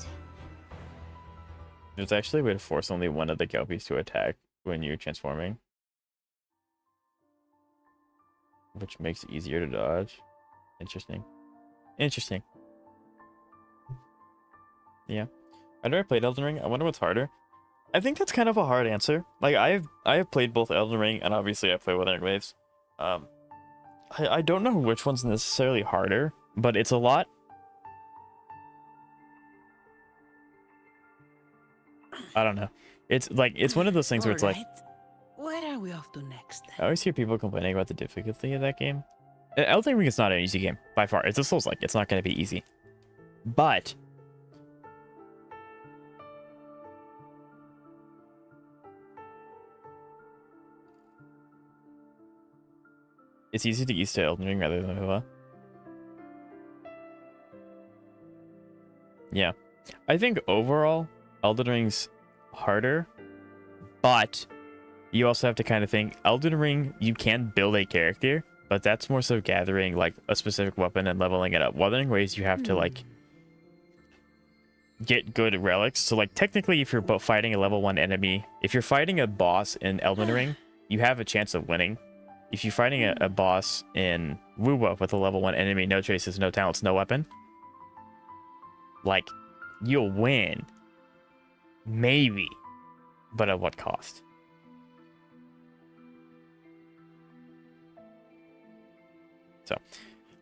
There's actually a way to force only one of the Kelpies to attack when you're transforming, which makes it easier to dodge. Interesting. Interesting. Yeah. I've never played Elden Ring. I wonder what's harder. I think that's kind of a hard answer. Like, I have played both Elden Ring and obviously I play Wuthering Waves. I don't know which one's necessarily harder, but it's a lot. I don't know. It's like, it's one of those things where it's like, where are we off to next? I always hear people complaining about the difficulty of that game. Elden Ring is not an easy game by far. It's a Souls-like. It's not going to be easy, but it's easy to get used to Elden Ring rather than Viva. Yeah, I think overall Elden Ring's harder, but you also have to kind of think Elden Ring, you can build a character, but that's more so gathering like a specific weapon and leveling it up. Wuthering Waves, you have to like get good relics. So like technically if you're fighting a level 1 enemy, if you're fighting a boss in Elden Ring, you have a chance of winning. If you're fighting a boss in Wuwa with a level 1 enemy, no traces, no talents, no weapon, like, you'll win. Maybe. But at what cost? So,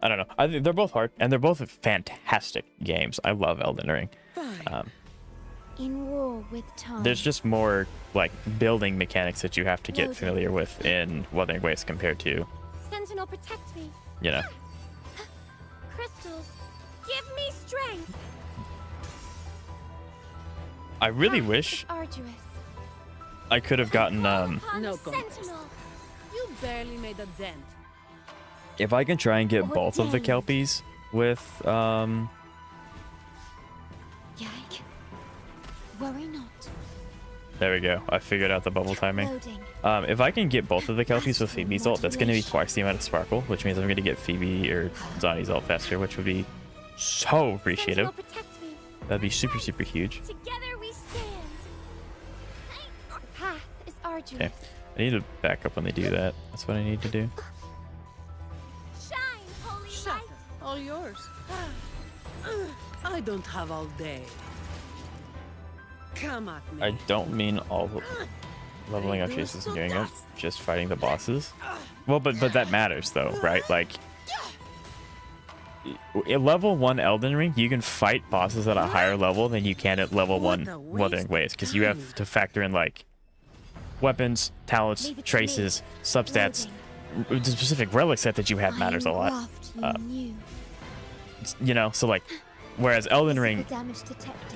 I don't know. I think they're both hard, and they're both fantastic games. I love Elden Ring. In war with time. There's just more, like, building mechanics that you have to get familiar with in Wuthering Waves compared to, Sentinel, protect me. you know. Crystals, give me strength. I really wish Arduous. I could have gotten, No contest. Sentinel. You barely made a dent. if I can try and get both of the Kelpies with, Yike. Worry not. there we go. I figured out the bubble timing. Loading. If I can get both of the Kelpies with Phoebe's ult, that's going to be twice the amount of Sparkle, which means I'm going to get Phoebe or Zani's ult faster, which would be so appreciative. Sentinel, protect me. That'd be super, super huge. Together we stand. Our path is arduous. Okay. I need to back up when they do that. That's what I need to do. Shine, holy Shut light. up. All yours. I don't have all day. Come at me. I don't mean all the leveling up chases and doing it, just fighting the bosses. Well, but that matters though, right? Like, at level 1 Elden Ring, you can fight bosses at a higher level than you can at level 1 Wuthering Waves, because you have to factor in like weapons, talents, traces, substats. The specific relic set that you have matters a lot. You know, so like, whereas Elden Ring,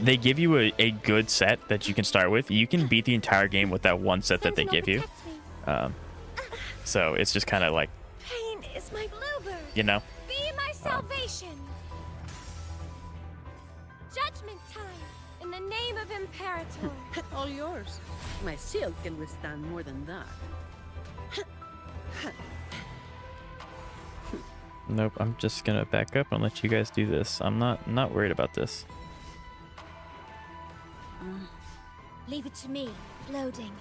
they give you a good set that you can start with. You can beat the entire game with that one set that they give you. So it's just kind of like, Pain is my bluebird. you know. Be my salvation. Judgment time in the name of Imperator. All yours. My shield can withstand more than that. Nope, I'm just gonna back up and let you guys do this. I'm not worried about this. Leave it to me. Loading.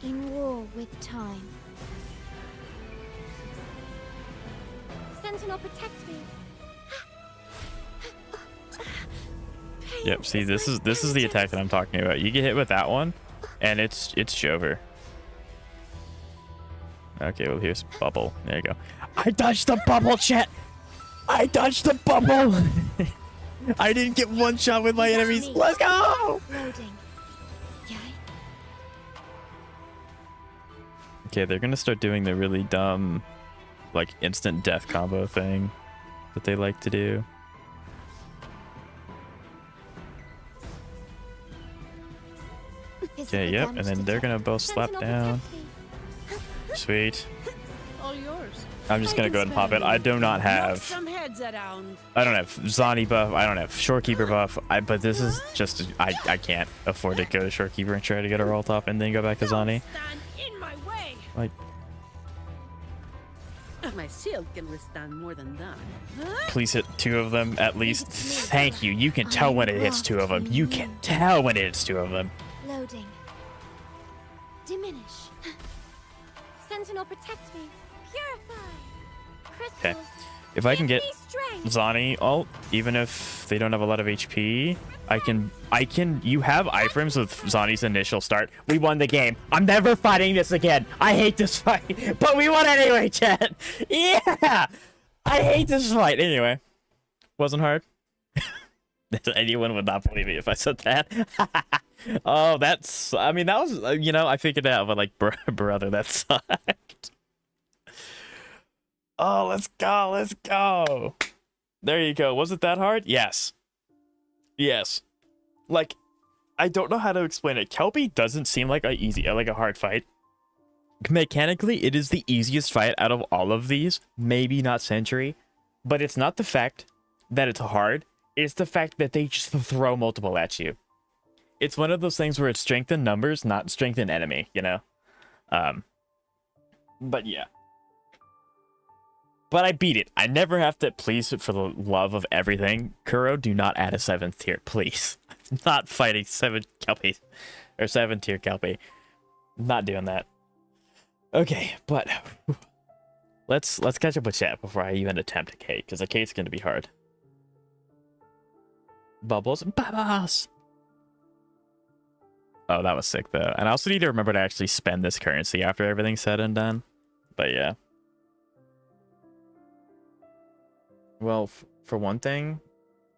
In war with time. Sentinel, protect me. Yep, see, this is the attack that I'm talking about. You get hit with that one, and it's over. Okay, well, here's bubble. There you go. I dodged the bubble, chat! I dodged the bubble! I didn't get one shot with my enemies. Let's go! Loading. Yike. Okay, they're gonna start doing the really dumb like instant death combo thing that they like to do. Okay, yep, and then they're gonna both slap down. Sweet. All yours. I'm just gonna go ahead and pop it. I do not have. Some heads around. I don't have Zani buff. I don't have Shorekeeper buff. But this is just I can't afford to go to Shorekeeper and try to get her ult off and then go back to Zani. Stand in my way. Like, My shield can withstand more than that. please hit 2 of them at least. Thank you. You can tell when it hits 2 of them. You can tell when it hits 2 of them. Loading. Diminish. Sentinel, protect me. Purify. Okay. Crystals. If I can Give get me strength. Zani ult, even if they don't have a lot of HP, I can you have iframes with Zani's initial start. We won the game. I'm never fighting this again. I hate this fight, but we won anyway, chat. Yeah, I hate this fight anyway. Wasn't hard. Anyone would not believe me if I said that. Oh, that's, I mean, that was, you know, I figured it out, but like, brother, that sucked. Oh, let's go, let's go. There you go. Was it that hard? Yes. Yes. Like, I don't know how to explain it. Kelpie doesn't seem like a hard fight. Mechanically, it is the easiest fight out of all of these. Maybe not Century, but it's not the fact that it's hard. It's the fact that they just throw multiple at you. It's one of those things where it's strength in numbers, not strength in enemy, you know? But yeah. But I beat it. I never have to, please, for the love of everything, Kuro, do not add a 7th tier, please. I'm not fighting 7 Kelpies, or 7 tier Kelpie. Not doing that. Okay, but let's catch up with chat before I even attempt a Kate, because a Kate's going to be hard. Bubbles. Bubbles! Oh, that was sick, though. And I also need to remember to actually spend this currency after everything's said and done. But yeah. Well, for one thing,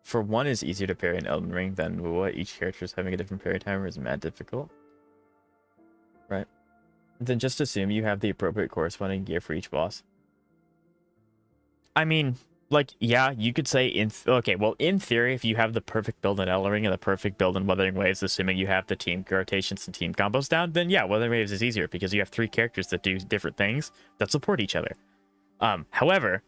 for one, it's easier to parry in Elden Ring than what each character is having a different parry timer is mad difficult. Right? Then just assume you have the appropriate corresponding gear for each boss. I mean, like, yeah, you could say okay, well, in theory, if you have the perfect build in Elden Ring and the perfect build in Wuthering Waves, assuming you have the team rotations and team combos down, then yeah, Wuthering Waves is easier because you have 3 characters that do different things that support each other. However,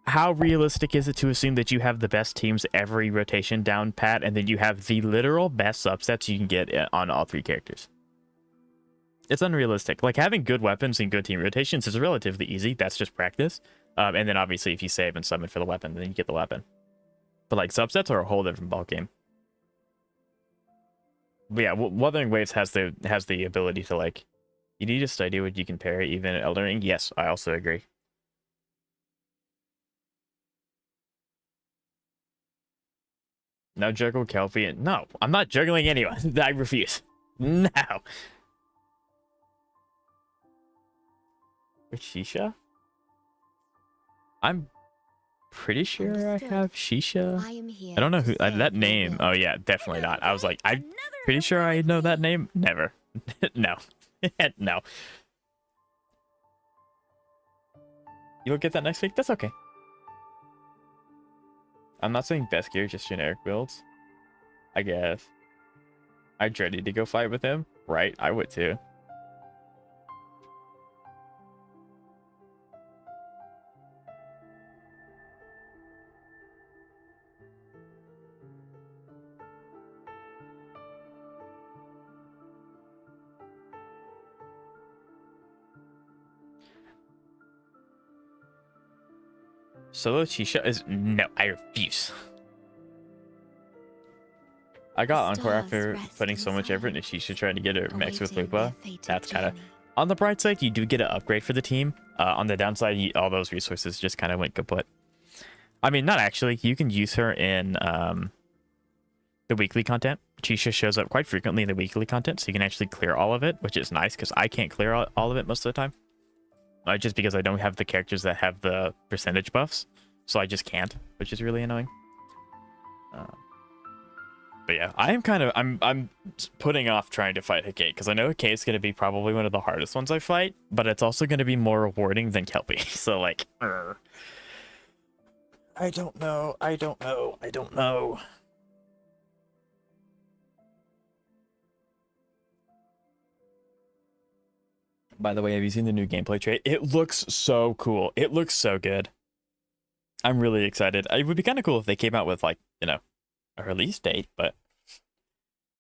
how realistic is it to assume that you have the best teams every rotation down pat, and then you have the literal best subsets you can get on all 3 characters? It's unrealistic. Like, having good weapons and good team rotations is relatively easy. That's just practice. And then obviously if you save and summon for the weapon, then you get the weapon. But like, subsets are a whole different ballgame. But yeah, Wuthering Waves has the ability to, like, you need to study what you can parry even at Elden Ring. Yes, I also agree. Now juggle Kelpie and no, I'm not juggling anyone. I refuse. No. With Shisha? I'm pretty sure Understood. I have Shisha. I am here I don't know to who save that your name. will. Oh yeah, definitely not. I was like, I'm pretty sure I know that name. Never. No. No. You'll get that next week? That's okay. I'm not saying best gear, just generic builds. I guess. I dreaded to go fight with him. Right, I would too. Solo Chisha is no, I refuse. I got Encore after putting so much effort into Chisha trying to get her mixed with Lupa. That's kind of on the bright side. You do get an upgrade for the team. On the downside, all those resources just kind of went kaput. I mean, not actually. You can use her in the weekly content. Chisha shows up quite frequently in the weekly content, so you can actually clear all of it, which is nice because I can't clear all of it most of the time. Just because I don't have the characters that have the percentage buffs. So I just can't, which is really annoying. But yeah, I'm putting off trying to fight Hecate because I know Hecate is going to be probably one of the hardest ones I fight, but it's also going to be more rewarding than Kelpie. So like, I don't know. I don't know. I don't know. By the way, have you seen the new gameplay trait? It looks so cool. It looks so good. I'm really excited. It would be kind of cool if they came out with like, you know, a release date, but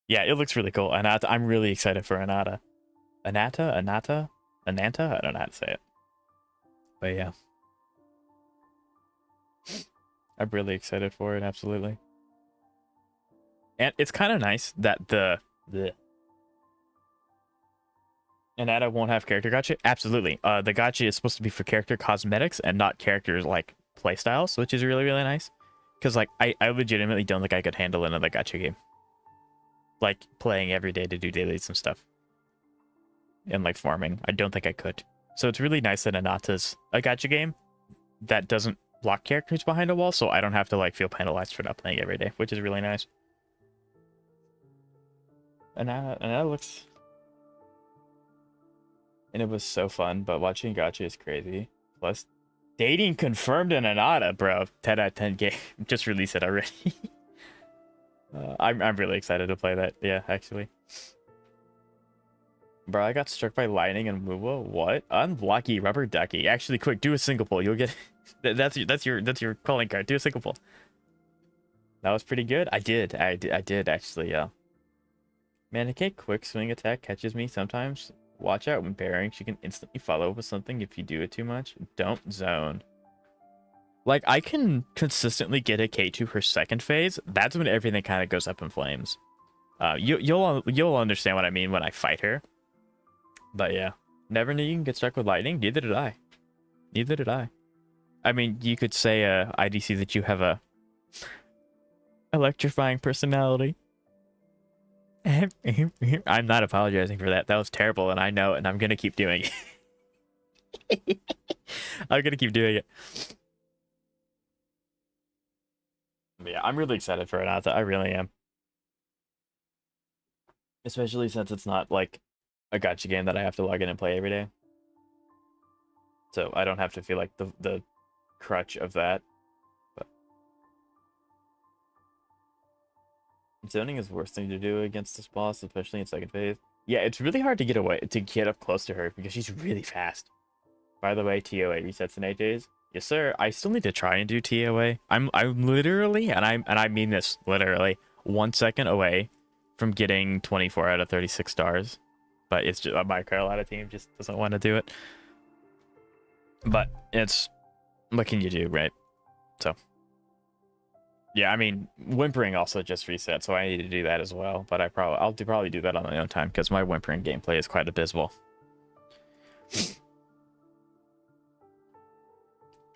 yeah, it looks really cool. And I'm really excited for Anata. Ananta? I don't know how to say it. But yeah. I'm really excited for it, absolutely. And it's kind of nice that the Anata won't have character gacha. Absolutely. The gacha is supposed to be for character cosmetics and not characters like playstyles, which is really, really nice. Because like I legitimately don't think I could handle another gacha game. Like playing every day to do dailies and stuff. And like farming. I don't think I could. So it's really nice that Anata's a gacha game that doesn't block characters behind a wall, so I don't have to like feel penalized for not playing every day, which is really nice. Anata looks... And it was so fun, but watching gacha is crazy. Plus, dating confirmed in Anata, bro. 10 out of 10 game. Just released it already. I'm really excited to play that. Yeah, actually. Bro, I got struck by lightning and Muwa. What? Unlucky rubber ducky. Actually, quick, do a single pull. You'll get that's your calling card. Do a single pull. That was pretty good. I did actually, yeah. Man, okay, quick swing attack catches me sometimes. Watch out when parrying. She can instantly follow up with something if you do it too much. Don't zone. Like, I can consistently get a K2 her second phase. That's when everything kind of goes up in flames. You'll understand what I mean when I fight her. But yeah, never knew you can get struck with lightning. Neither did I. Neither did I. I mean, you could say, IDC, that you have a electrifying personality. I'm not apologizing for that. That was terrible, and I know it, and I'm gonna keep doing it. I'm gonna keep doing it. But yeah, I'm really excited for Anata. I really am. Especially since it's not like a gacha game that I have to log in and play every day. So I don't have to feel like the crutch of that. But zoning is the worst thing to do against this boss, especially in second phase. Yeah, it's really hard to get up close to her because she's really fast. By the way, TOA resets in 8 days. Yes, sir. I still need to try and do TOA. I'm literally, and I mean this literally, 1 second away from getting 24 out of 36 stars. But it's just my Carolina team just doesn't want to do it. But it's, what can you do, right? So yeah, I mean, whimpering also just reset, so I need to do that as well. But I'll probably do that on my own time because my whimpering gameplay is quite abysmal.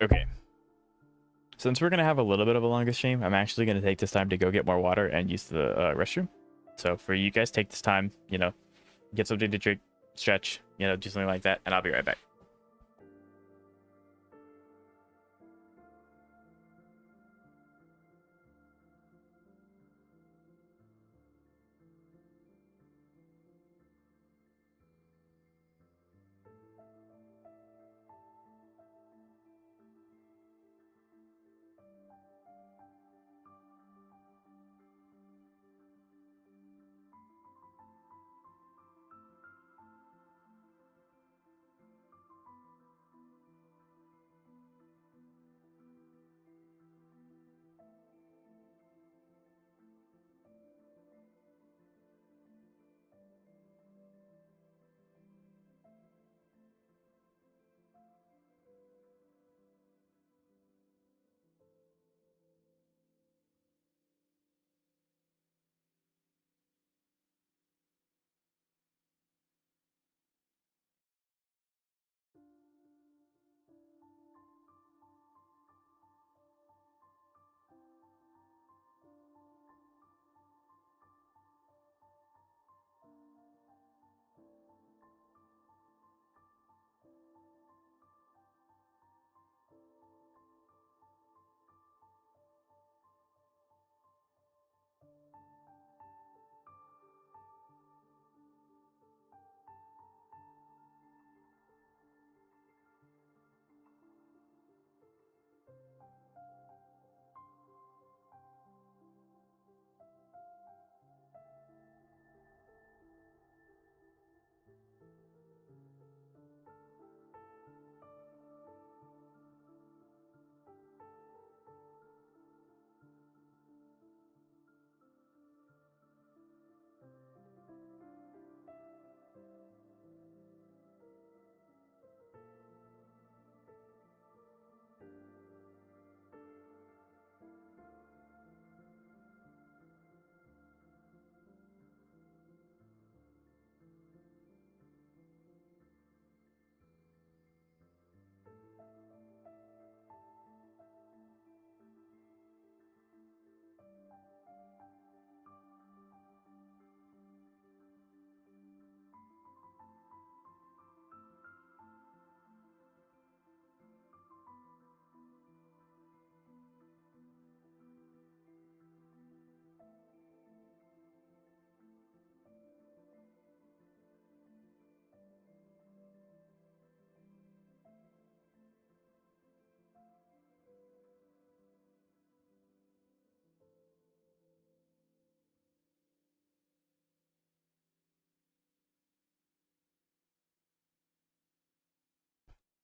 Okay. Since we're gonna have a little bit of a longer stream, I'm actually gonna take this time to go get more water and use the restroom. So for you guys, take this time, you know, get something to drink, stretch, you know, do something like that, and I'll be right back.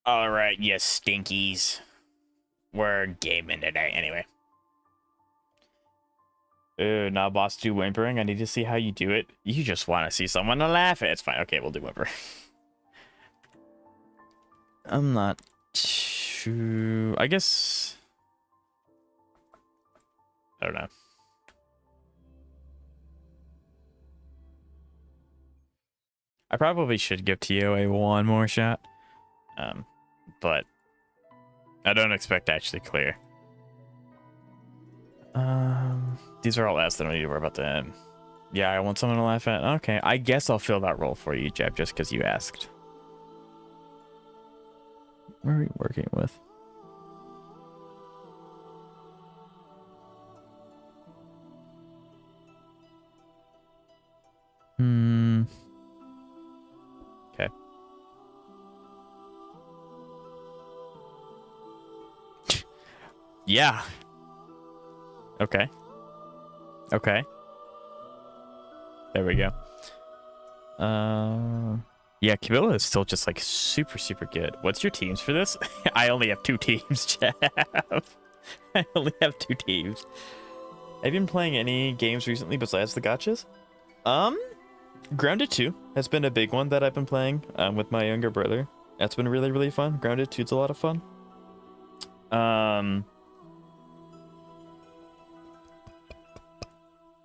All right, you stinkies. We're gaming today. Anyway. Ooh, now boss do whimpering. I need to see how you do it. You just want to see someone to laugh at. It's fine. Okay, we'll do whimper. I'm not too... I guess... I don't know. I probably should give TOA one more shot. But I don't expect to actually clear. These are all last. I don't need to worry about them. Yeah, I want someone to laugh at. Okay, I guess I'll fill that role for you, Jeb, just because you asked. What are we working with? Okay. Yeah. Okay. Okay. There we go. Yeah, Camilla is still just like super, super good. What's your teams for this? I only have 2 teams, Jeff. I only have 2 teams. Have you been playing any games recently besides the gachas? Grounded 2 has been a big one that I've been playing with my younger brother. That's been really, really fun. Grounded 2's a lot of fun.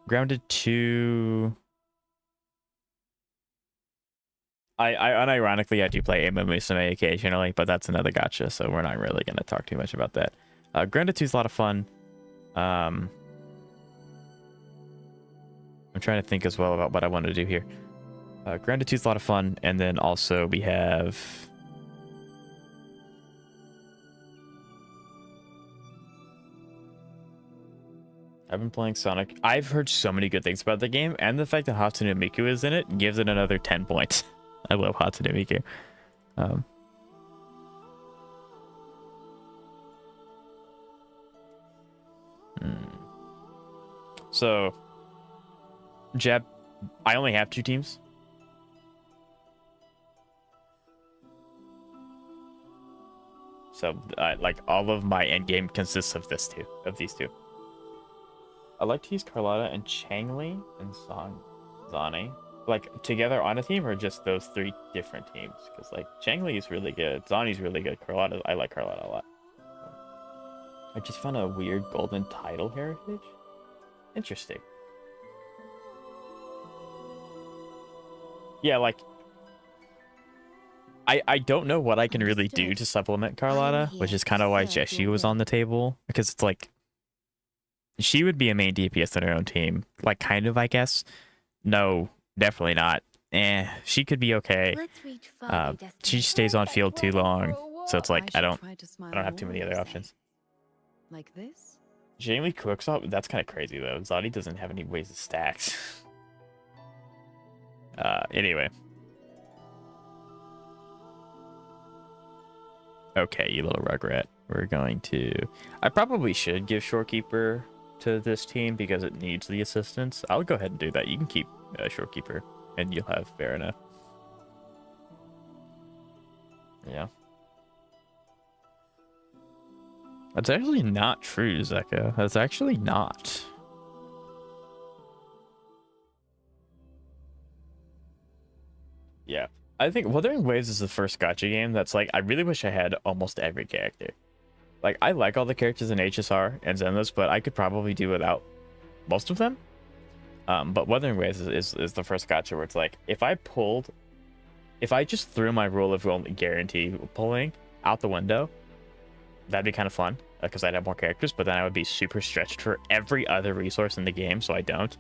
Grounded 2. I unironically I do play Amo Musume occasionally, but that's another gacha, so we're not really gonna talk too much about that. Grounded 2 is a lot of fun. I'm trying to think as well about what I want to do here. Grounded 2 is a lot of fun, and then also we have... I've been playing Sonic. I've heard so many good things about the game, and the fact that Hatsune Miku is in it gives it another 10 points. I love Hatsune Miku. So, Jeb, I only have 2 teams. So, like, all of my endgame consists of these two. I like to use Carlotta and Changli and Zani, like, together on a team, or just those 3 different teams? Because, like, Changli is really good, Zani's really good, Carlotta, I like Carlotta a lot. I just found a weird golden title heritage. Interesting. Yeah, like, I don't know what I can really do to supplement Carlotta, which is kind of why Jessie was on the table, because it's like she would be a main DPS on her own team, like, kind of, I guess. No, definitely not. She could be okay. She stays on field too long, so it's like I don't have too many other options. Like this? Jamie cooks up. That's kind of crazy though. Zadi doesn't have any ways to stacks. Anyway. Okay, you little rugrat. We're going to... I probably should give Shorekeeper to this team because it needs the assistance. I'll go ahead and do that. You can keep Shorekeeper, and you'll have Verena. Yeah. That's actually not true, Zeka. That's actually not. Yeah. I think Wuthering Waves is the first gacha game that's like, I really wish I had almost every character. Like, I like all the characters in HSR and Zenless, but I could probably do without most of them. But Wuthering Waves is the first gacha where it's like, if I just threw my rule of only guarantee pulling out the window, that'd be kind of fun, because I'd have more characters, but then I would be super stretched for every other resource in the game, so I don't.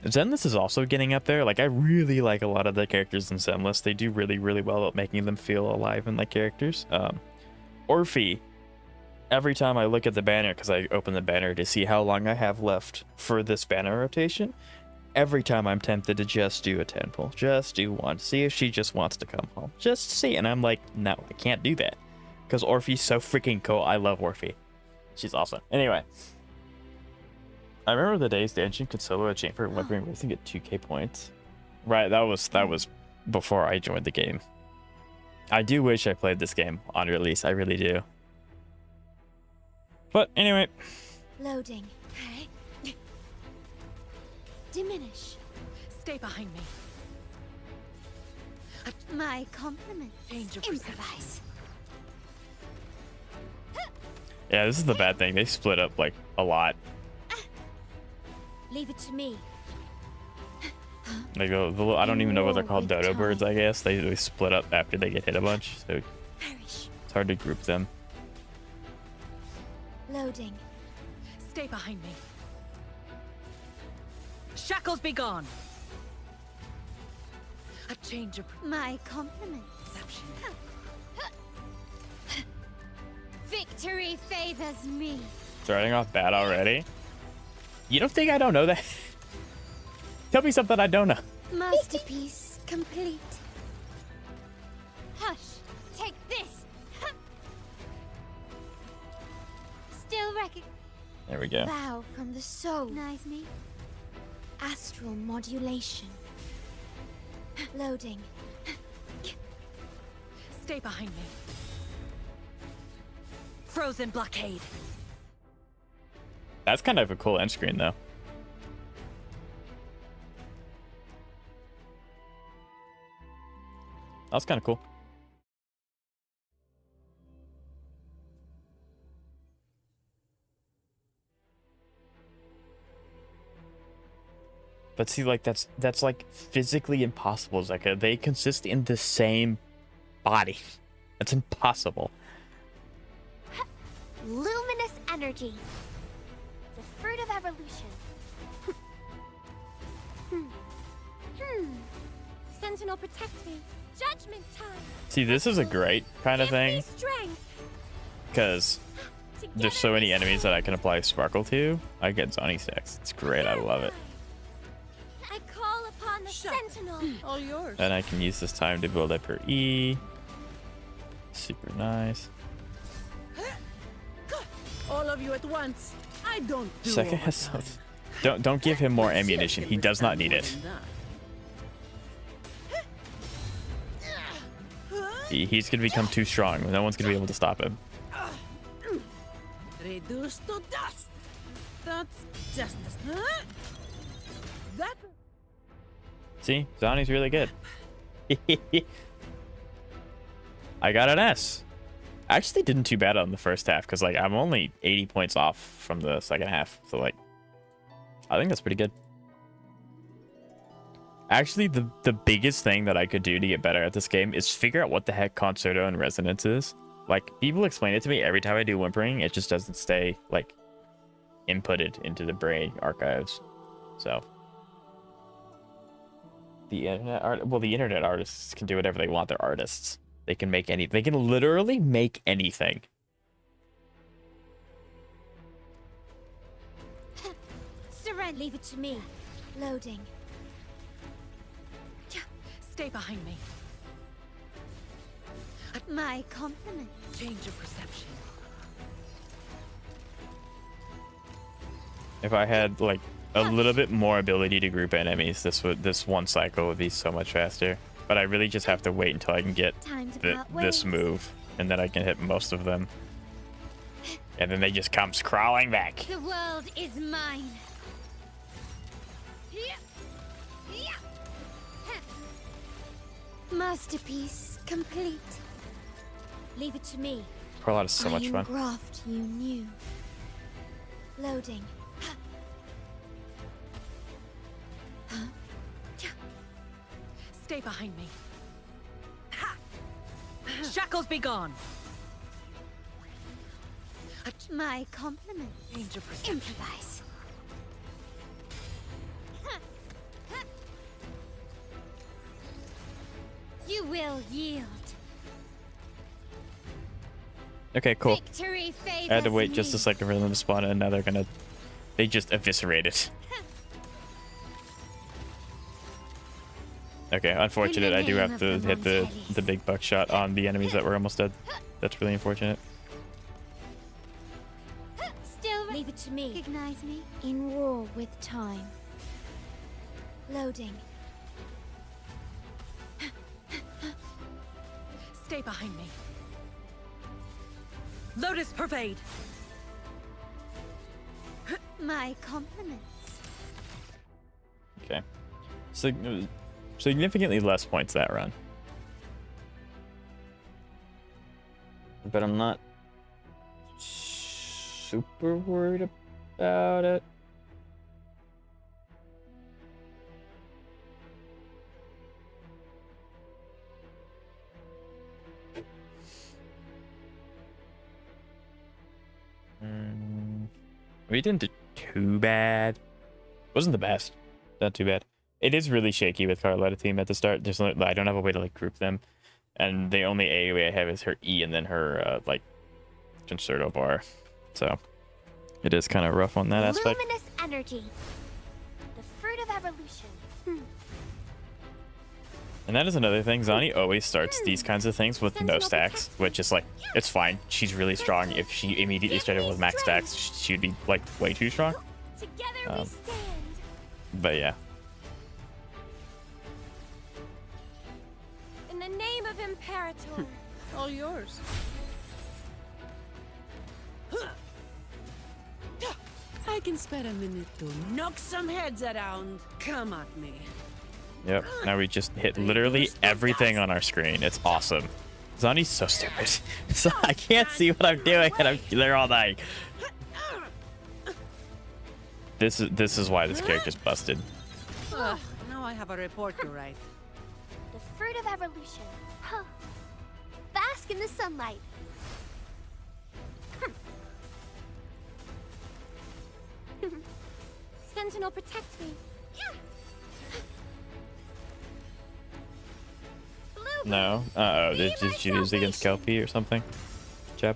Zenless is also getting up there. Like, I really like a lot of the characters in Zenless. They do really, really well at making them feel alive and like characters. Orphe, every time I look at the banner, because I open the banner to see how long I have left for this banner rotation, every time I'm tempted to just do a 10 pull. Just do one. See if she just wants to come home. Just see. And I'm like, no, I can't do that. Because Orphe's so freaking cool. I love Orphe. She's awesome. Anyway. I remember the days the engine could solo a chamber and Wuthering Waves and get 2k points. Right, that was before I joined the game. I do wish I played this game on release. I really do. But anyway. Loading. Diminish. Stay behind me. My compliments. Change your perception. Improvise. Yeah, this is the bad thing. They split up like a lot. Leave it to me. Like I don't even know what they're called. With Dodo birds, time. I guess. They split up after they get hit a bunch, so Perish. it's hard to group them. Loading. Stay behind me. Shackles be gone. A change of My compliments. perception. Victory favors me. Starting off bad already. You don't think I don't know that? Tell me something I don't know. Masterpiece complete. Hush. Take this. Still recognize. There we go. Vow from the soul. Recognize me. Astral modulation. Loading. Stay behind me. Frozen blockade. That's kind of a cool end screen, though. That's kind of cool. But see, like that's like physically impossible, Zeka. They consist in the same body. That's impossible. Luminous energy. The fruit of evolution. Sentinel, protect me. Judgment time. See, this is a great kind of thing Strength. because there's so many enemies that I can apply Sparkle to. I get Zonny stacks. It's great. I love it. I call upon the Sentinel. All yours. And I can use this time to build up her E. Super nice. All of you at once. I don't do Second has overtime. something. Don't give him more ammunition. Can He does not withstand need more it. than that. He's gonna become too strong. No one's gonna be able to stop him. Reduced to dust. That's justice. Huh? That. See, Zonny's really good. I got an S. I actually didn't too bad on the first half because like I'm only 80 points off from the second half. So like, I think that's pretty good. Actually, the biggest thing that I could do to get better at this game is figure out what the heck concerto and resonance is. Like, people explain it to me every time I do whimpering. It just doesn't stay, like, inputted into the brain archives. So, the internet artists can do whatever they want. They're artists. They can make they can literally make anything. Surrender. Leave it to me. Loading. Stay behind me. My compliments. Change of perception. If I had like a little bit more ability to group enemies, this one cycle would be so much faster. But I really just have to wait until I can get Time to part this ways. move, and then I can hit most of them. And then they just come crawling back. The world is mine. Masterpiece complete. Leave it to me. Prologue is so much fun. Graft you knew. Loading. Stay behind me. Shackles be gone. My compliments. Change of perception. Improvise. You will yield. Okay, cool. Victory favors I had to wait just me. a second for them to spawn, and now they just eviscerate it. Okay, unfortunate. I do name have of to the hit the Montellis. big buckshot on the enemies that were almost dead. That's really unfortunate. Still leave it to me. Recognize me in war with time. Loading. Stay behind me. Lotus pervade. My compliments. Okay. Significantly less points that run. But I'm not super worried about it. We didn't do too bad. Wasn't the best. Not too bad. It is really shaky with Carlotta team at the start. There's no, I don't have a way to like group them, and the only AoE I have is her E and then her like concerto bar. So it is kind of rough on that aspect. Luminous energy. The fruit of evolution. And that is another thing. Zani always starts these kinds of things with no stacks, which is like, it's fine. She's really strong. If she immediately started with max stacks, she'd be like way too strong. Together we stand. But yeah. In the name of Imperator. All yours. I can spare a minute to knock some heads around. Come at me. Yep. Now we just hit literally everything on our screen. It's awesome. Zani's so stupid. So I can't see what I'm doing, and they're all dying. This is why this character's busted. Now I have a report to write. The fruit of evolution. Huh. Bask in the sunlight. Sentinel, protect me. No. Uh-oh. Did she lose against Kelpie or something? Jeb?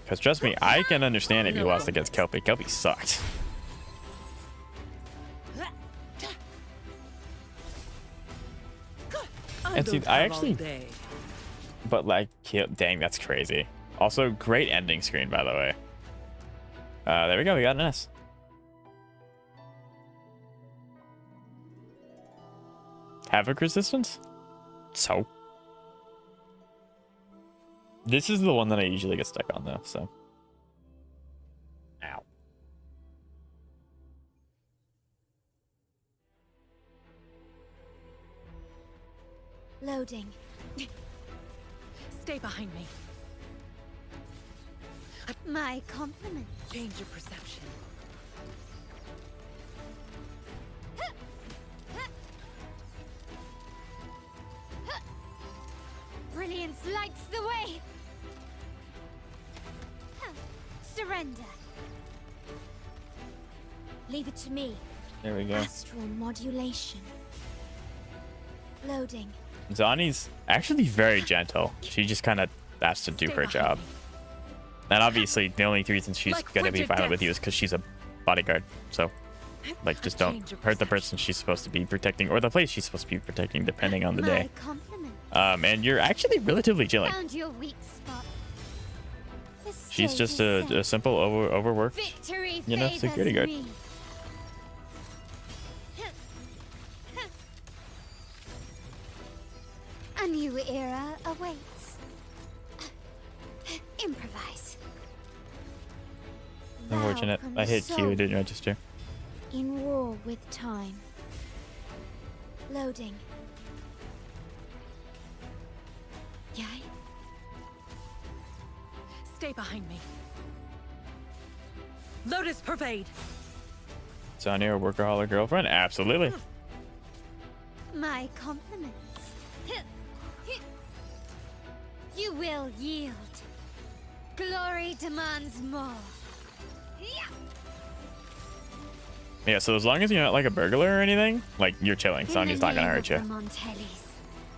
Because trust me, I can understand if you lost against Kelpie. Kelpie sucked. And see, I actually... But like, dang, that's crazy. Also, great ending screen, by the way. There we go. We got an S. Havoc resistance? So? This is the one that I usually get stuck on, though, so. Ow. Loading. Stay behind me. My compliments. Change your perception. Brilliance lights the way. Surrender. Leave it to me. There we go. Astral modulation. Loading. Zani's actually very gentle. She just kind of has to do her job. And obviously, the only reason she's gonna be violent with you is because she's a bodyguard. So, like, just don't hurt the person she's supposed to be protecting, or the place she's supposed to be protecting, depending on the day. And you're actually relatively chilling. Found your weak spot. She's just a simple overworked, Victory you know, security guard. me. A new era awaits. Improvise. Unfortunate. Thou from I the hit Q, soul, it didn't register. in war with time. Loading. Yay? Stay behind me. Lotus pervade. Zani, your workaholic girlfriend? Absolutely. My compliments. You will yield. Glory demands more. Yeah, so as long as you're not like a burglar or anything, like, you're chilling. Zani's not gonna hurt you.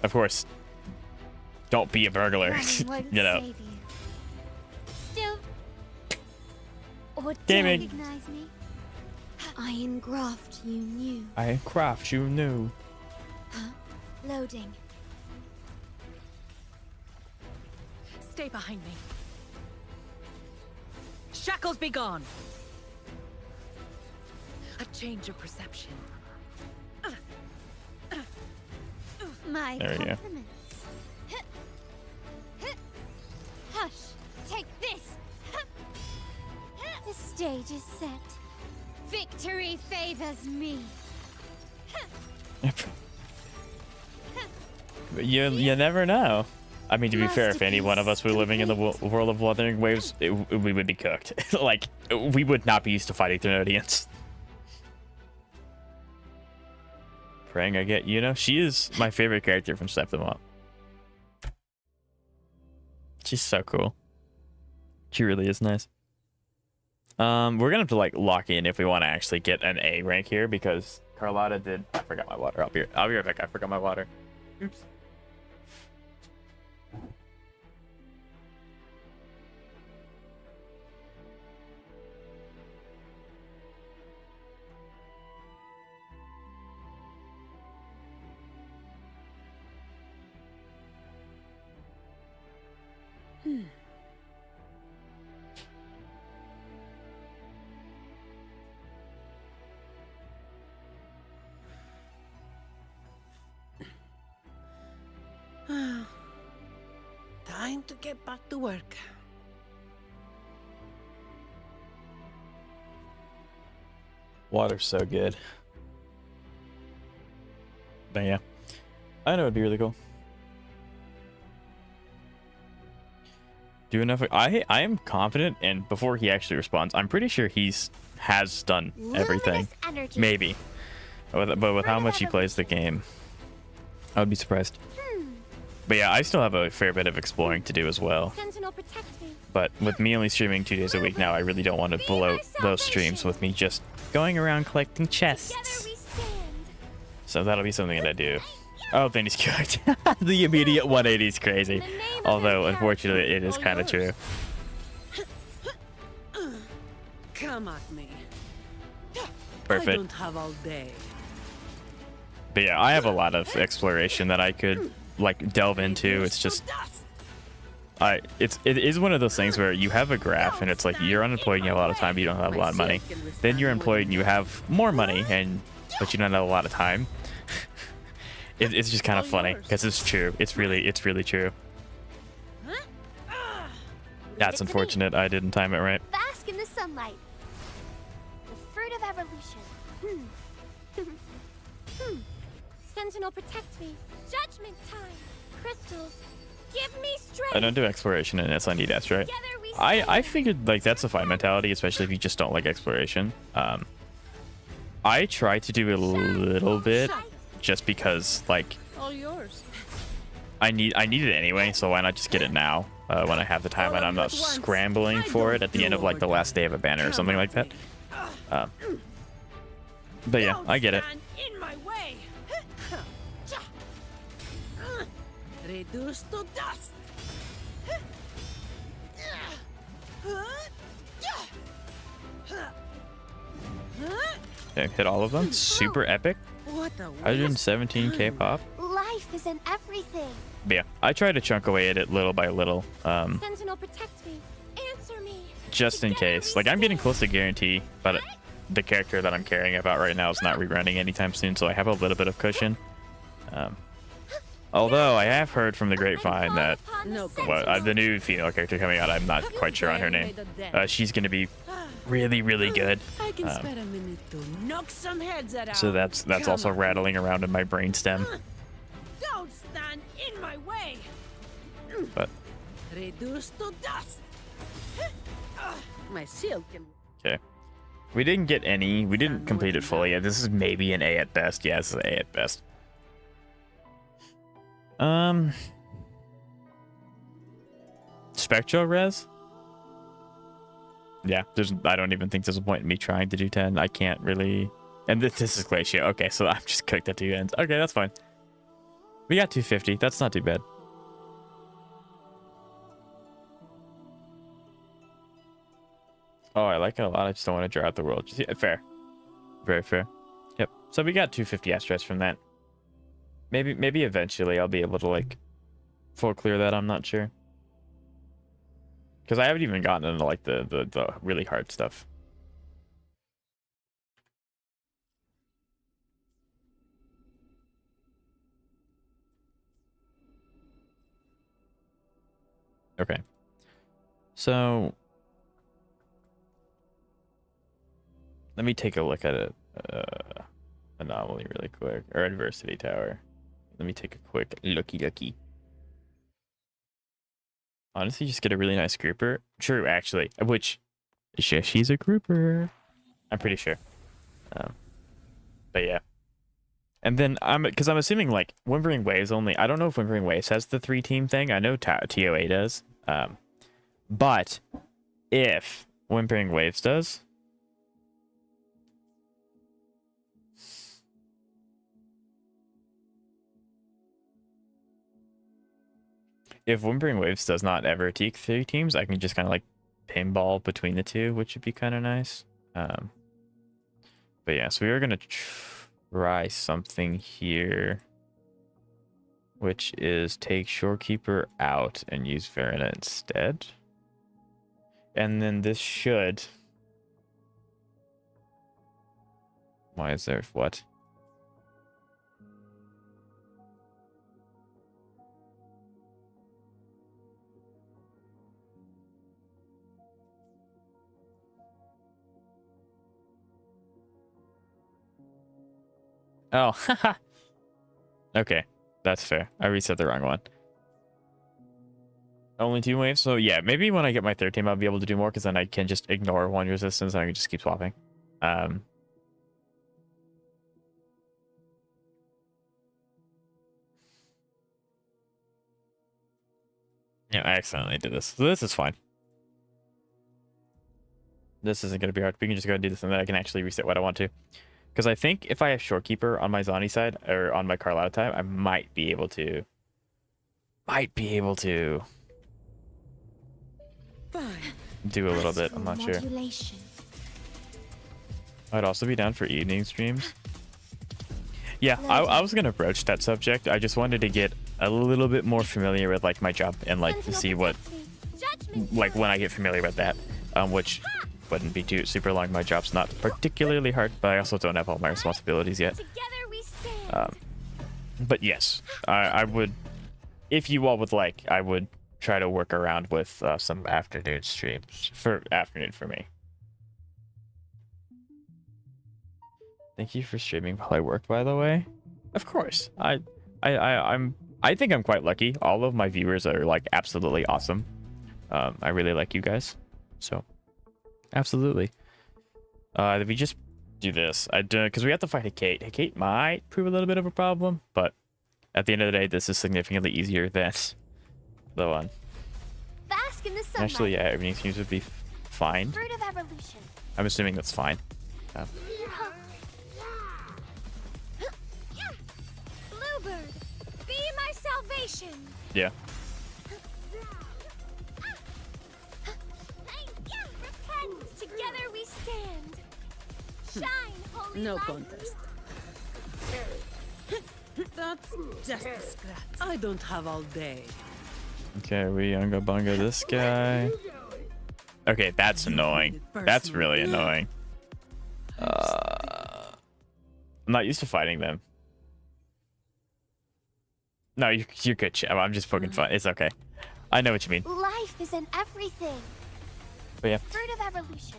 Of course, don't be a burglar. You know. Still, or Gaming. recognize me? I engraft you new. I craft you new. Huh? Loading. Stay behind me. Shackles be gone. A change of perception. My There we go. compliments. Hush! Take this! The stage is set. Victory favors me. You never know. I mean, to be fair, if any one of us were living in the world of Wuthering Waves, we would be cooked. Like, we would not be used to fighting Thenodians. Praying I get Yuno. She is my favorite character from Step Them Up. She's so cool. She really is nice. We're gonna have to like lock in if we want to actually get an A rank here because Carlotta did. I forgot my water. I'll be right back. I forgot my water. Oops. Time to get back to work. Water's so good. But yeah, I know it'd be really cool. Do enough. I am confident, and before he actually responds, I'm pretty sure has done everything. Maybe, but with how much he plays the game, I would be surprised. But yeah, I still have a fair bit of exploring to do as well. Sentinel protects me. But with me only streaming 2 days a week now, I really don't want to bloat those streams with me just going around collecting chests. Together we stand. So that'll be something that I do. Oh, then he's cooked. The immediate 180 is crazy. Although, unfortunately, it is kind of true. Come at me. I Perfect. don't have all day. But yeah, I have a lot of exploration that I could like delve into. It's just it is one of those things where you have a graph and it's like you're unemployed and you have a lot of time but you don't have a lot of money. Then you're employed and you have more money but you don't have a lot of time. It's just kind of funny because it's true. It's really true. That's unfortunate. I didn't time it right. Bask in the sunlight. The fruit of evolution. Sentinel protects me. Judgment time. Crystals, give me strength. I don't do exploration in S. I need S, right? Together we I stand. figured like that's a fine mentality, especially if you just don't like exploration. I try to do a little bit just because like All yours. I need it anyway, so why not just get it now when I have the time and I'm not scrambling for it at the end of like the last day of a banner or something like that. But yeah, I get it. Stand in my way. Reduce to dust. Okay, hit all of them. Super epic. What a waste. 117k pop. Life is in everything. But yeah, I try to chunk away at it little by little, Sentinel protects me. Answer me. just in case. Like I'm getting close to guarantee, but the character that I'm caring about right now is not rerunning anytime soon, so I have a little bit of cushion. Although I have heard from the grapevine that the new female character coming out, I'm not quite sure on her name. She's gonna be really good. I can spare a minute to knock some heads around. So that's also rattling around in my brainstem. Don't stand in my way. But Reduce to dust. My shield can. okay, we didn't get any. We didn't complete it fully yet. This is maybe an A at best. Yeah, this is an A at best. Spectral res. Yeah, I don't even think there's a point in me trying to do 10. I can't really. And this is Glacier. Okay, so I'm just cooked at 2 ends. Okay, that's fine. We got 250. That's not too bad. Oh, I like it a lot. I just don't want to draw out the world. Just, yeah, fair. Very fair. Yep. So we got 250 asteroids from that. Maybe eventually I'll be able to like full clear that. I'm not sure. Because I haven't even gotten into like the really hard stuff. Okay. So let me take a look at it. Anomaly really quick, or adversity tower. Let me take a quick looky. Honestly, just get a really nice grouper. True, actually, which she's a grouper. I'm pretty sure. But yeah. And then because I'm assuming like Wuthering Waves only. I don't know if Wuthering Waves has the 3-team thing. I know TOA does. But if Wuthering Waves does, if Wuthering Waves does not ever take 3 teams, I can just kind of like pinball between the two, which would be kind of nice. But yeah, so we are gonna try something here, which is take Shorekeeper out and use Verena instead. And then this should... Why is there what? Oh, haha. Okay, that's fair. I reset the wrong one. Only 2 waves? So yeah, maybe when I get my 3rd team, I'll be able to do more, because then I can just ignore 1 resistance and I can just keep swapping. Yeah, I accidentally did this. So this is fine. This isn't going to be hard. We can just go and do this, and then I can actually reset what I want to. Because I think if I have Shorekeeper on my Zani side, or on my Carlotta time, I might be able to... do a little bit. I'm not sure. I'd also be down for evening streams. Yeah, I was going to broach that subject. I just wanted to get a little bit more familiar with like my job and like to see what... like when I get familiar with that. Which... wouldn't be too super long. My job's not particularly hard, but I also don't have all my responsibilities yet. But yes, I would, if you all would like, I would try to work around with some afternoon streams for me. Thank you for streaming while I work, by the way. Of course, I think I'm quite lucky. All of my viewers are like absolutely awesome. I really like you guys, so. Absolutely. We just do this. Because we have to fight Hecate. Hecate might prove a little bit of a problem, but at the end of the day, this is significantly easier than the one. Bask in the sunlight. Actually, yeah, everything seems to be fine. Fruit of evolution. I'm assuming that's fine. Bluebird, be my salvation. Yeah. Together we stand. Shine, holy No light. contest. That's just a scratch. I don't have all day. Okay, we unga bunga this guy. Okay, that's annoying. That's really annoying. I'm not used to fighting them. No, you're good, Chad. I'm just poking fun. It's okay. I know what you mean. Life is in everything. But yeah. Fruit of evolution.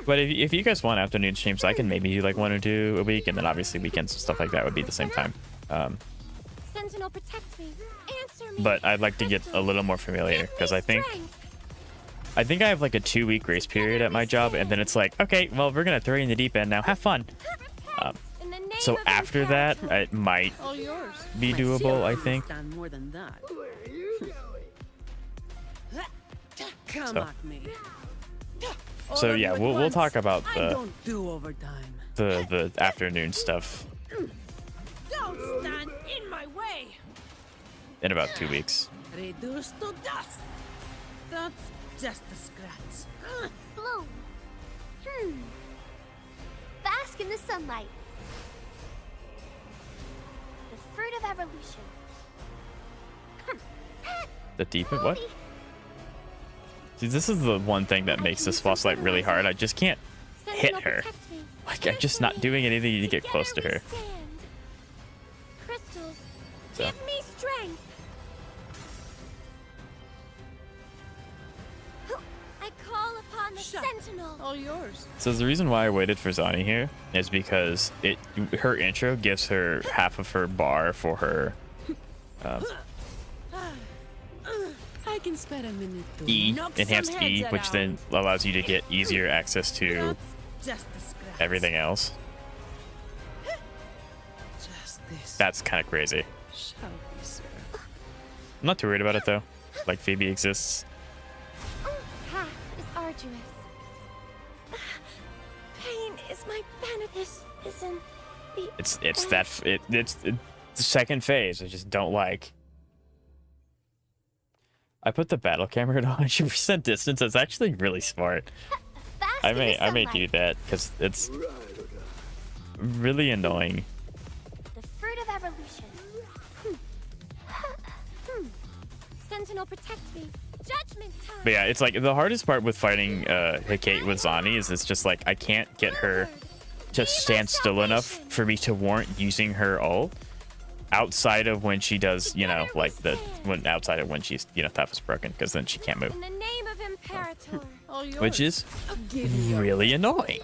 But if you guys want afternoon streams, I can maybe do like 1 or 2 a week, and then obviously weekends and stuff like that would be the same time. Sentinel, protect me. Answer me. But I'd like to get a little more familiar, because I think I have like a 2-week grace period at my job, and then it's like, okay, well, we're gonna throw you in the deep end now. Have fun. So after that, it might be doable, I think. More than that. Come So. at me. So yeah, we'll talk about I don't do overtime. the afternoon stuff Don't stand in my way. in about 2 weeks. Reduced to dust. That's just a scratch. Bloom. Bask in the sunlight. The fruit of evolution. The deep end? What? See, this is the one thing that makes this boss fight really hard. I just can't hit her. Like, I'm just not doing anything to get close to her. Crystals, So. give me strength. Sentinel. All yours. So the reason why I waited for Zani here is because her intro gives her half of her bar for her I can spare a minute to E, knock enhanced some E, heads which then around. allows you to get easier access to That's just a scratch. everything else. Just this. That's kind of crazy. Shall we, sir? I'm not too worried about it though. Like Phoebe exists. Ha is arduous. Pain is my benefit. This isn't the. It's the second phase. I just don't like. I put the battle camera at 100% distance. That's actually really smart. Fast I in the may sunlight. do that because it's really annoying. The fruit of evolution. Sentinel, protect me. Judgment time. But yeah, it's like the hardest part with fighting Hecate with Zani is it's just like I can't get her to stand still enough for me to warrant using her ult outside of when she does, you know, like outside of when she's, you know, Tough is broken, because then she can't move, In the name of Imperator. All yours. which is Give me your- really annoying.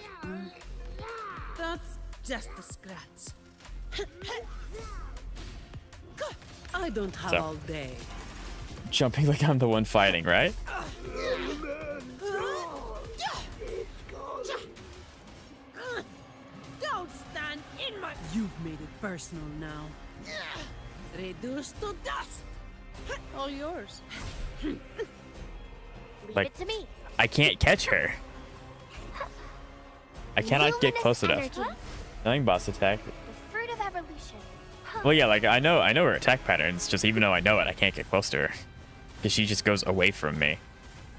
That's just a scratch. I don't have So. all day. Jumping like I'm the one fighting, right? Don't stand in my. You've made it personal now. Reduced to dust. All yours. Leave Like- it to me. I can't catch her. I cannot get Luminous close enough. energy. Nothing boss attack. The fruit of evolution. Well, yeah, like I know her attack patterns. Just even though I know it, I can't get close to her because she just goes away from me.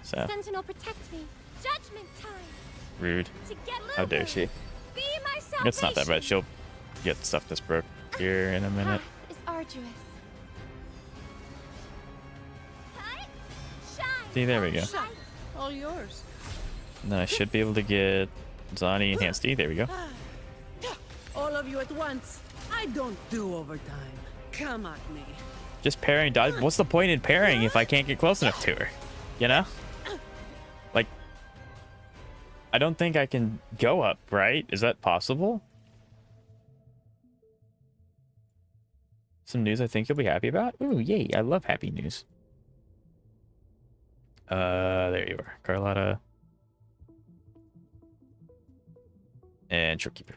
So Sentinel, protect me. Judgment time. rude. To get How dare moving. she? Be my salvation. It's not that bad. She'll get stuff that's broke here in a minute. Path is arduous. Hi, shine. See, there we go. Shine. All yours. And then I should be able to get Zani enhanced E. There we go. All of you at once. I don't do overtime. Come at me. Just parrying dodge. What's the point in parrying if I can't get close enough to her? You know? Like, I don't think I can go up, right? Is that possible? Some news I think you'll be happy about. Ooh, yay. I love happy news. There you are. Carlotta. And Shopkeeper.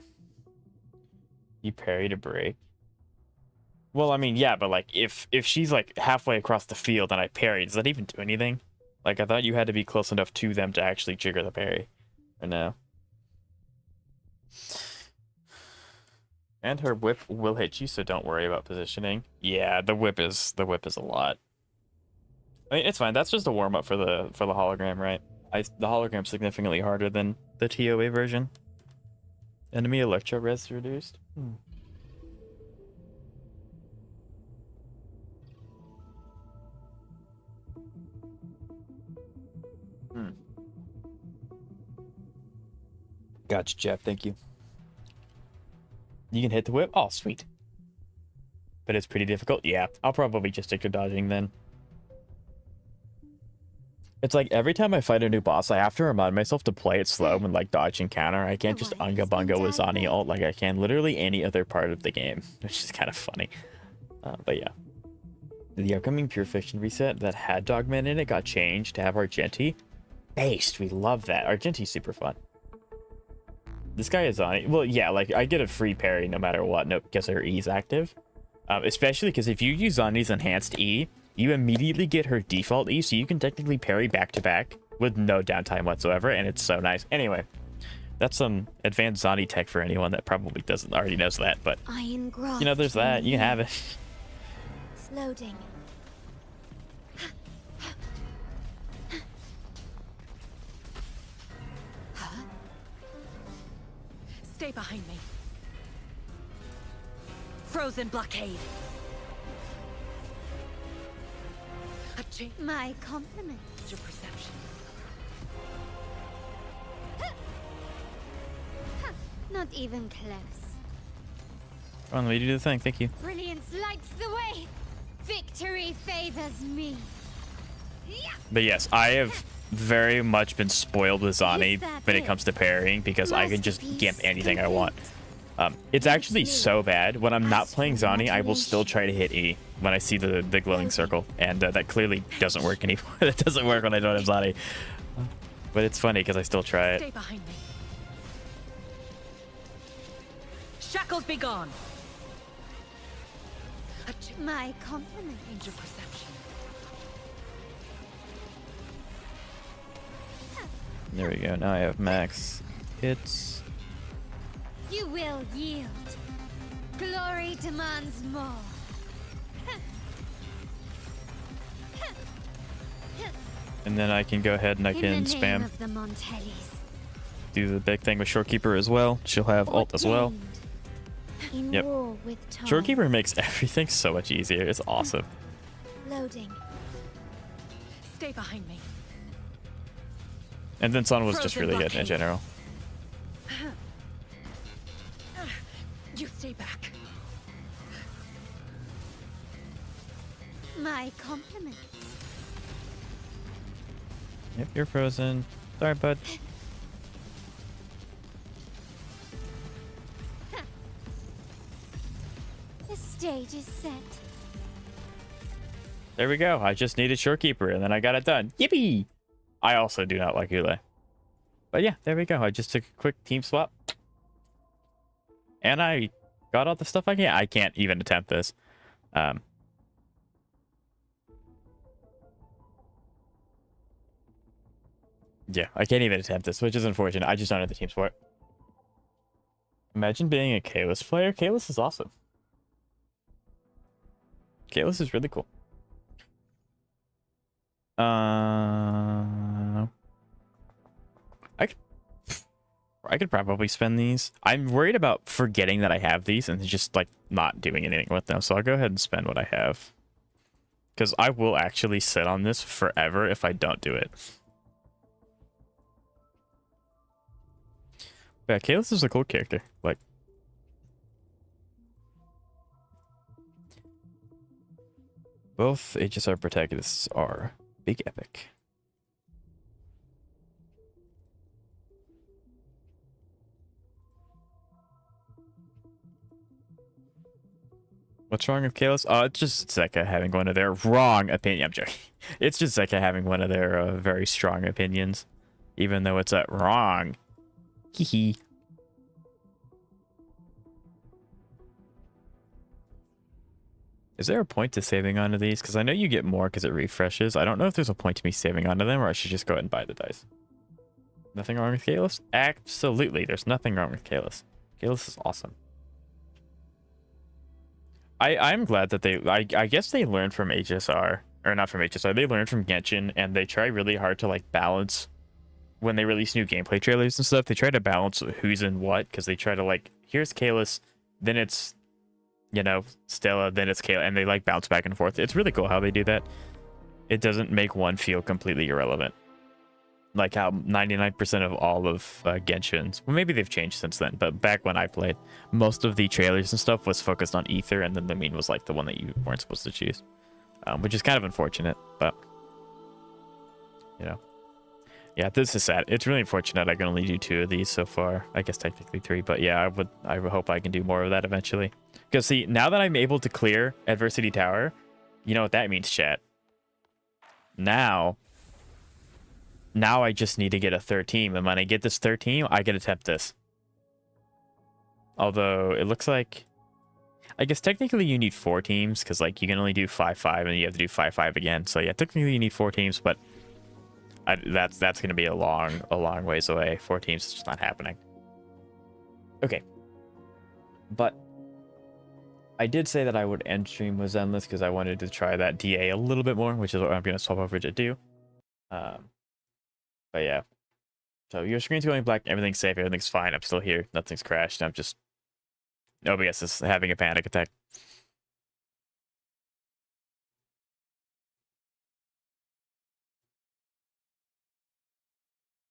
You parry to break. Well, I mean, yeah, but like if she's like halfway across the field and I parry, does that even do anything? Like I thought you had to be close enough to them to actually trigger the parry. Or no? And her whip will hit you, so don't worry about positioning. Yeah, the whip is a lot. I mean, it's fine. That's just a warm up for the hologram, right? The hologram's significantly harder than the TOA version. Enemy electro res reduced. Gotcha, Jeff. Thank you. You can hit the whip. Oh, sweet. But it's pretty difficult. Yeah, I'll probably just stick to dodging then. It's like every time I fight a new boss, I have to remind myself to play it slow and like dodge and counter. I can't just unga bunga with Zani ult like I can literally any other part of the game, which is kind of funny. But yeah. The upcoming Pure Fiction reset that had Dogman in it got changed to have Argenti. Based. We love that. Argenti's super fun. This guy is Zani. Well, yeah, like I get a free parry no matter what, no, because her E's active. Especially because if you use Zani's enhanced E, you immediately get her default E, so you can technically parry back to back with no downtime whatsoever, and it's so nice. Anyway, that's some advanced Zani tech for anyone that probably doesn't already knows that, but Iron graft. you know, there's that. You can have it. Loading. Stay behind me. Frozen blockade. A change My compliment. your perception. Not even close. Come on, let me do the thing. Thank you. Brilliance lights the way. Victory favors me. But yes, I have very much been spoiled with Zani Is that when it it? comes to parrying because I can just gimp anything I want. It's actually me. so bad when I'm not Astral playing Zani, I will still modulation. try to hit E when I see the glowing circle, and that clearly doesn't work anymore. That doesn't work when I don't have Zani. But it's funny because I still try it. Stay behind me. Shackles be gone. My compliment. Change of perception. There we go. Now I have max hits. You will yield. Glory demands more. And then I can go ahead and I In can the name spam. of the Montellis. Do the big thing with Shorekeeper as well. She'll have ult as well. In Yep. war with time. Shorekeeper makes everything so much easier. It's awesome. Loading. Stay behind me. And then Sun was just Frozen really good in blockade. general. You stay back. My compliments. Yep, you're frozen. Sorry, bud. The stage is set. There we go. I just needed Shorekeeper and then I got it done. Yippee! I also do not like Ule. But yeah, there we go. I just took a quick team swap. And I got all the stuff I can. I can't even attempt this. Yeah, I can't even attempt this, which is unfortunate. I just don't have the team support. Imagine being a Kalis player. Kalis is awesome. Kalis is really cool. I could probably spend these. I'm worried about forgetting that I have these and just like not doing anything with them. So I'll go ahead and spend what I have. Because I will actually sit on this forever if I don't do it. Yeah, Kalis is a cool character. Like, both HSR protagonists are big epic. What's wrong with Kalos? Oh, it's just Zeka having one of their wrong opinion. I'm joking. It's just Zeka having one of their very strong opinions, even though it's wrong. Hee. Is there a point to saving onto these? Because I know you get more because it refreshes. I don't know if there's a point to me saving onto them, or I should just go ahead and buy the dice. Nothing wrong with Kalos? Absolutely, there's nothing wrong with Kalos. Kalos is awesome. I'm glad that I guess they learned from HSR, or not from HSR, they learned from Genshin, and they try really hard to like balance when they release new gameplay trailers and stuff. They try to balance who's in what, because they try to like, here's Kalis, then it's, you know, Stella, then it's Kayla, and they like bounce back and forth. It's really cool how they do that. It doesn't make one feel completely irrelevant. Like how 99% of all of Genshin's, well, maybe they've changed since then, but back when I played, most of the trailers and stuff was focused on Ether, and then the mean was like the one that you weren't supposed to choose, which is kind of unfortunate, but you know, yeah, this is sad. It's really unfortunate I can only do 2 of these so far. I guess technically 3, but yeah, I would hope I can do more of that eventually. Because see, now that I'm able to clear Adversity Tower, you know what that means, chat. Now I just need to get a 3rd team, and when I get this 3rd team, I can attempt this. Although it looks like, I guess technically you need 4 teams, because like you can only do 5-5, and you have to do 5-5 again. So yeah, technically you need 4 teams, but that's going to be a long ways away. 4 teams is just not happening. Okay, but I did say that I would end stream with Zenless because I wanted to try that DA a little bit more, which is what I'm going to swap over to do. But yeah, so your screen's going black, everything's safe, everything's fine. I'm still here, nothing's crashed. I'm just, OBS is having a panic attack.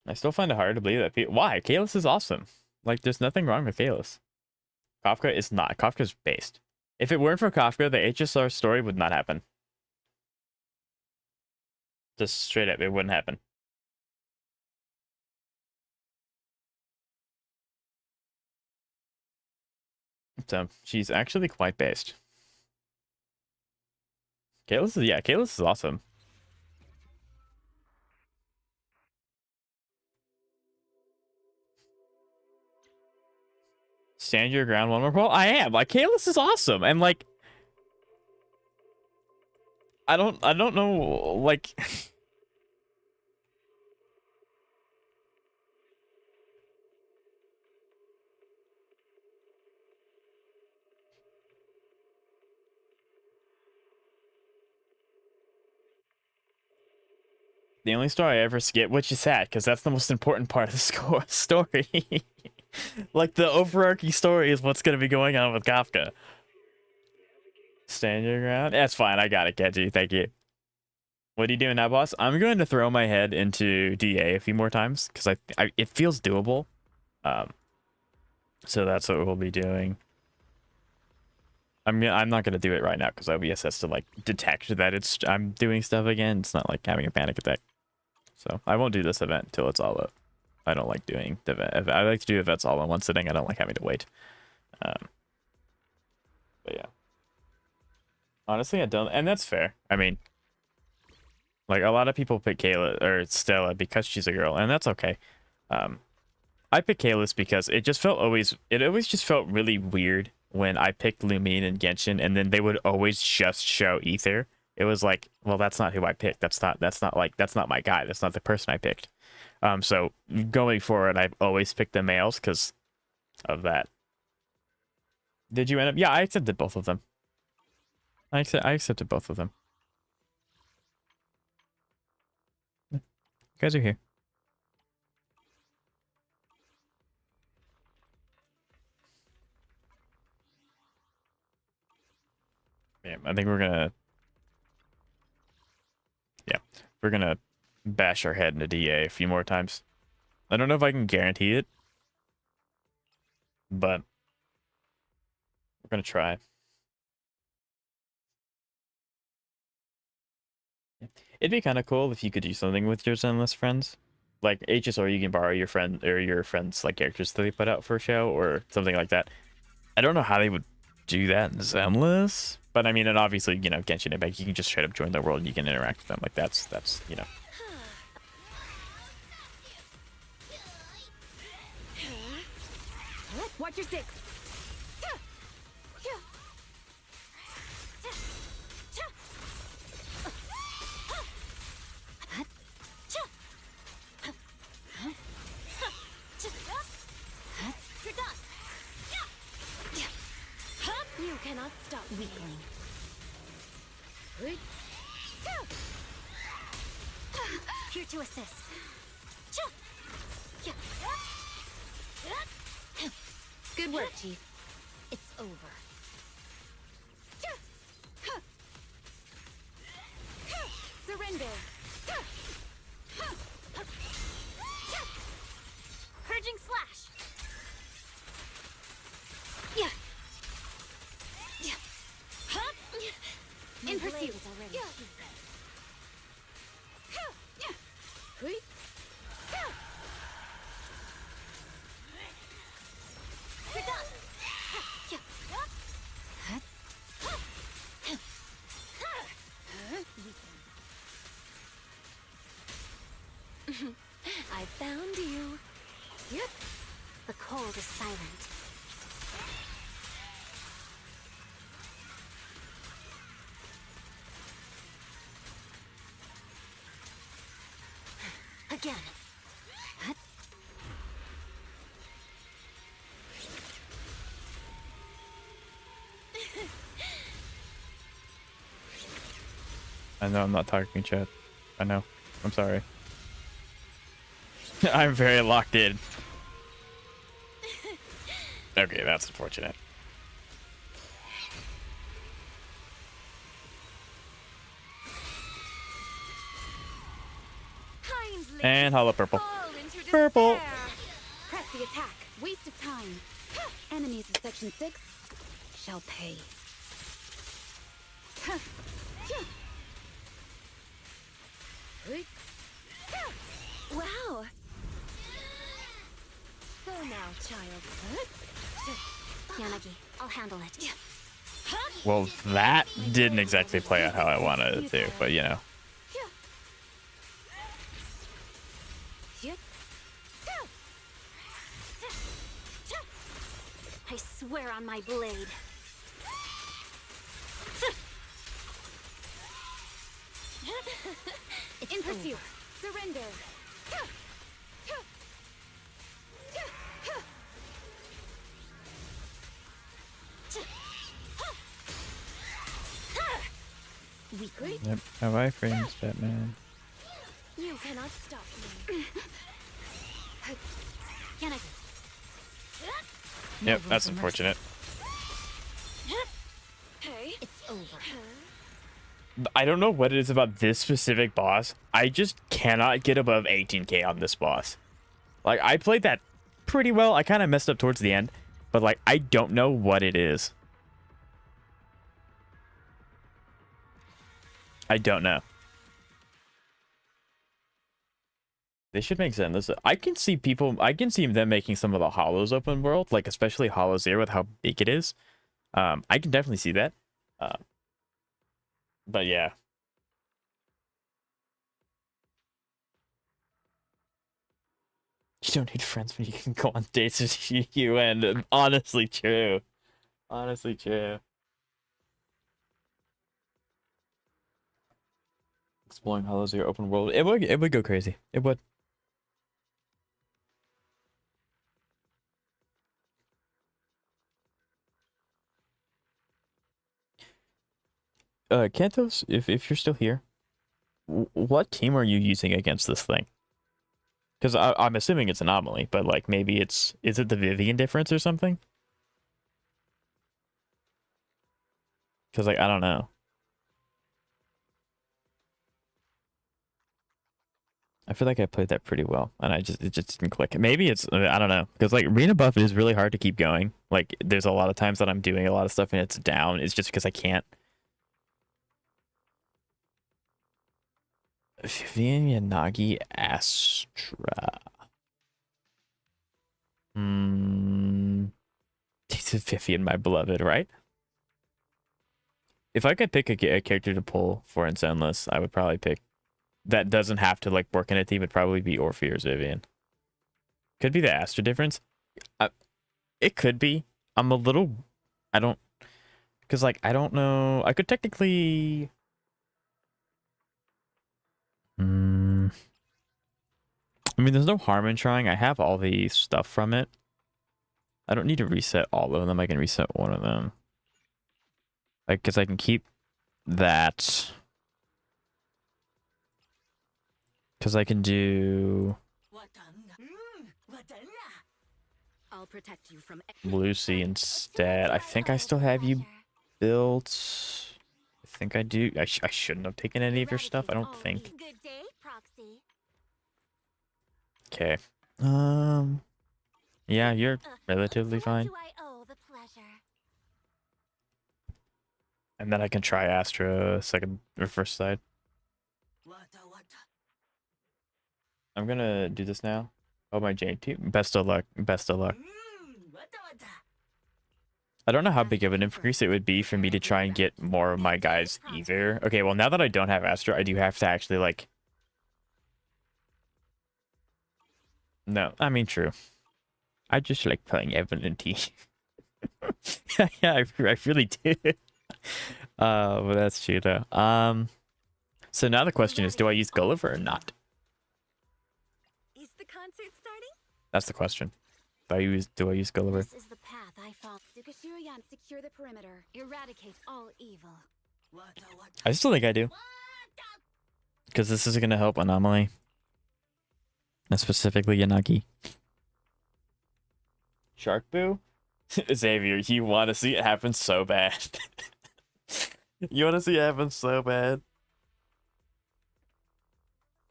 I still find it hard to believe that people. Why? Kalos is awesome. Like, there's nothing wrong with Kalos. Kafka is not. Kafka's based. If it weren't for Kafka, the HSR story would not happen. Just straight up, it wouldn't happen. So she's actually quite based. Kalis is awesome. Stand your ground one more ball. I am. Like, Kalis is awesome. And like I don't know, like the only story I ever skip, which is sad, because that's the most important part of the story. Like, the overarching story is what's going to be going on with Kafka. Stand your ground? That's fine. I got it, Kenji. Thank you. What are you doing now, boss? I'm going to throw my head into DA a few more times, because it feels doable. So that's what we'll be doing. I'm not gonna do it right now because OBS has to like detect that I'm doing stuff again. It's not like having a panic attack. So I won't do this event until it's all up. I don't like doing the event. I like to do events all in one sitting. I don't like having to wait. But yeah. Honestly, I don't, and that's fair. I mean, like a lot of people pick Kayla or Stella because she's a girl, and that's okay. I picked Kalis because it always just felt really weird when I picked Lumine and Genshin, and then they would always just show Ether. It was like, well, that's not who I picked. That's not my guy. That's not the person I picked. So going forward, I've always picked the males because of that. Did you end up? Yeah, I accepted both of them. I accepted both of them. You guys are here. Yeah, I think we're gonna bash our head into DA a few more times. I don't know if I can guarantee it, but we're gonna try. It'd be kind of cool if you could do something with your Zenless friends. Like HSR, you can borrow your friend or your friends' like characters that they put out for a show or something like that. I don't know how they would do that in Zenless, but I mean, and obviously, you know, Genshin Impact, you can just straight up join their world and you can interact with them. Like that's you know. Watch your six. You cannot stop me. Weakling. Here to assist. Good work, Chief. It's over. Surrender. Purging slash. Yeah. In pursuit. Already. I found you. Yep. The cold is silent. Again. I know I'm not talking, chat. I know. I'm sorry. I'm very locked in. Okay, that's unfortunate. And hollow purple. Purple. Press the attack. Waste of time. Enemies of Section 6 shall pay. Wow. Go now, child. Yanagi, I'll handle it. Well, that didn't exactly play out how I wanted it to, but you know. I swear on my blade. In pursuit. Surrender. Weekly? Yep. How iframes, Batman. You cannot stop me. Can I? Yep, that's unfortunate. Hey, it's over. I don't know what it is about this specific boss. I just cannot get above 18k on this boss. Like, I played that pretty well. I kind of messed up towards the end, but like, I don't know what it is. I don't know. They should make sense. I can see them making some of the Hollows open world, like especially Hollow Zero with how big it is. I can definitely see that. But yeah. You don't need friends when you can go on dates with you, and honestly true. Honestly true. Exploring Hollow Zero open world. It would go crazy. It would. Kantos, if you're still here, what team are you using against this thing? Because I'm assuming it's Anomaly, but like maybe is it the Vivian difference or something? Because like I don't know. I feel like I played that pretty well, and it just didn't click. Maybe it's I don't know, because like Arena Buff is really hard to keep going. Like there's a lot of times that I'm doing a lot of stuff and it's down. It's just because I can't. Vivian Yanagi Astra. It's Vivian, my beloved, right? If I could pick a character to pull for Endless, I would probably pick that doesn't have to like work in a team. It'd probably be Orpheus Vivian. Could be the Astra difference. It could be. I'm a little. I don't. Because like I don't know. I could technically. I mean, there's no harm in trying. I have all the stuff from it. I don't need to reset all of them. I can reset one of them. Like, because I can keep that. Because I can do I'll protect you from Lucy instead. I think I still have you built. I think I do. I shouldn't have taken any of your stuff. I don't think. Good day, Proxy. Okay. Yeah, you're relatively fine. Do I owe the pleasure? And then I can try Astra second or first side. I'm gonna do this now. Oh, my Jane team. Best of luck. Best of luck. I don't know how big of an increase it would be for me to try and get more of my guys either. Okay, well, now that I don't have Astra, I do have to actually, like... No, I mean, true. I just like playing Evelyn T. Yeah, I really do. But that's true, though. So now the question is, do I use Gulliver or not? Is the concert starting? That's the question. Do I use Gulliver? This is the path I followed. Sukashirayan, secure the perimeter. Eradicate all evil. I still think I do. Because this is going to help Anomaly. And specifically Yanagi. Shark Boo? Xavier, you want to see it happen so bad. You want to see it happen so bad.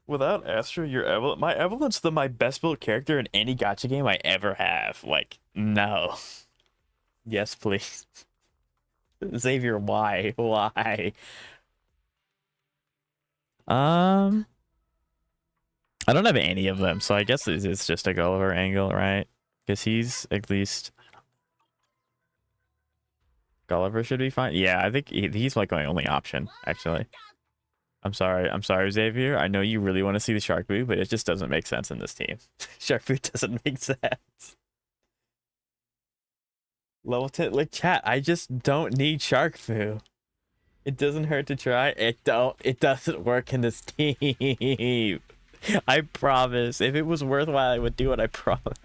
Without Astra, my Evelyn's my best built character in any gacha game I ever have. Like, no. Yes, please. Xavier, why? Why? I don't have any of them, so I guess it's just a Gulliver angle, right? Because he's at least... Gulliver should be fine. Yeah, I think he's like my only option, actually. I'm sorry, Xavier. I know you really want to see the Shark Boo, but it just doesn't make sense in this team. Shark Boo doesn't make sense. Level 10, like chat, I just don't need Shark Boo. It doesn't hurt to try. It doesn't work in this team. I promise. If it was worthwhile, I would do it, I promise.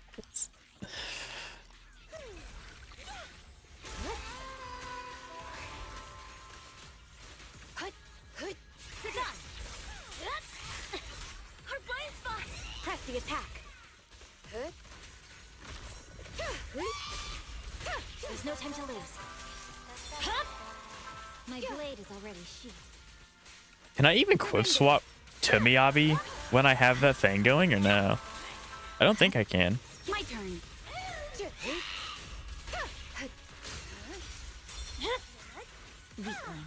Press the attack. There's no time to lose. My blade is already sheathed. Can I even quick swap to Miyabi when I have that thing going, or no? I don't think I can. My turn. Weakling.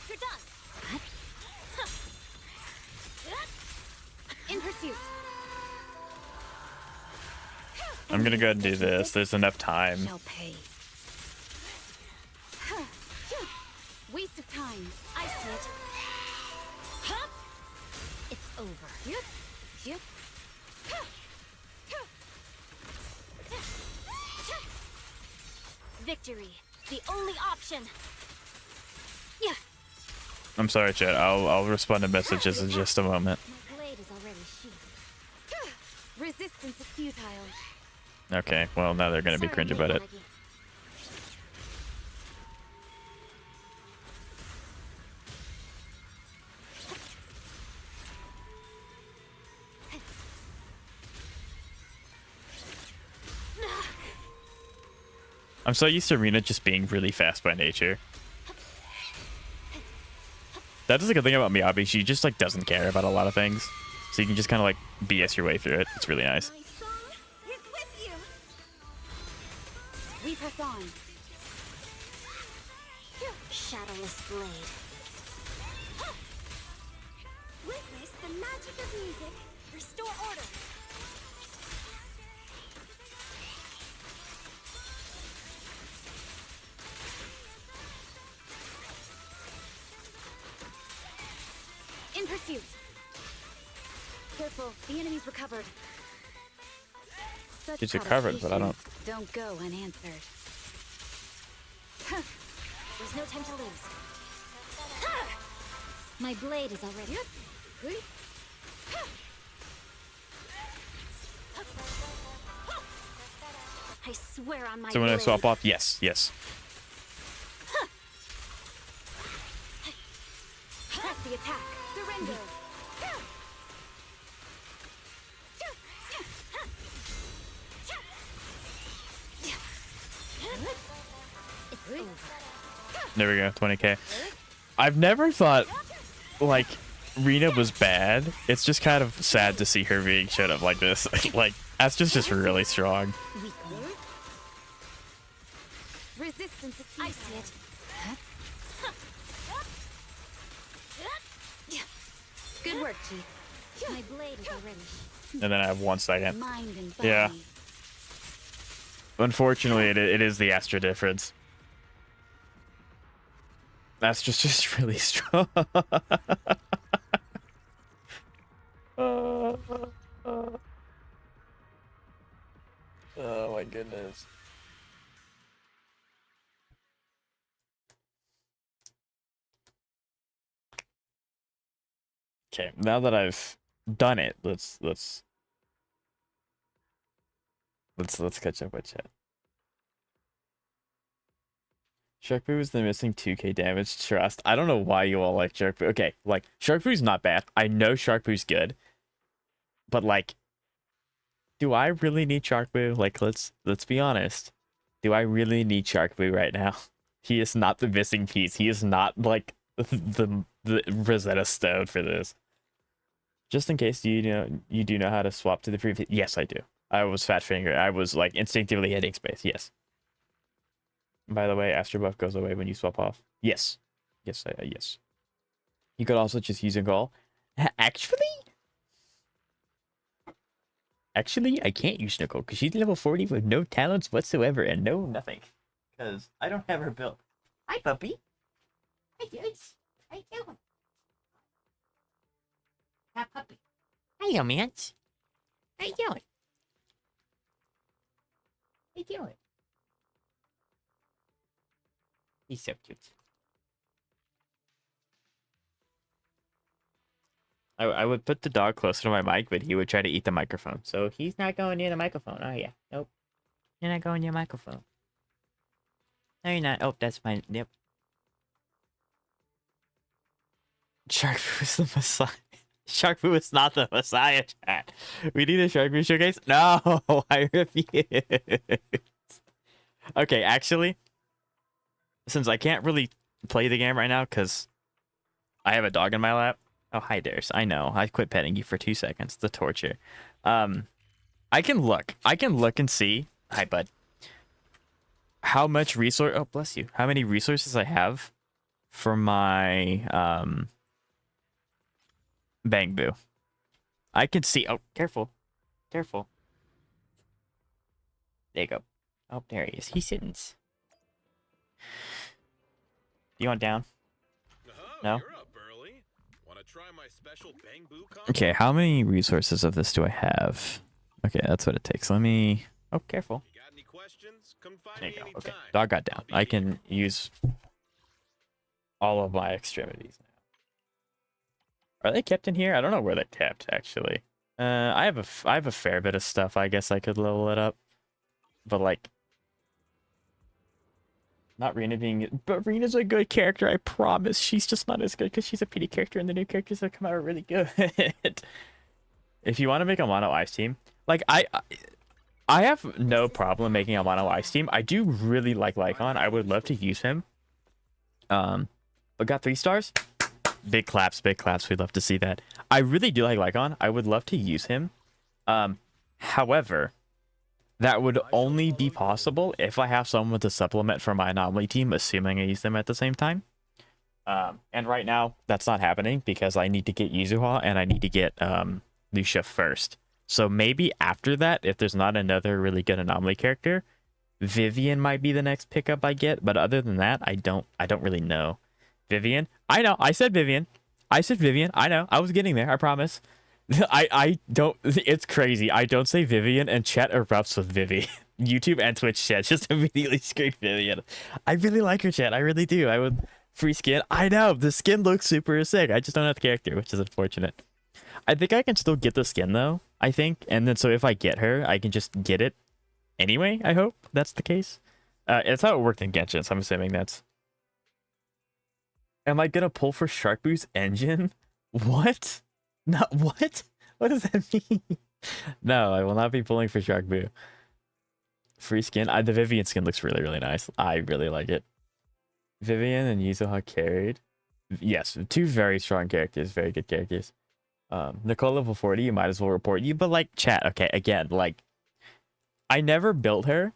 You're done. In pursuit. I'm gonna go ahead and do this. There's enough time. Shall pay. Waste of time. I see it. It's over. Victory. The only option. Yeah. I'm sorry, chat. I'll respond to messages in just a moment. My blade is already sheathed. Resistance is futile. Okay, well now they're gonna be cringe about it. I'm so used to Rena just being really fast by nature. That is a good thing about Miyabi. She just like doesn't care about a lot of things, so you can just kind of like BS your way through it. It's really nice. My song is with you. We press on. Shadowless blade. Witness the magic of music. Restore order. In pursuit. Careful, the enemy's recovered. Such It's recovered, but I don't. don't go unanswered. There's no time to lose. My blade is already. I swear on my So when I blade. swap off, yes, yes. Press the attack. Surrender. It's over. There we go, 20k. I've never thought like Rena was bad. It's just kind of sad to see her being showed up like this. Like that's just really strong. Weakling. Resistance is I see it. Good work, Chief. My blade is already And then I have 1 second. mind and body. Yeah. Unfortunately, it is the Astra difference. That's just really strong. Oh my goodness. Okay, now that I've done it, let's catch up with chat. Shark Boo is the missing 2k damage trust. I don't know why you all like Shark Boo. Okay, like Shark Boo's not bad. I know Shark Boo's good. But like, do I really need Shark Boo? Like let's be honest. Do I really need Shark Boo right now? He is not the missing piece. He is not like the Rosetta Stone for this. Just in case you do know how to swap to the previous. Yes, I do. I was fat finger. I was like instinctively hitting space. Yes. By the way, Astro buff goes away when you swap off. Yes. Yes, yes. You could also just use a goal. Actually? Actually, I can't use Nicole because she's level 40 with no talents whatsoever and no nothing. Because I don't have her built. Hi, puppy. Hi, dudes. How you doing? Hi, puppy. Hiya, man. How you doing? How you doing? He's so cute. I would put the dog closer to my mic, but he would try to eat the microphone. So he's not going near the microphone. Oh, yeah. Nope. You're not going near the microphone. No, you're not. Oh, that's fine. Yep. Shark Fu is the Messiah. Shark Fu is not the Messiah, chat. We need a Shark Fu showcase? No, I refuse. Okay, actually, since I can't really play the game right now because I have a dog in my lap. Oh, hi, Darius. I know. I quit petting you for 2 seconds. The torture. I can look. I can look and see. Hi, bud. How much resource? Oh, bless you. How many resources I have for my Bang Boo. I can see. Oh, careful. Careful. There you go. Oh, there he is. He sits. You want down? No? You're up early. Wanna try my special Bang Boo combo? Okay, how many resources of this do I have? Okay, that's what it takes. Let me... Oh, careful. You got any questions? Come find There me you go. anytime. Okay, dog got down. I'll be I here. can use all of my extremities now. Are they kept in here? I don't know where they're kept, actually. I have a fair bit of stuff. I guess I could level it up. But, like... Not Rena being... But Rena's a good character, I promise. She's just not as good because she's a PD character and the new characters that come out are really good. If you want to make a mono ice team... Like, I have no problem making a mono ice team. I do really like Lycon. I would love to use him. But got 3 stars? Big claps, big claps. We'd love to see that. I really do like Lycon. I would love to use him. However, that would only be possible if I have someone to supplement for my anomaly team, assuming I use them at the same time. And right now, that's not happening because I need to get Yuzuha and I need to get Lucia first. So maybe after that, if there's not another really good anomaly character, Vivian might be the next pickup I get. But other than that, I don't really know. Vivian? I know. I said Vivian. I know. I was getting there. I promise. I don't. It's crazy. I don't say Vivian and chat erupts with Vivi. YouTube and Twitch chat just immediately scream Vivian. I really like her, chat. I really do. I would free skin. I know. The skin looks super sick. I just don't have the character, which is unfortunate. I think I can still get the skin though. I think, and then so if I get her, I can just get it anyway. I hope that's the case. It's how it worked in Genshin, so I'm assuming that's. Am I gonna pull for Shark Boo's engine? What? Not what? What does that mean? No, I will not be pulling for Shark Boo. Free skin. The Vivian skin looks really, really nice. I really like it. Vivian and Yuzuha carried. Yes, 2 very strong characters, very good characters. Nicole level 40, you might as well report you, but like chat, okay, again, like I never built her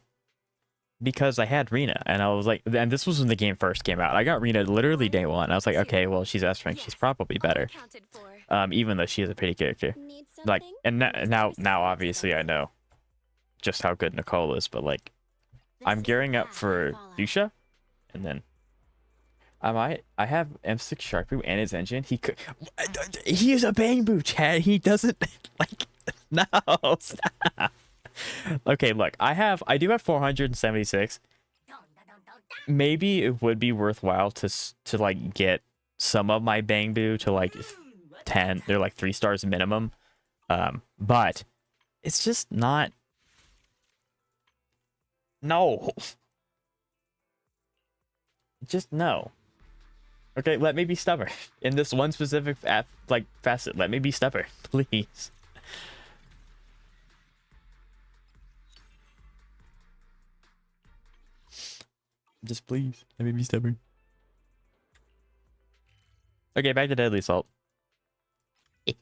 because I had Rena and I was like, and this was when the game first came out. I got Rena literally day 1. I was like, okay, well, she's S rank, she's probably better. Even though she is a pretty character. Like, and now obviously I know just how good Nicole is, but like I'm gearing up for Lucia and then I have M6 Shark Boo and his engine. He is a Bang Boo, chat. He doesn't like no stop. Okay, look, I do have 476. Maybe it would be worthwhile to like get some of my Bang Boo to like 10. They're like 3 stars minimum. But it's just not. No. Just no. Okay, let me be stubborn in this one specific facet. Let me be stubborn, please. Just please, let me be stubborn. Okay, back to Deadly Salt. You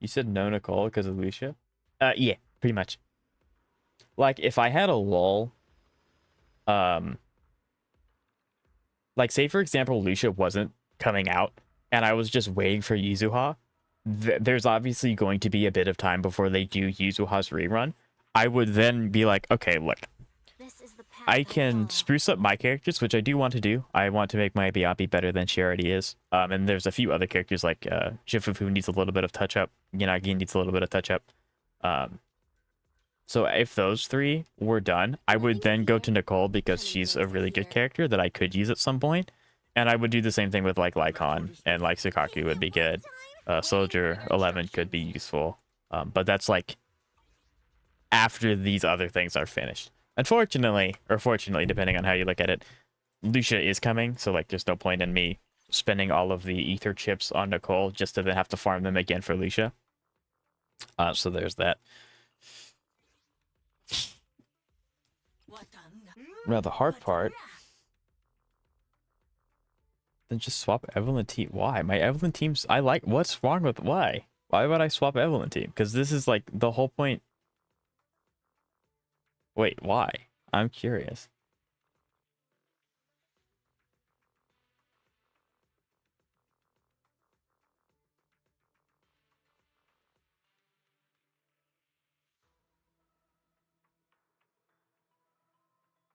said no Nicole because of Lucia? Yeah, pretty much. Like, if I had a lull, like, say, for example, Lucia wasn't coming out, and I was just waiting for Yuzuha, there's obviously going to be a bit of time before they do Yuzuha's rerun. I would then be like, okay, look, This is the path I can follow. spruce up my characters, which I do want to do. I want to make my Biapi better than she already is. And there's a few other characters like Shifufu needs a little bit of touch up. Yanagi needs a little bit of touch up. So if those three were done, I would then go to Nicole because she's a really good character that I could use at some point. And I would do the same thing with like Lycon and like Sukaku would be good. Soldier 11 could be useful. But that's like after these other things are finished. Unfortunately, or fortunately, depending on how you look at it, Lucia is coming. So like there's no point in me spending all of the ether chips on Nicole just to then have to farm them again for Lucia. So there's that. Now the hard part, then just swap Evelyn team. Why? My Evelyn teams, I like, what's wrong with, why? Why would I swap Evelyn team? Because this is like the whole point. Wait, why? I'm curious.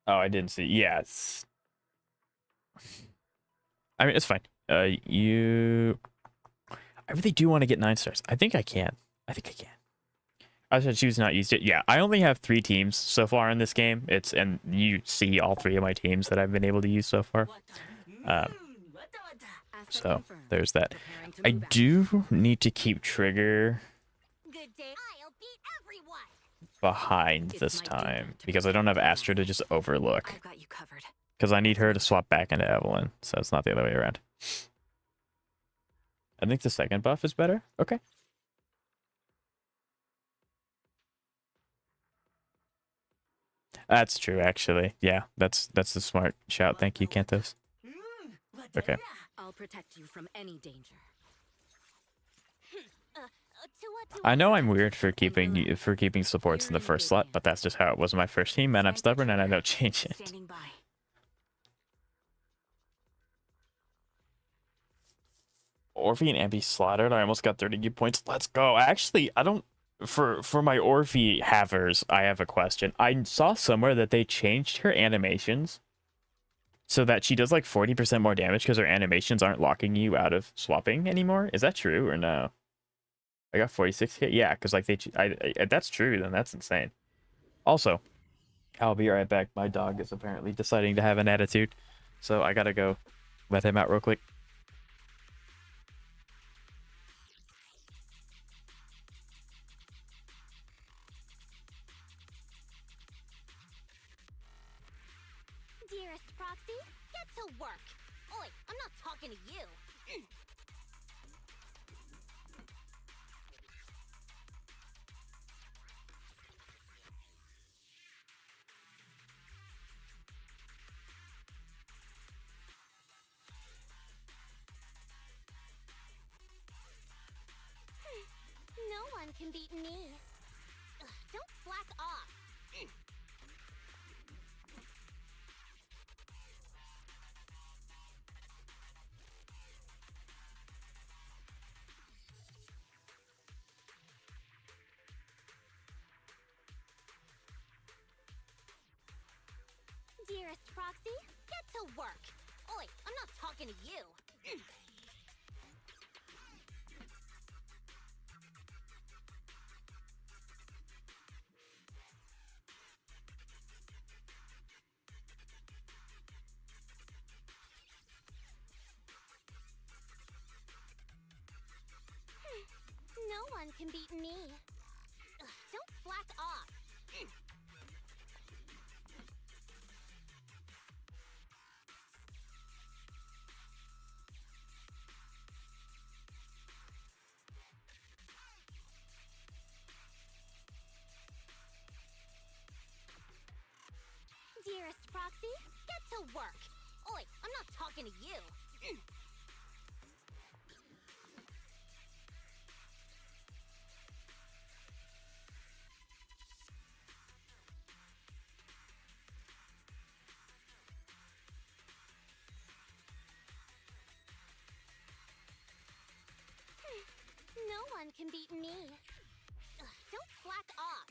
Oh, I didn't see. Yes. I mean, it's fine. I really do want to get 9 stars. I think I can. I think I can. I should choose not used it. Yeah, I only have 3 teams so far in this game. And you see all 3 of my teams that I've been able to use so far. So there's that. I do need to keep Trigger Good day. I'll beat everyone. behind this time because I don't have Astra to just overlook. I've got you covered. Because I need her to swap back into Evelyn, so it's not the other way around. I think the second buff is better. Okay. That's true, actually. Yeah, that's a smart shout. Thank you, Kantos. Okay. I'll protect you from any danger. I know I'm weird for keeping supports in the first slot, but that's just how it was in my first team, and I'm stubborn and I don't change it. Standing by. Orphe and Ambi slaughtered. I almost got 30 good points. Let's go. Actually, I don't. For my Orphe havers, I have a question. I saw somewhere that they changed her animations so that she does like 40% more damage because her animations aren't locking you out of swapping anymore. Is that true or no? I got 46 hit. Yeah, because like that's true. Then that's insane. Also, I'll be right back. My dog is apparently deciding to have an attitude, so I gotta go let him out real quick. Dearest Proxy, get to work. Oi, I'm not talking to you. No one can beat me. Ugh, don't slack off. Dearest Proxy, get to work. Oi, I'm not talking to you. No one can beat me. Ugh, don't slack off. Dearest Proxy, get to work. Oi, I'm not talking to you. No one can beat me. Ugh, don't slack off.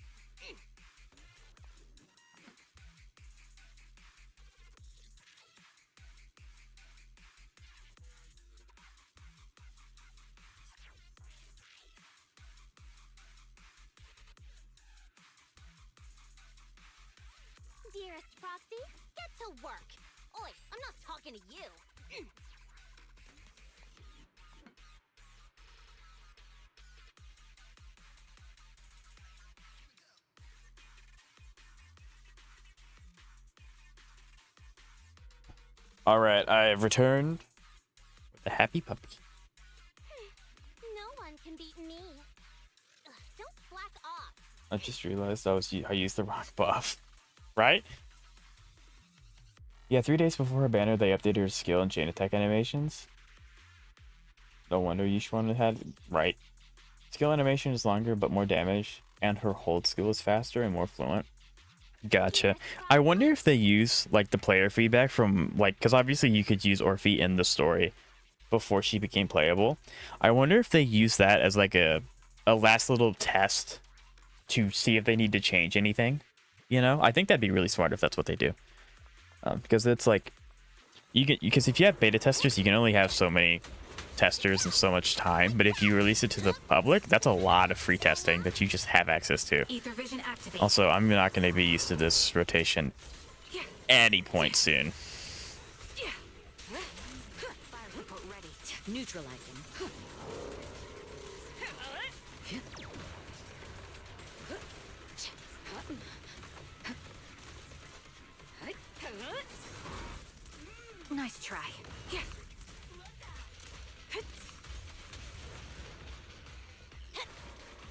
Dearest Proxy, get to work. Oi, I'm not talking to you. All right, I have returned with a happy puppy. No one can beat me. Ugh, don't slack off. I just realized I used the wrong buff. Right? Yeah, 3 days before her banner, they updated her skill and chain attack animations. No wonder each one had right. Skill animation is longer but more damage, and her hold skill is faster and more fluent. Gotcha. I wonder if they use like the player feedback from like, because obviously you could use Orphe in the story before she became playable. I wonder if they use that as like a last little test to see if they need to change anything. You know, I think that'd be really smart if that's what they do. Because it's like because if you have beta testers, you can only have so many testers and so much time, but if you release it to the public, that's a lot of free testing that you just have access to. Ether vision activate. Also, I'm not going to be used to this rotation any point soon. Fire support ready. Neutralizing. Nice try.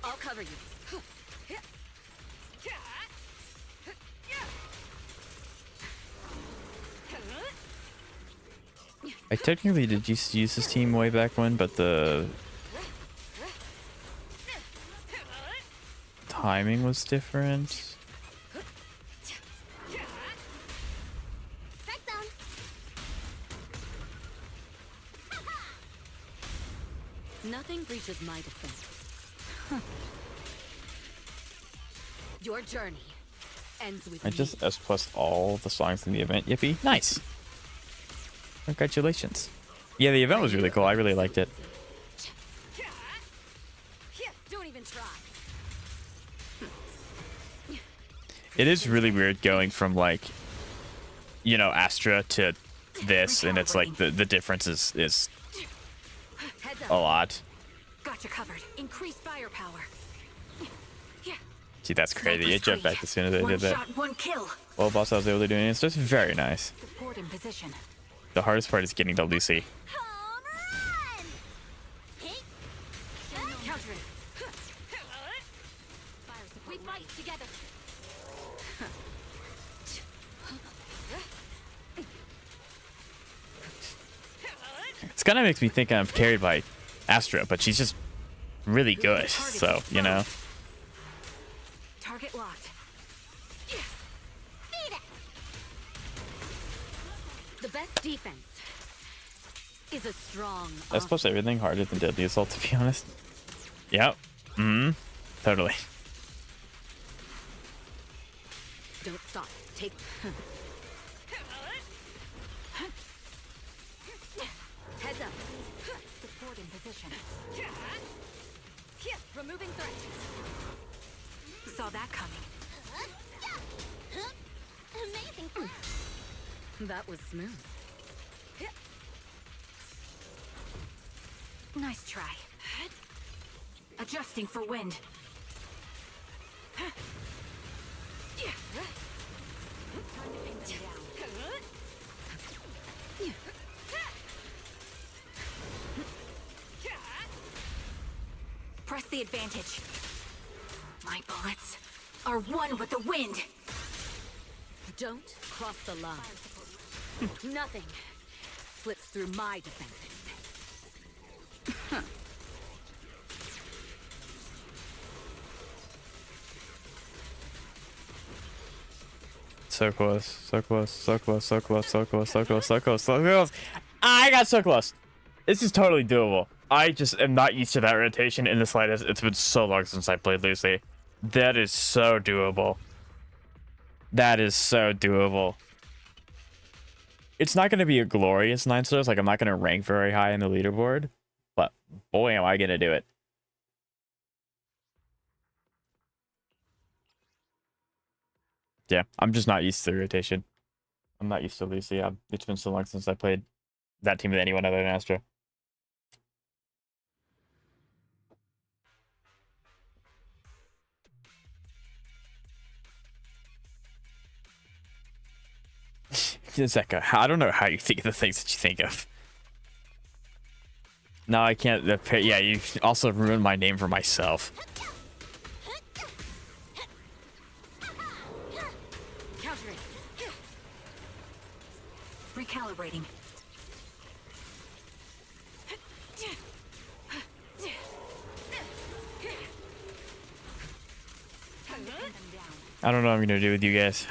I'll cover you. I technically did use this team way back when, but the timing was different. Strike zone. Nothing breaches my defense. Your journey ends with I just S+ all the songs in the event. Yippee. Nice. Congratulations. Yeah, the event was really cool. I really liked it. Don't even try. It is really weird going from like, you know, Astra to this, and it's like the difference is Heads a up. lot. Got you covered. Increased firepower. See, that's crazy. It jumped back as soon as I did that. One shot, one kill. Well, boss, I was able to do it. It's just very nice. Support in position. The hardest part is getting to Lucy. Home run! Hey, Counter it. we fight together. It's kind of makes me think I'm carried by Astra, but she's just really good. So, you know. Target locked. Beat it! The best defense is a strong. That's plus everything harder than Deadly Assault, to be honest. Yep. Totally. Don't stop. Take. Heads up. Support in position. Removing threat. Saw that coming. Amazing. That was smooth. Nice try. Adjusting for wind. Time to pin them down. Press the advantage. My bullets are one with the wind. Don't cross the line. Nothing slips through my defenses. So close. So close. So close. So close. So close. So close. So close. So close. So close. I got so close. This is totally doable. I just am not used to that rotation in the slightest. It's been so long since I played Lucy. That is so doable. That is so doable. It's not going to be a glorious 9 stars. Like, I'm not going to rank very high in the leaderboard. But, boy, am I going to do it. Yeah, I'm just not used to the rotation. I'm not used to Lucy. It's been so long since I played that team with anyone other than Astra. Zeka, I don't know how you think of the things that you think of. No, I can't. Yeah, you also ruined my name for myself. Countering. Recalibrating. I don't know what I'm gonna do with you guys.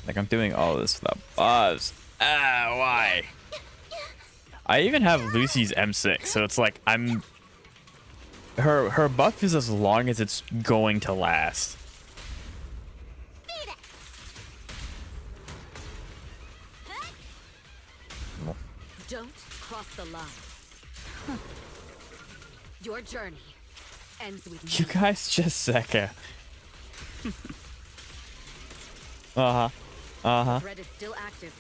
Like, I'm doing all this for the buzz. Ah, why? I even have Lucy's M6, so it's like I'm... Her buff is as long as it's going to last. Don't cross the line. Your journey ends with You guys just Zeka. Uh-huh. Uh-huh. Threat is still active.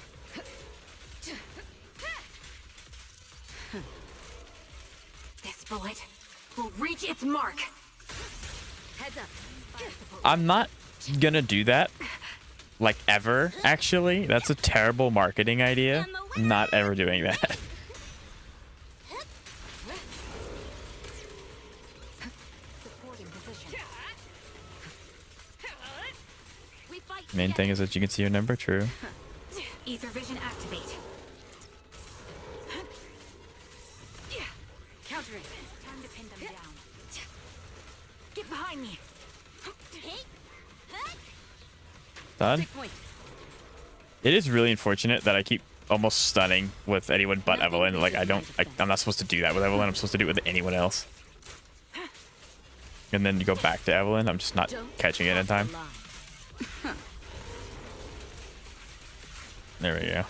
This bullet will reach its mark. Heads up. I'm not gonna do that. Like, ever, actually. That's a terrible marketing idea. I'm not ever doing that. Main thing is that you can see your number, true. Ether vision activate. Countering. Time to pin them down. Get behind me. Done. Stick point. It is really unfortunate that I keep almost stunning with anyone but Evelyn. Like, I'm not supposed to do that with Evelyn. I'm supposed to do it with anyone else. And then you go back to Evelyn. I'm just not catching it in time. There we go.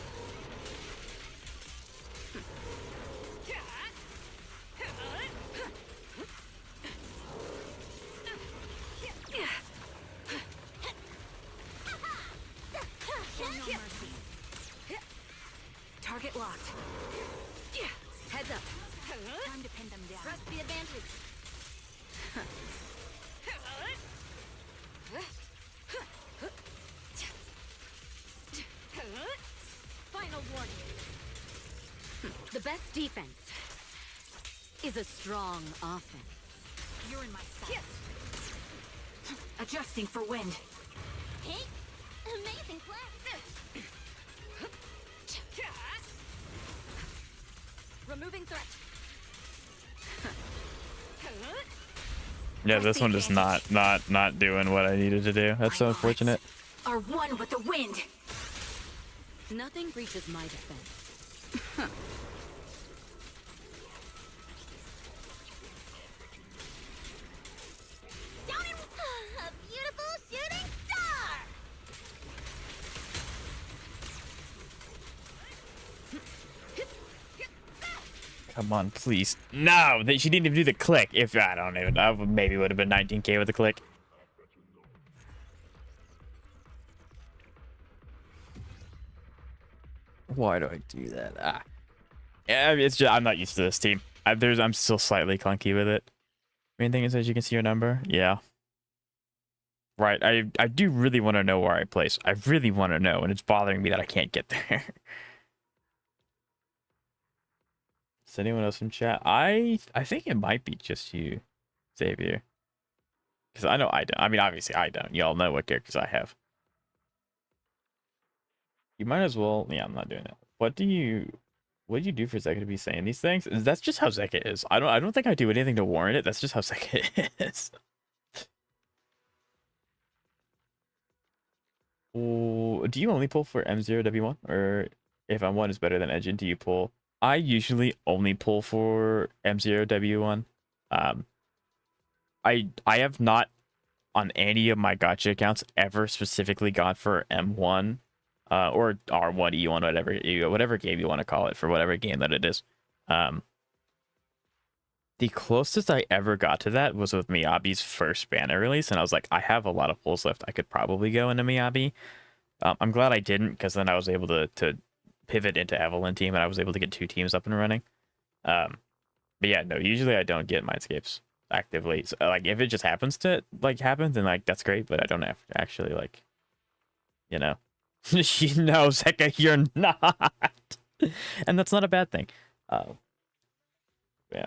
Target locked. Heads up. Time to pin them down. Press the advantage. Final warning. The best defense is a strong offense. You're in my sight. Adjusting for wind. Hey, amazing flash. Removing threat. Yeah, this one is not doing what I needed to do. That's so unfortunate. Are one with the wind. Nothing reaches my defense. Down in a beautiful shooting star. Come on, please. No, she didn't even do the click. If I don't even, I maybe would have been 19k with the click. Why do I do that? Ah, yeah, it's just I'm not used to this team. I'm still slightly clunky with it. Main thing is that you can see your number. Yeah. Right. I do really want to know where I place. I really want to know, and it's bothering me that I can't get there. Is anyone else in chat? I think it might be just you, Xavier. Because I know I don't. I mean, obviously I don't. Y'all know what characters I have. You might as well. Yeah, I'm not doing it. What do you? what did you do for Zeka to be saying these things? That's just how Zeka is. I don't think I do anything to warrant it. That's just how Zeka is. Oh, do you only pull for M0W1? Or if M1 is better than Engine, do you pull? I usually only pull for M0W1. I have not on any of my gacha accounts ever specifically gone for M1 or R1, E1, whatever game you want to call it, for whatever game that it is. The closest I ever got to that was with Miyabi's first banner release, and I was like, I have a lot of pulls left. I could probably go into Miyabi. I'm glad I didn't, because then I was able to pivot into Evelyn team, and I was able to get 2 teams up and running. But yeah, no, usually I don't get Mindscapes actively. So, like, if it just happens to like happen, then like that's great, but I don't have to actually, like, you know. You know, Zeka, you're not. And that's not a bad thing. Yeah.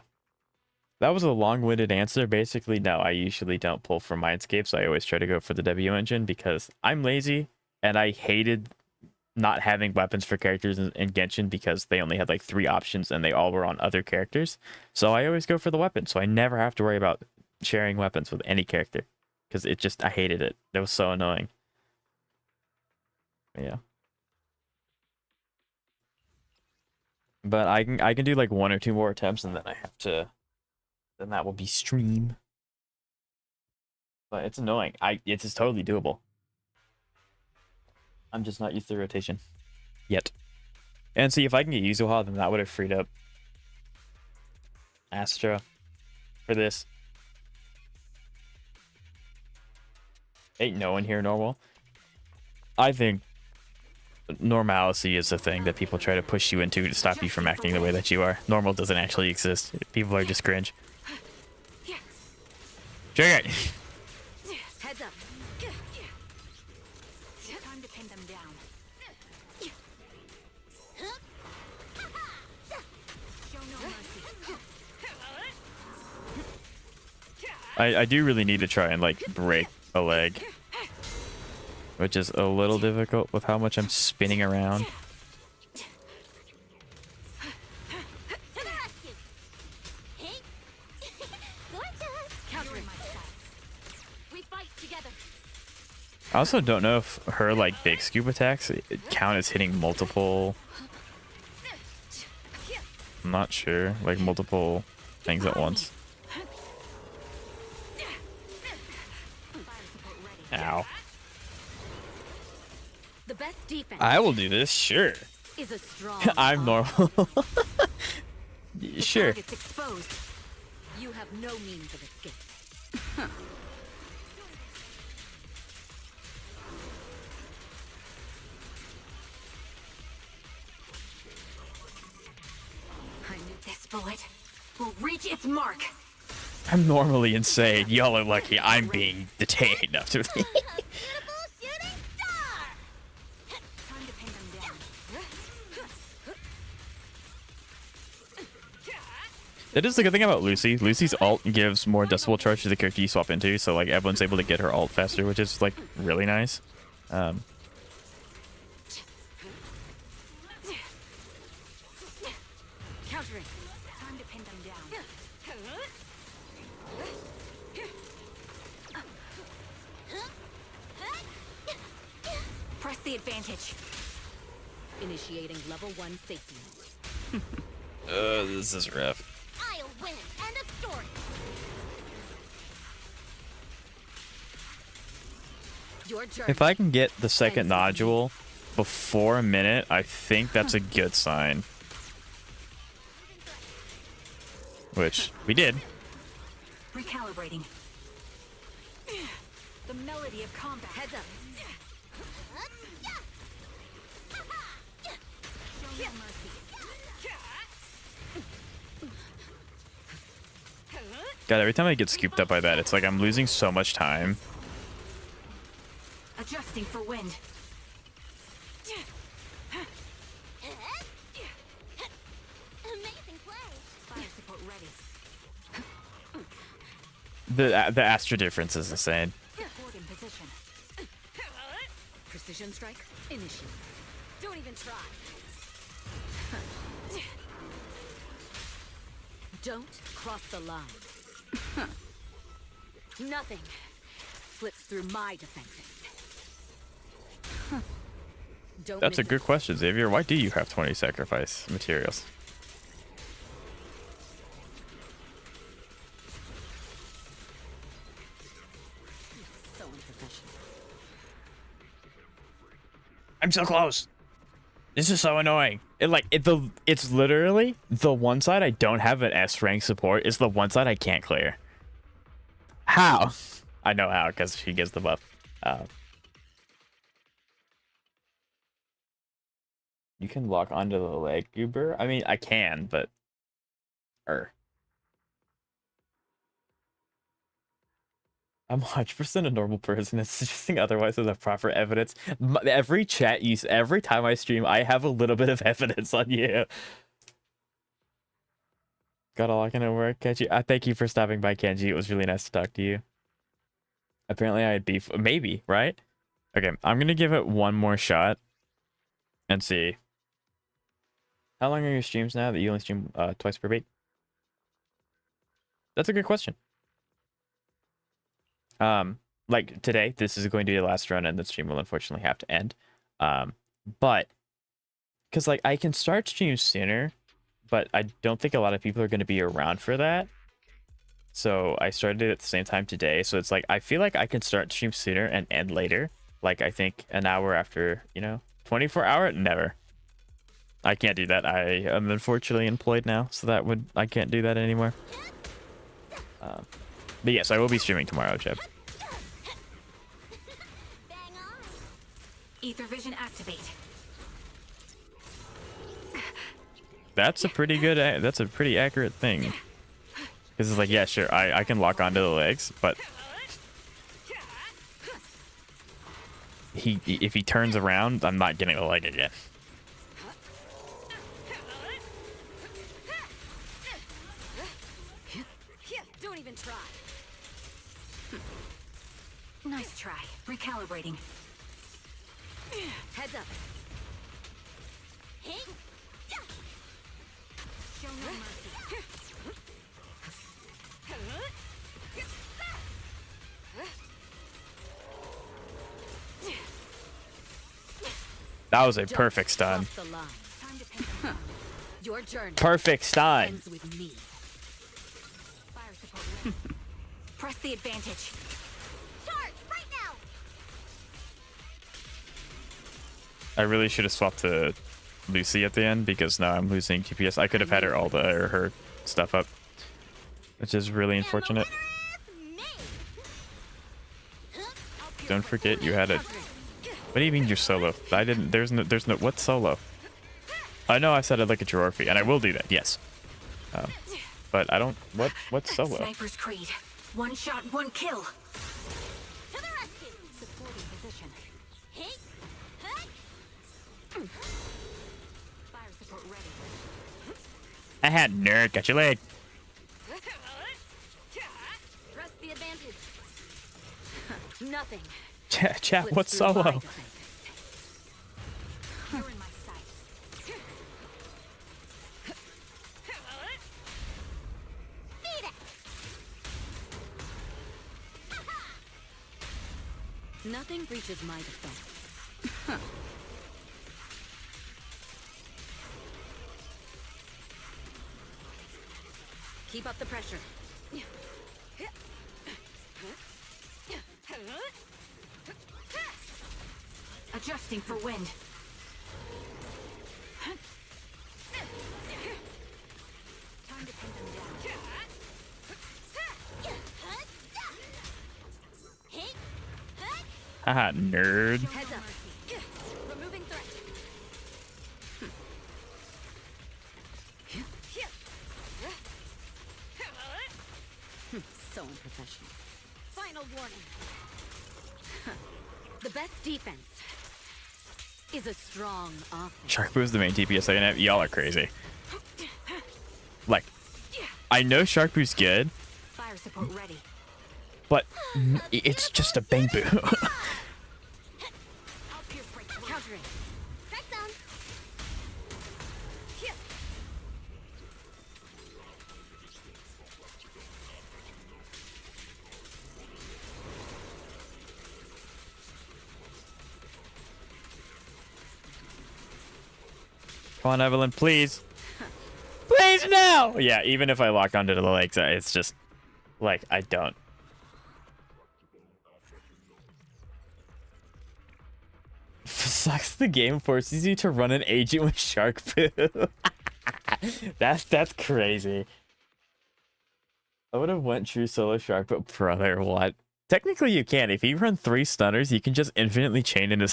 That was a long-winded answer. Basically, no, I usually don't pull for Mindscapes. I always try to go for the W engine because I'm lazy and I hated not having weapons for characters in Genshin because they only had like 3 options and they all were on other characters. So I always go for the weapon. So I never have to worry about sharing weapons with any character because I hated it. It was so annoying. Yeah. But I can do like 1 or 2 more attempts and then then that will be stream. But it's annoying. It's just totally doable. I'm just not used to rotation yet. And see, if I can get Yuzuha, then that would have freed up Astra for this. Ain't no one here normal. I think normalcy is a thing that people try to push you into to stop you from acting the way that you are. Normal doesn't actually exist. People are just cringe. Check it. Heads up. Time to pin them down. Show no mercy. I do really need to try and like break a leg, which is a little difficult with how much I'm spinning around. I also don't know if her like big scoop attacks count as hitting multiple. I'm not sure, like multiple things at once. Ow. The best defense I will do this, sure. is a strong I'm normal. Sure. Target's exposed. You have no means of escape. I knew this bullet will reach its mark. I'm normally insane. Y'all are lucky I'm being detained enough to. Time to pin them down. That is the good thing about Lucy. Lucy's ult gives more decibel charge to the character you swap into, so like everyone's able to get her ult faster, which is like really nice. Countering. Time to pin them down. Press the advantage. Initiating level 1 safety. This is rough. I'll win. End of story. Your journey. If I can get the second nodule before a minute, I think that's a good sign. Which we did. Recalibrating. The melody of combat. Heads up. Show no mercy. God, every time I get scooped up by that, it's like I'm losing so much time. Adjusting for wind. Amazing play. Fire support ready. The Astra difference is insane. Support in position. Precision strike. Initiate. Don't even try. Don't cross the line. Nothing slips through my defenses. Don't That's a miss good it. question, Xavier. Why do you have 20 sacrifice materials? So unprofessional. I'm so close. This is so annoying. It's literally the one side I don't have an S rank support is the one side I can't clear. How? I know how, because she gets the buff. You can lock onto the leg, Uber. I mean, I can, but I'm 100% a normal person and suggesting otherwise without proper evidence. Every chat use, every time I stream, I have a little bit of evidence on you. Gotta lock in at work, Kenji. Thank you for stopping by, Kenji. It was really nice to talk to you. Apparently I had beef. Maybe, right? Okay, I'm gonna give it one more shot and see. How long are your streams now that you only stream twice per week? That's a good question. Like today, this is going to be the last run and the stream will unfortunately have to end. But because like I can start streams sooner, but I don't think a lot of people are going to be around for that. So I started it at the same time today. So it's like I feel like I can start stream sooner and end later. Like I think an hour after, 24 hour, never. I can't do that. I am unfortunately employed now, so I can't do that anymore. But yes, I will be streaming tomorrow, Jeb. Ether vision activate. That's a pretty good. That's a pretty accurate thing. Because it's like, yeah, sure, I can lock onto the legs, but if he turns around, I'm not getting the leg again. Don't even try. Nice try. Recalibrating. Heads up. Show no mercy. That was a perfect stun. Cross the line. Time to pin them down. Your journey Perfect stun. ends with me. Fire support ready. Press the advantage. Charge right now. I really should have swapped to Lucy at the end because now I'm losing TPS. I could have had her stuff up, which is really unfortunate. Don't forget you had it. What do you mean you're solo? I didn't. There's no. What's solo? I know I said I'd like a trophy, and I will do that. Yes. But I don't. What's solo? Sniper's creed. One shot, one kill. To the rescue. Supporting position. Fire support ready. I had nerd. Got your leg. Press the advantage. Nothing. Chat. What's slips through my solo? defenses. You're in my sights. Nothing breaches my defense. Keep up the pressure. Adjusting for wind. Time to pin them down. Haha, nerd. Heads up. Removing threat. So unprofessional. Final warning. The best defense is a strong offense. Sharkboo is the main TPS I can have. Y'all are crazy. Like, I know Sharkboo's good, Fire support ready. but it's just a bang boo. I'll pierce break. Countering. Crack down. Come on, Evelyn, please. Please, no! Yeah, even if I lock onto the legs, it's just, like, I don't. Sucks the game forces you to run an agent with shark poo. That's crazy. I would have went true solo shark, but brother, what? Technically, you can. If you run 3 stunners, you can just infinitely chain into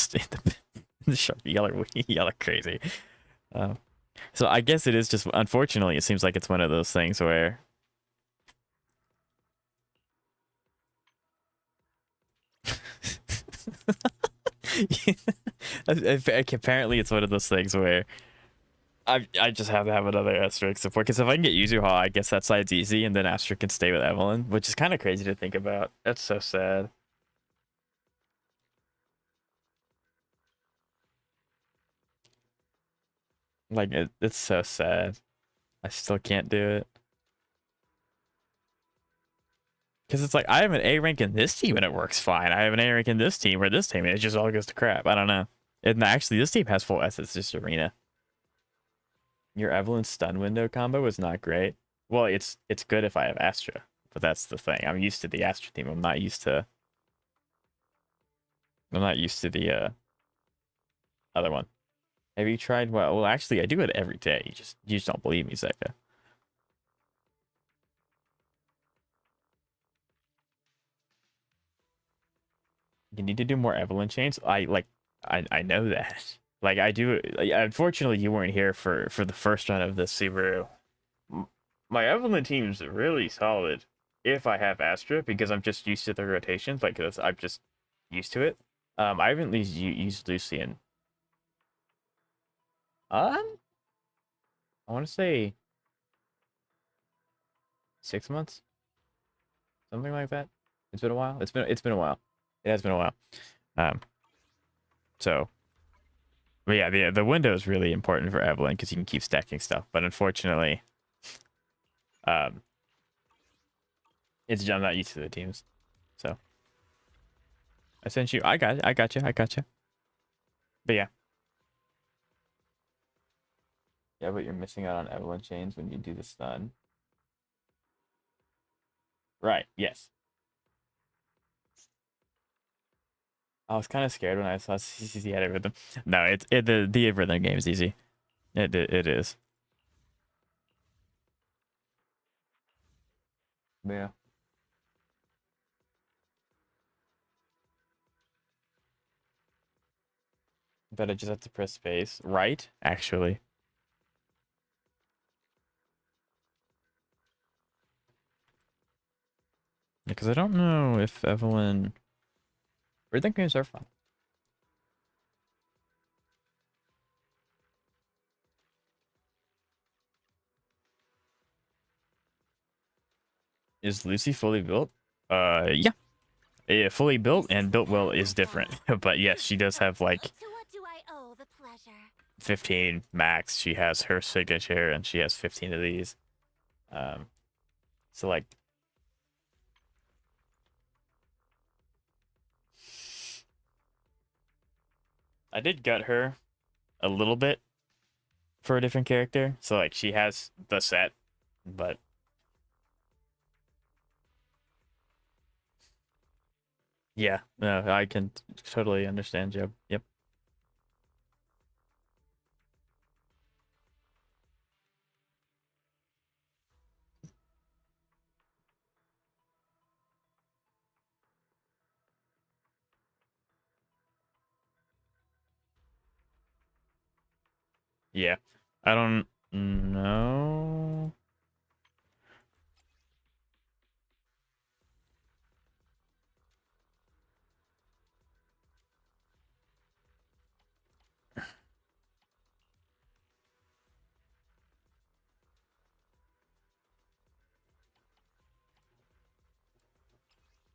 the shark. Y'all are crazy. So I guess it is just, unfortunately, it seems like it's one of those things where apparently it's one of those things where I just have to have another Asterix support, because if I can get Yuzu Hall, I guess that side's easy, and then Asterix can stay with Evelyn, which is kind of crazy to think about. That's so sad. Like, it's so sad. I still can't do it. Because it's like, I have an A rank in this team and it works fine. I have an A rank in this team or this team and it just all goes to crap. I don't know. And actually, this team has full S. It's just Arena. Your Evelyn stun window combo is not great. Well, it's good if I have Astra. But that's the thing. I'm used to the Astra team. I'm not used to the other one. Have you tried? Well, actually, I do it every day. You just don't believe me, Zeka. You need to do more Evelyn chains. I know that. Like, I do. Like, unfortunately, you weren't here for the first run of this Subaru. My Evelyn team's really solid if I have Astra, because I'm just used to the rotations. Like, I'm just used to it. I haven't used Lucian. I want to say 6 months, something like that. It's been a while. It's been a while. It has been a while. So, but yeah, the window is really important for Evelyn because you can keep stacking stuff. But unfortunately, I'm not used to the teams. So, I sent you. I got you. But yeah. Yeah, but you're missing out on Evelyn chains when you do the stun. Right. Yes. I was kind of scared when I saw CCC had a rhythm. No, the rhythm game is easy. It is. Yeah. But I just have to press space, right? Actually. Because I don't know if Evelyn. Rhythm games are fun. Is Lucy fully built? Yeah. Yeah, fully built and built well is different. But yes, she does have like To what do I owe the pleasure? 15 max. She has her signature and she has 15 of these. So like I did gut her a little bit for a different character. So like she has the set, but yeah, no, I can totally understand, Joe. Yep. Yeah. I don't know.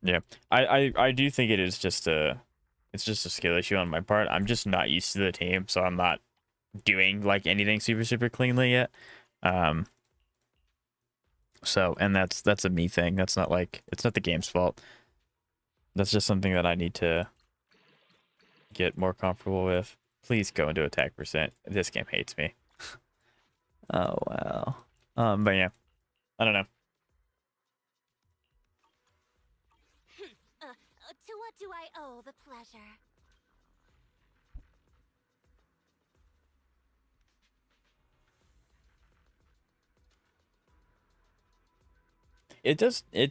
Yeah. I do think it's just a skill issue on my part. I'm just not used to the team, so I'm not doing like anything super cleanly yet. So, and that's a me thing. That's not like, it's not the game's fault. That's just something that I need to get more comfortable with. Please go into attack percent. This game hates me. Oh wow. But yeah, I don't know. To what do I owe the pleasure? It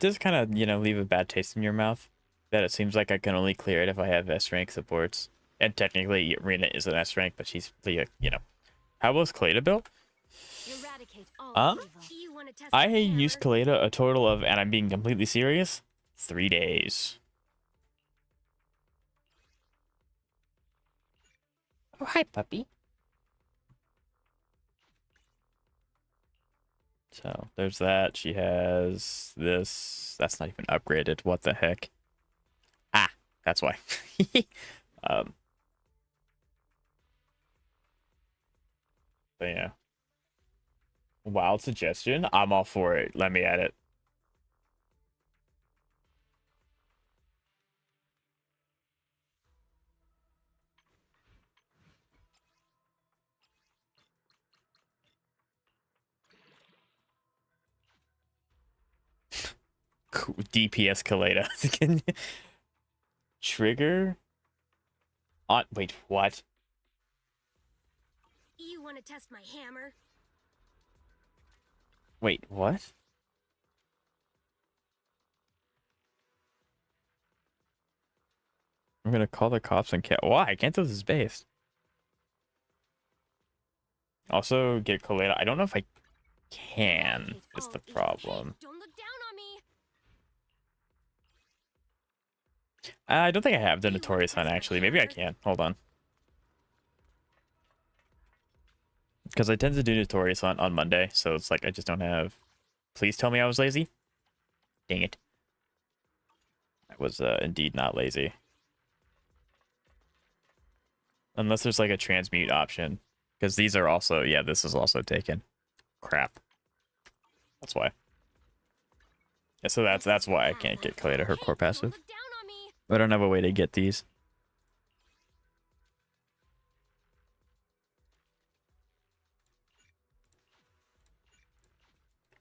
does kind of, leave a bad taste in your mouth that it seems like I can only clear it if I have S rank supports. And technically Rena is an S rank, but she's How was Kaleda built? Eradicate all Um evil. You want to test I my used hammer? Kaleda a total of, and I'm being completely serious, 3 days. Oh, hi, puppy. So there's that. She has this. That's not even upgraded. What the heck? Ah, that's why. um, but yeah. Wild suggestion. I'm all for it. Let me add it. Cool. DPS Kaleda. Trigger? On. Wait, what? You want to test my hammer? Wait, what? I'm gonna call the cops and Why? Kantos is based. Also, get Kaleda. I don't know if I can, is the problem. Hey, don't look down on me. I don't think I have the Notorious Hunt, actually. Maybe I can. Hold on. Because I tend to do Notorious Hunt on Monday, so it's like I just don't have... Please tell me I was lazy. Dang it. I was indeed not lazy. Unless there's like a transmute option. Because these are also... Yeah, this is also taken. Crap. That's why. Yeah, so that's why I can't get Kaleda her core passive. I don't have a way to get these.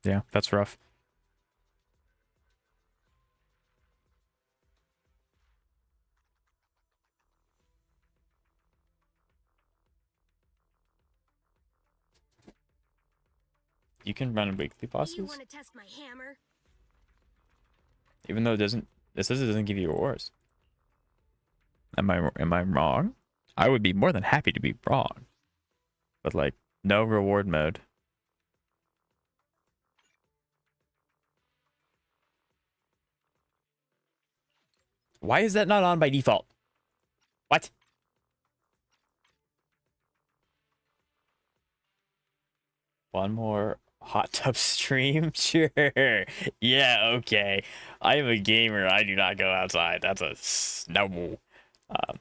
Yeah, that's rough. You can run weekly bosses? You want to test my hammer? Even though it doesn't... It says it doesn't give you rewards. Am I wrong? I would be more than happy to be wrong. But like, no reward mode. Why is that not on by default? What? One more hot tub stream? Sure. Yeah, okay. I am a gamer. I do not go outside. That's a no. Um,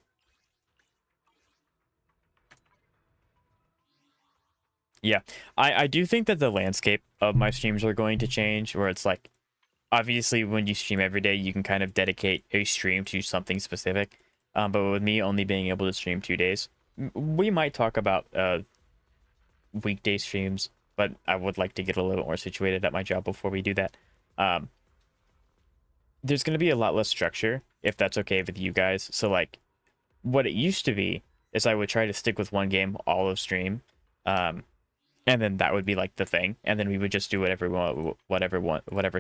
yeah, I do think that the landscape of my streams are going to change, where it's like, obviously when you stream every day, you can kind of dedicate a stream to something specific. But with me only being able to stream 2 days, we might talk about weekday streams, but I would like to get a little bit more situated at my job before we do that. There's going to be a lot less structure, if that's okay with you guys. So like, what it used to be is I would try to stick with one game all of stream, and then that would be like the thing, and then we would just do whatever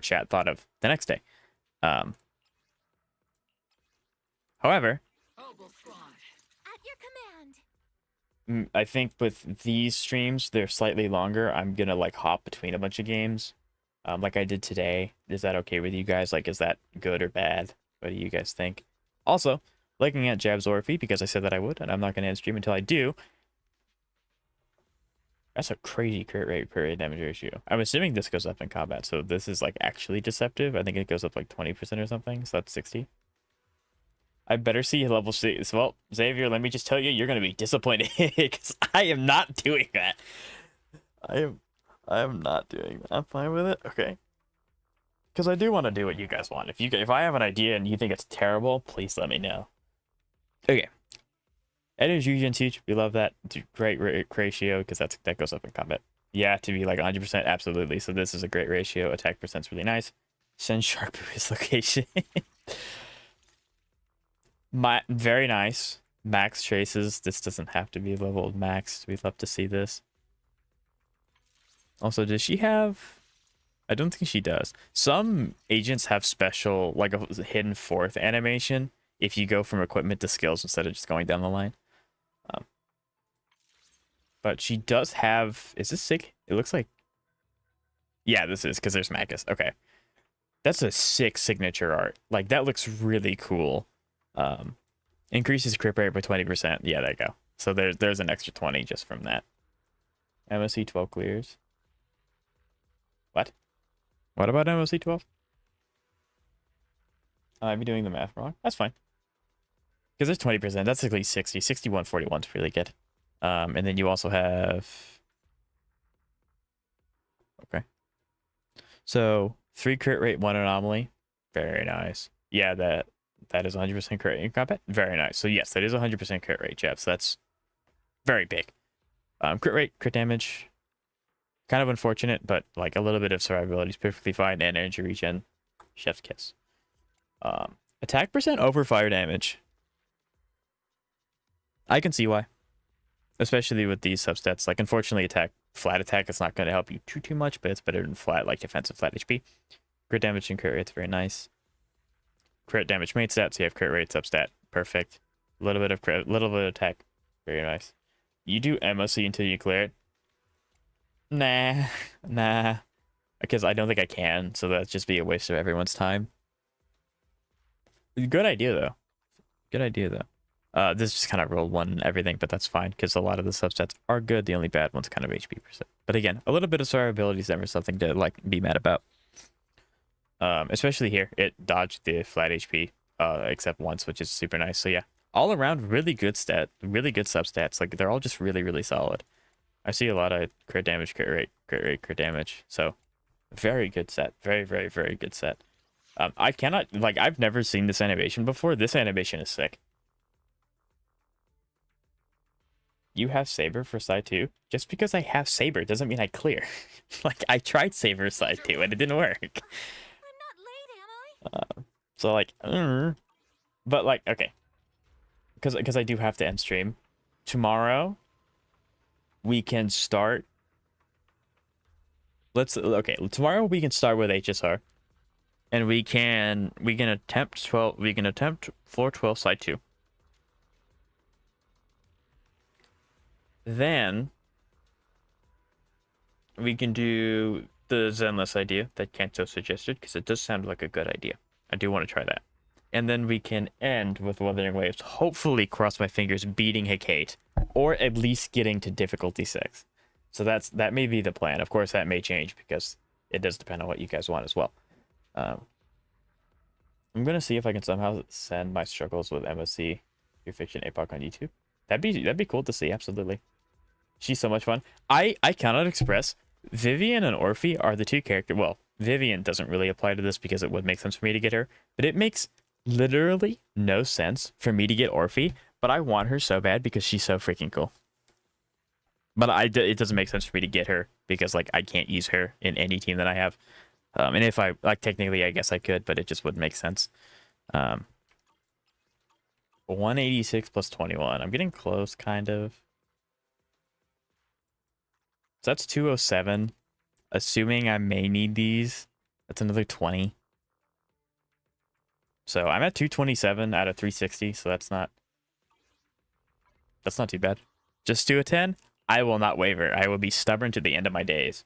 chat thought of the next day. However, At your command. I think with these streams, they're slightly longer. I'm gonna like hop between a bunch of games, like I did today. Is that okay with you guys? Like, is that good or bad? What do you guys think? Also, looking at Jab's Orphe, because I said that I would, and I'm not gonna end stream until I do. That's a crazy crit rate, crit rate damage ratio. I'm assuming this goes up in combat, so this is like actually deceptive. I think it goes up like 20% or something, so that's 60. I better see level 6. Well, Xavier, let me just tell you, you're going to be disappointed because I am not doing that. I am not doing that. I'm fine with it. Okay. Because I do want to do what you guys want. If I have an idea and you think it's terrible, please let me know. Okay. Edit Fusion Teach. We love that. Great ratio because that goes up in combat. Yeah, to be like 100%, absolutely. So this is a great ratio. Attack percent's really nice. Send Shark to his location. Very nice. Max traces. This doesn't have to be leveled max. We'd love to see this. Also, does she have... I don't think she does. Some agents have special, like a hidden fourth animation if you go from equipment to skills instead of just going down the line. But she does have... Is this sick? It looks like... Yeah, this is, because there's Magus. Okay. That's a sick signature art. Like, that looks really cool. Increases crit rate by 20%. Yeah, there you go. So there's an extra 20 just from that. MSC 12 clears. What? What about MSC 12? I might be doing the math wrong. That's fine. Because there's 20%. That's at least 60. 61, 41 is really good. And then you also have... Okay. So, 3 crit rate, 1 anomaly. Very nice. Yeah, that is 100% crit rate in combat. Very nice. So, yes, that is 100% crit rate, Jeff. So, that's very big. Crit rate, crit damage. Kind of unfortunate, but like a little bit of survivability is perfectly fine. And energy regen. Chef's kiss. Attack percent over fire damage. I can see why. Especially with these substats. Like, unfortunately, flat attack is not going to help you too much, but it's better than flat, like defensive flat HP. Crit damage and crit rate's very nice. Crit damage main stats, so you have crit rate substat. Perfect. A little bit of crit, little bit of attack. Very nice. You do MOC until you clear it. Nah. Because I don't think I can, so that'd just be a waste of everyone's time. Good idea, though. Good idea, though. This just kind of rolled one and everything, but that's fine, because a lot of the substats are good. The only bad one's kind of HP percent. But again, a little bit of survivability is never something to, like, be mad about. Especially here. It dodged the flat HP, except once, which is super nice. So yeah, all around, really good substats. Like, they're all just really, really solid. I see a lot of crit damage, crit rate, crit damage. So, very good set. Very, very, very good set. I cannot, like, I've never seen this animation before. This animation is sick. You have Saber for side 2? Just because I have Saber doesn't mean I clear. Like, I tried Saber side 2 and it didn't work. I'm not late, am I? So, like, but, like, okay. Because I do have to end stream. Tomorrow, we can start... tomorrow we can start with HSR. And we can attempt floor 12 side 2. Then we can do the Zenless idea that Kanto suggested, because it does sound like a good idea. I do want to try that. And then we can end with Wuthering Waves, hopefully, cross my fingers, beating Hecate, or at least getting to difficulty 6. So that may be the plan. Of course, that may change, because it does depend on what you guys want as well. I'm gonna see if I can somehow send my struggles with MSC Pure Fiction APOC on YouTube. That'd be cool to see, absolutely. She's so much fun. I cannot express. Vivian and Orphe are the two characters. Well, Vivian doesn't really apply to this because it would make sense for me to get her, but it makes literally no sense for me to get Orphe, but I want her so bad because she's so freaking cool. But it doesn't make sense for me to get her because, like, I can't use her in any team that I have. And if I, like, technically, I guess I could, but it just wouldn't make sense. 186 plus 21. I'm getting close, kind of. So that's 207. Assuming I may need these, that's another 20. So I'm at 227 out of 360, so that's not too bad. Just do a 10. I will not waver. I will be stubborn to the end of my days.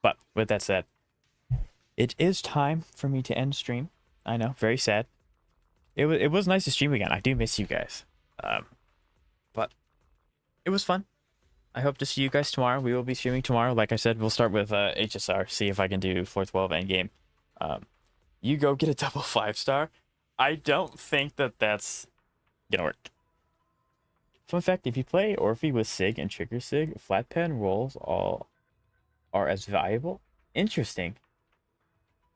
But with that said, it is time for me to end stream. I know, very sad. It was nice to stream again. I do miss you guys. But it was fun. I hope to see you guys tomorrow. We will be streaming tomorrow. Like I said, we'll start with HSR. See if I can do 412 endgame. You go get a double 5-star. I don't think that's gonna work. Fun fact, if you play Orphe with Sig and Trigger Sig, flat pen rolls all are as valuable. Interesting.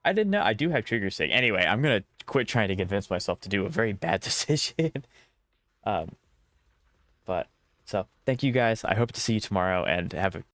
I didn't know. I do have Trigger Sig. Anyway, I'm gonna quit trying to convince myself to do a very bad decision. But so thank you guys. I hope to see you tomorrow and have a